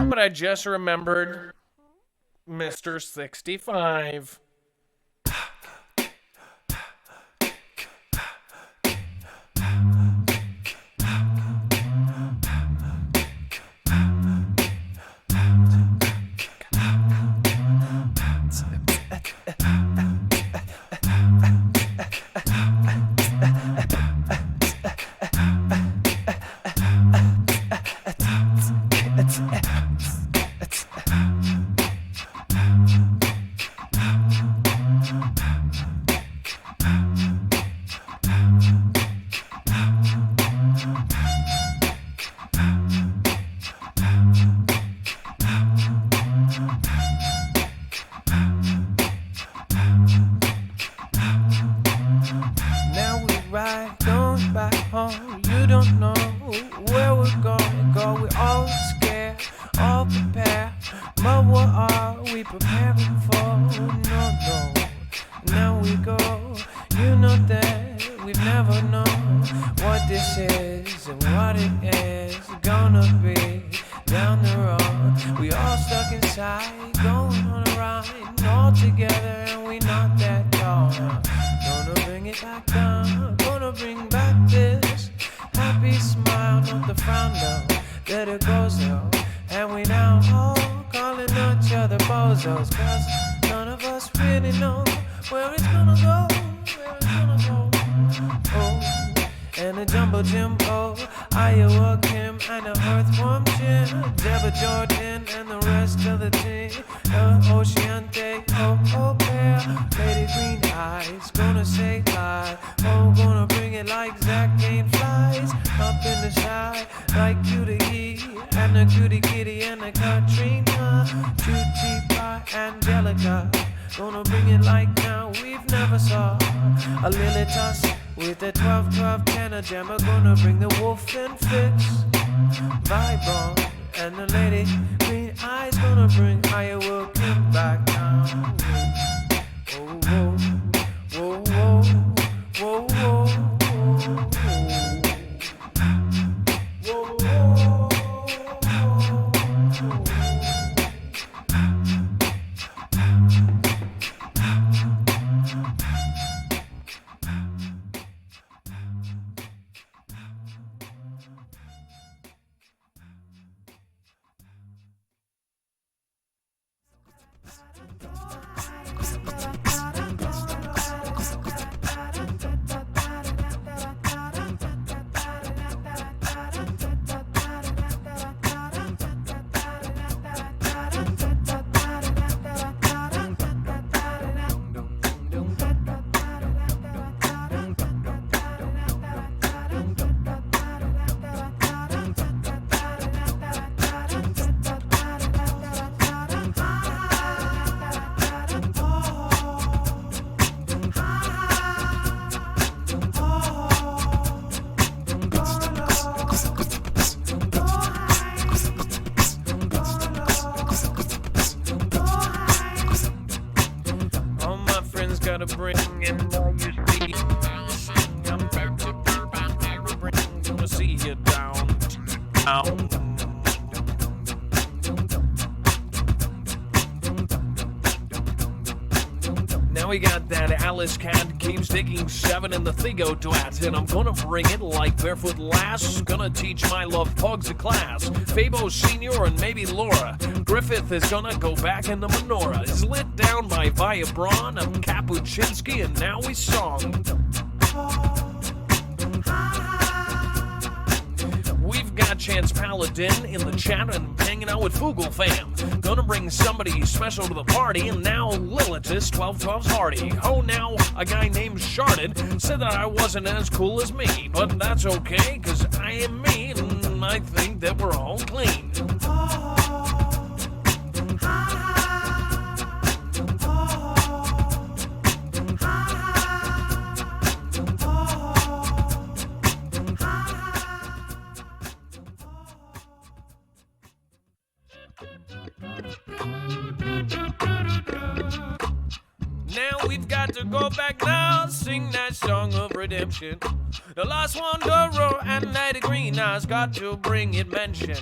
But I just remembered Mr. 65. Now we ride, going back home. You don't know where we're gonna go. We're all scared, all prepared. But what are we preparing for? No. Now we go. You know that we've never known what this is and what it is gonna be down the road. We all stuck inside, going on a ride, all together, and we not that tall. Gonna bring it back down, gonna bring back this happy smile, not the frown though, let it go so. And we now all calling each other bozos, cause none of us really know where it's gonna go, where it's gonna go. Oh, and the Jumbo Jimbo, Iowa Kim, and the Earthworm Jim, Deborah Jordan, and the rest of the team. Oceante, oh, bear, Lady Green Eyes, gonna say hi. Oh, gonna bring it like Zach Kane flies up in the sky, like Cutie and the Cutie Kitty and the Katrina, Cutie Pie, Angelica. Gonna bring it like now we've never saw a Lily Toss with the 12-12 tenor jammer. Gonna bring the wolf and fix vibe on, and the Lady Green Eyes gonna bring Iowa Kim back down. Oh, whoa, whoa, whoa, whoa, whoa, whoa, whoa, whoa. Gotta bring in all your speed. I'm back to bring, gonna see you down. Now we got that Alice cat keeps digging 7 in the Thigo twat, and I'm gonna bring it like Barefoot Lass. Gonna teach my love pugs a class. Fabo Senior and maybe Laura. Griffith is gonna go back in the menorah. Is lit down by Via Braun. I'm Kapuczynski, and now we song. We've got Chance Paladin in the chat and hanging out with Foogle fam. Gonna bring somebody special to the party, and now Lilitus 1212's Hardy. Oh, now a guy named Sharded said that I wasn't as cool as me, but that's okay, cause I am me, and I think that we're all clean. Now we've got to go back now, sing that song of redemption. The last one, Doro and Lady Green Eyes got to bring it mention.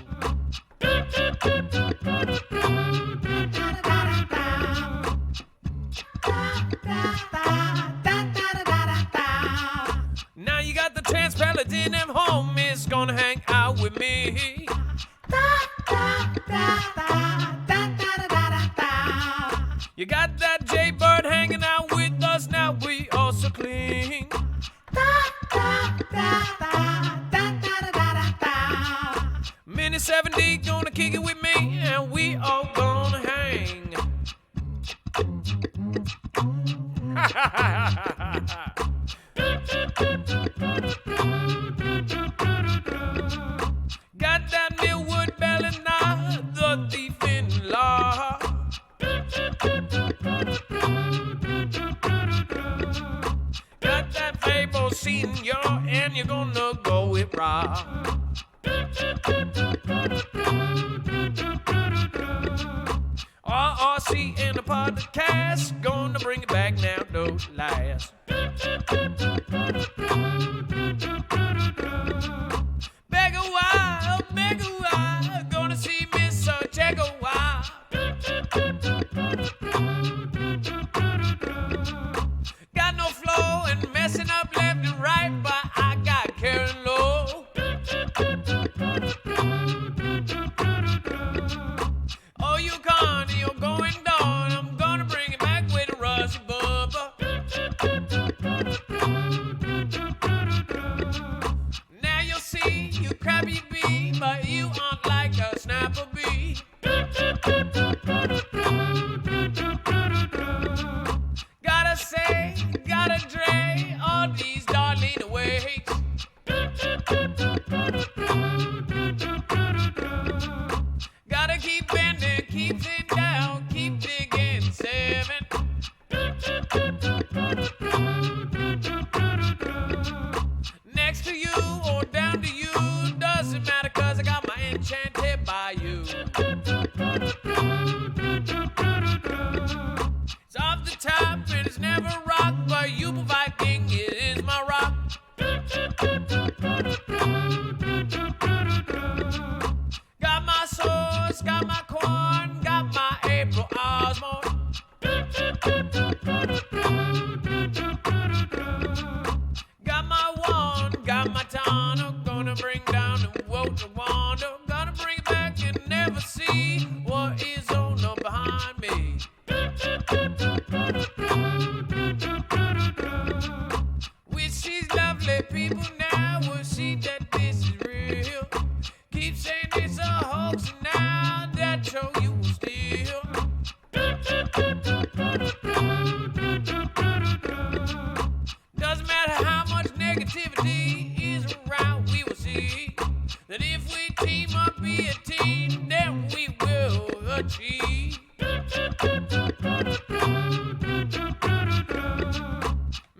Now you got the Transpaladin at home is gonna hang out with me. You got that Jaybird hanging out with us, now we also cling. Mini 70 gonna kick it with me, and we all gonna hang. Got that Millwood Bellina, the thief in law. Got that Fable Senior, and you're gonna go with Rob. RRC and the podcast, gonna bring it back now, no lies. Beg a while, gonna see Miss Chegawa. Got no flow and messing up left and right, but I got Karen Low. Oh, you can't, you're going down. I'm gonna bring it back with a Rusty Bubba. Now you'll see, you crabby bee, but you aren't like a snapper bee. Gotta say, gotta dray all these darling awakes. Gotta keep bending, keep it down, keep digging 7. Next to you or down to you, doesn't matter 'cause I got my enchanted bayou. It's off the top and it's never rock, but you Viking, it is my rock. Got my sauce, got my corn, got my April Osmond. Got my wand, got my tonic, gonna bring down the Walter Wanda. Gonna bring it back and never see what is on up behind me. Which is lovely people now will see that this is real. Keep saying it's a hoax and now that show you will steal. Doesn't matter how much negativity is around, we will see that if we team up, be a team, then we will achieve.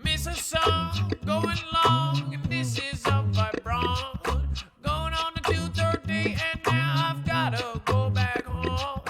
Miss a song going long, and this is a vibrant. Going on to 2:30, and now I've gotta go back home.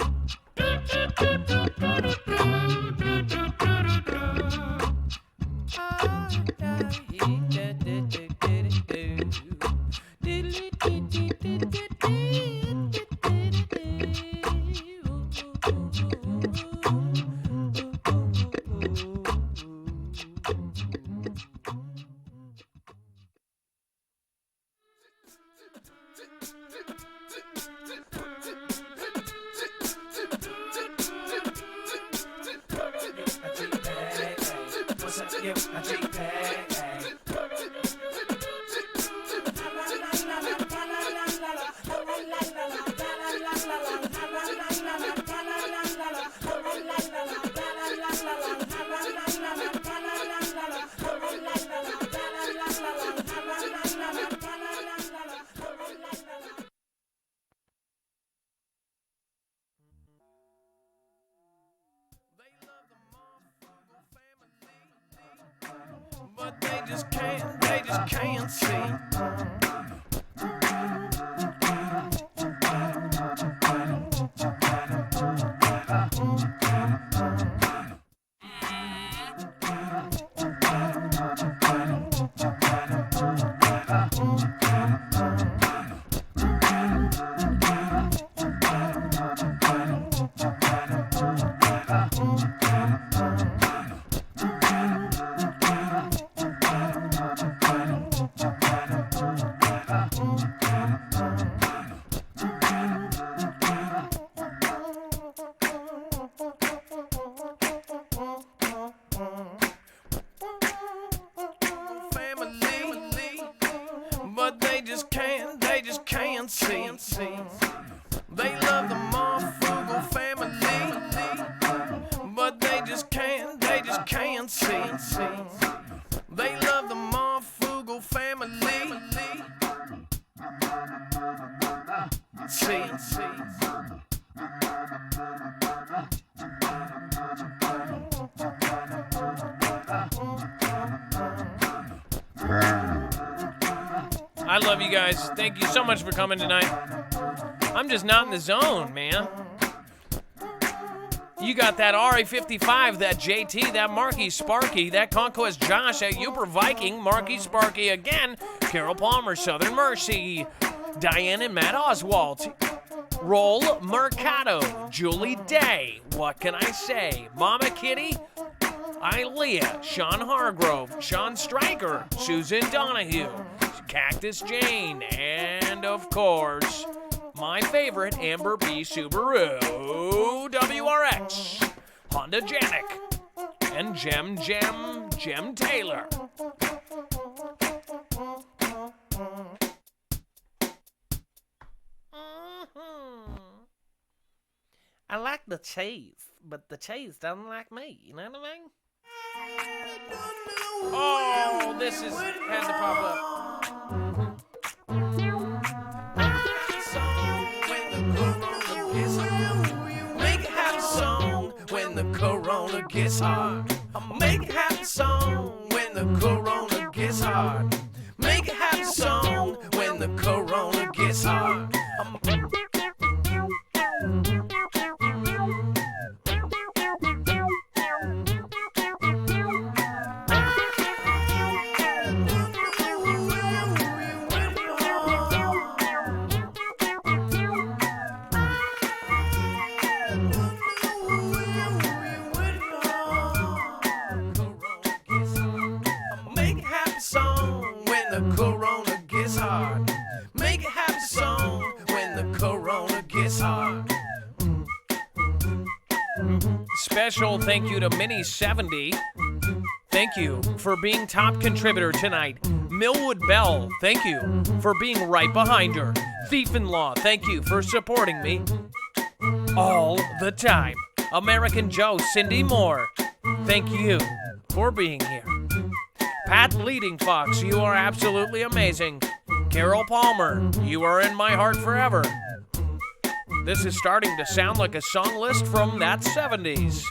But they just can't see. see. I love you guys. Thank you so much for coming tonight. I'm just not in the zone, man. You got that RA55, that JT, that Marky Sparky, that Conquest Josh, that Uber Viking, Marky Sparky again, Carol Palmer, Southern Mercy, Diane and Matt Oswald, Roll Mercado, Julie Day, what can I say? Mama Kitty, Ilea, Sean Hargrove, Sean Stryker, Susan Donahue, Cactus Jane, and of course, my favorite, Amber B. Subaru, WRX, Honda Janik, and Jem Taylor. I like the cheese, but the cheese doesn't like me, you know what I mean? Oh, this had to pop up. Make a happy song when the corona gets hard. Make a happy song when the corona gets hard. Make a happy song when the corona gets hard. Special thank you to Minnie 70. Thank you for being top contributor tonight. Millwood Bell, thank you for being right behind her. Thief-in-Law, thank you for supporting me all the time. American Joe, Cindy Moore, thank you for being here. Pat Leading Fox, you are absolutely amazing. Carol Palmer, you are in my heart forever. This is starting to sound like a song list from that 70s.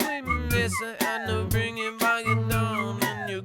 Sweetness and the bringing back it down and you.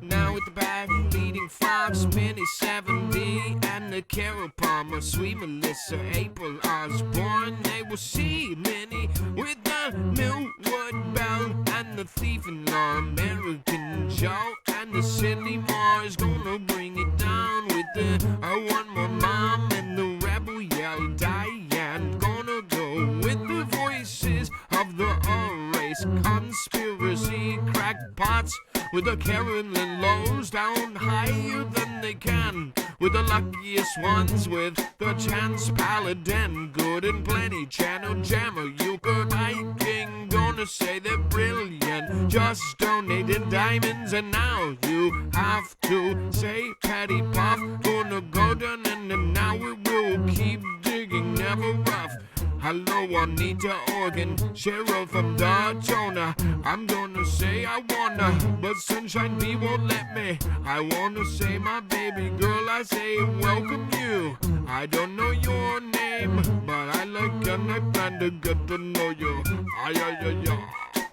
Now with the Pat Leading Fox, Minnie 70, and the Carol Palmer, Sweet Melissa, April Osborne, they will see Minnie with the Millwood Bell and the Thief-in-Law, American Joe, and the Cindy Moore is gonna bring it down with the One More Mom and the Rebel Yell Diane. Gonna go with the voices of the all-race conspiracy crackpots with the Carolyn Lows down higher than they can. With the luckiest ones, with the Chance Paladin, good and plenty, Channel Jammer, Euchre Viking, gonna say they're brilliant, just donated diamonds, and now you have to say Patty Puff, gonna go down and now we will keep digging, never rough. Hello, Juanita Organ, Cheryl from Daytona. I'm gonna say I wanna, but Sunshine B won't let me. I wanna say my baby girl, I say welcome you. I don't know your name, but I like and I plan to get to know you. Ay-ay-ay-ay,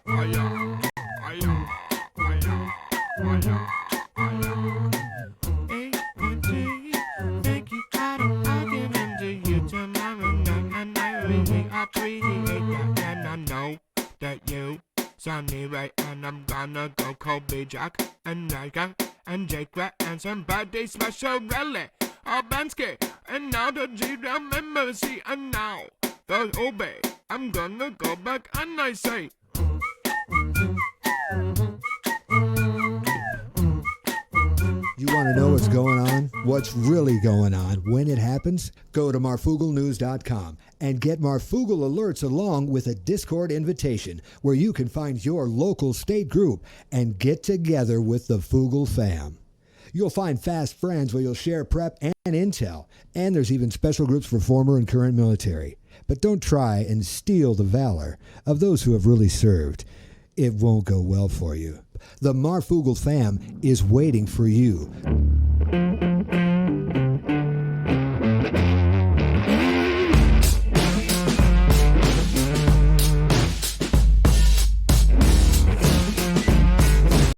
ay-ay, ay-ay, ay-ay, ay-ay, ay-ay. Thank you, I give into you tomorrow night, and I really appreciate that, and I know that you saw me right, and I'm gonna go Kobe Jack, and Nigel, and Jake Rat, and some birthday special rally, Albansky, and now the G-Ram and Mercy, and now the Obey. I'm gonna go back, and I say, You want to know what's going on? What's really going on when it happens? Go to marfooglenews.com and get Marfoogle alerts along with a Discord invitation where you can find your local state group and get together with the Foogle fam. You'll find fast friends where you'll share prep and intel, and there's even special groups for former and current military. but don't try and steal the valor of those who have really served. It won't go well for you. The Marfoogle fam is waiting for you.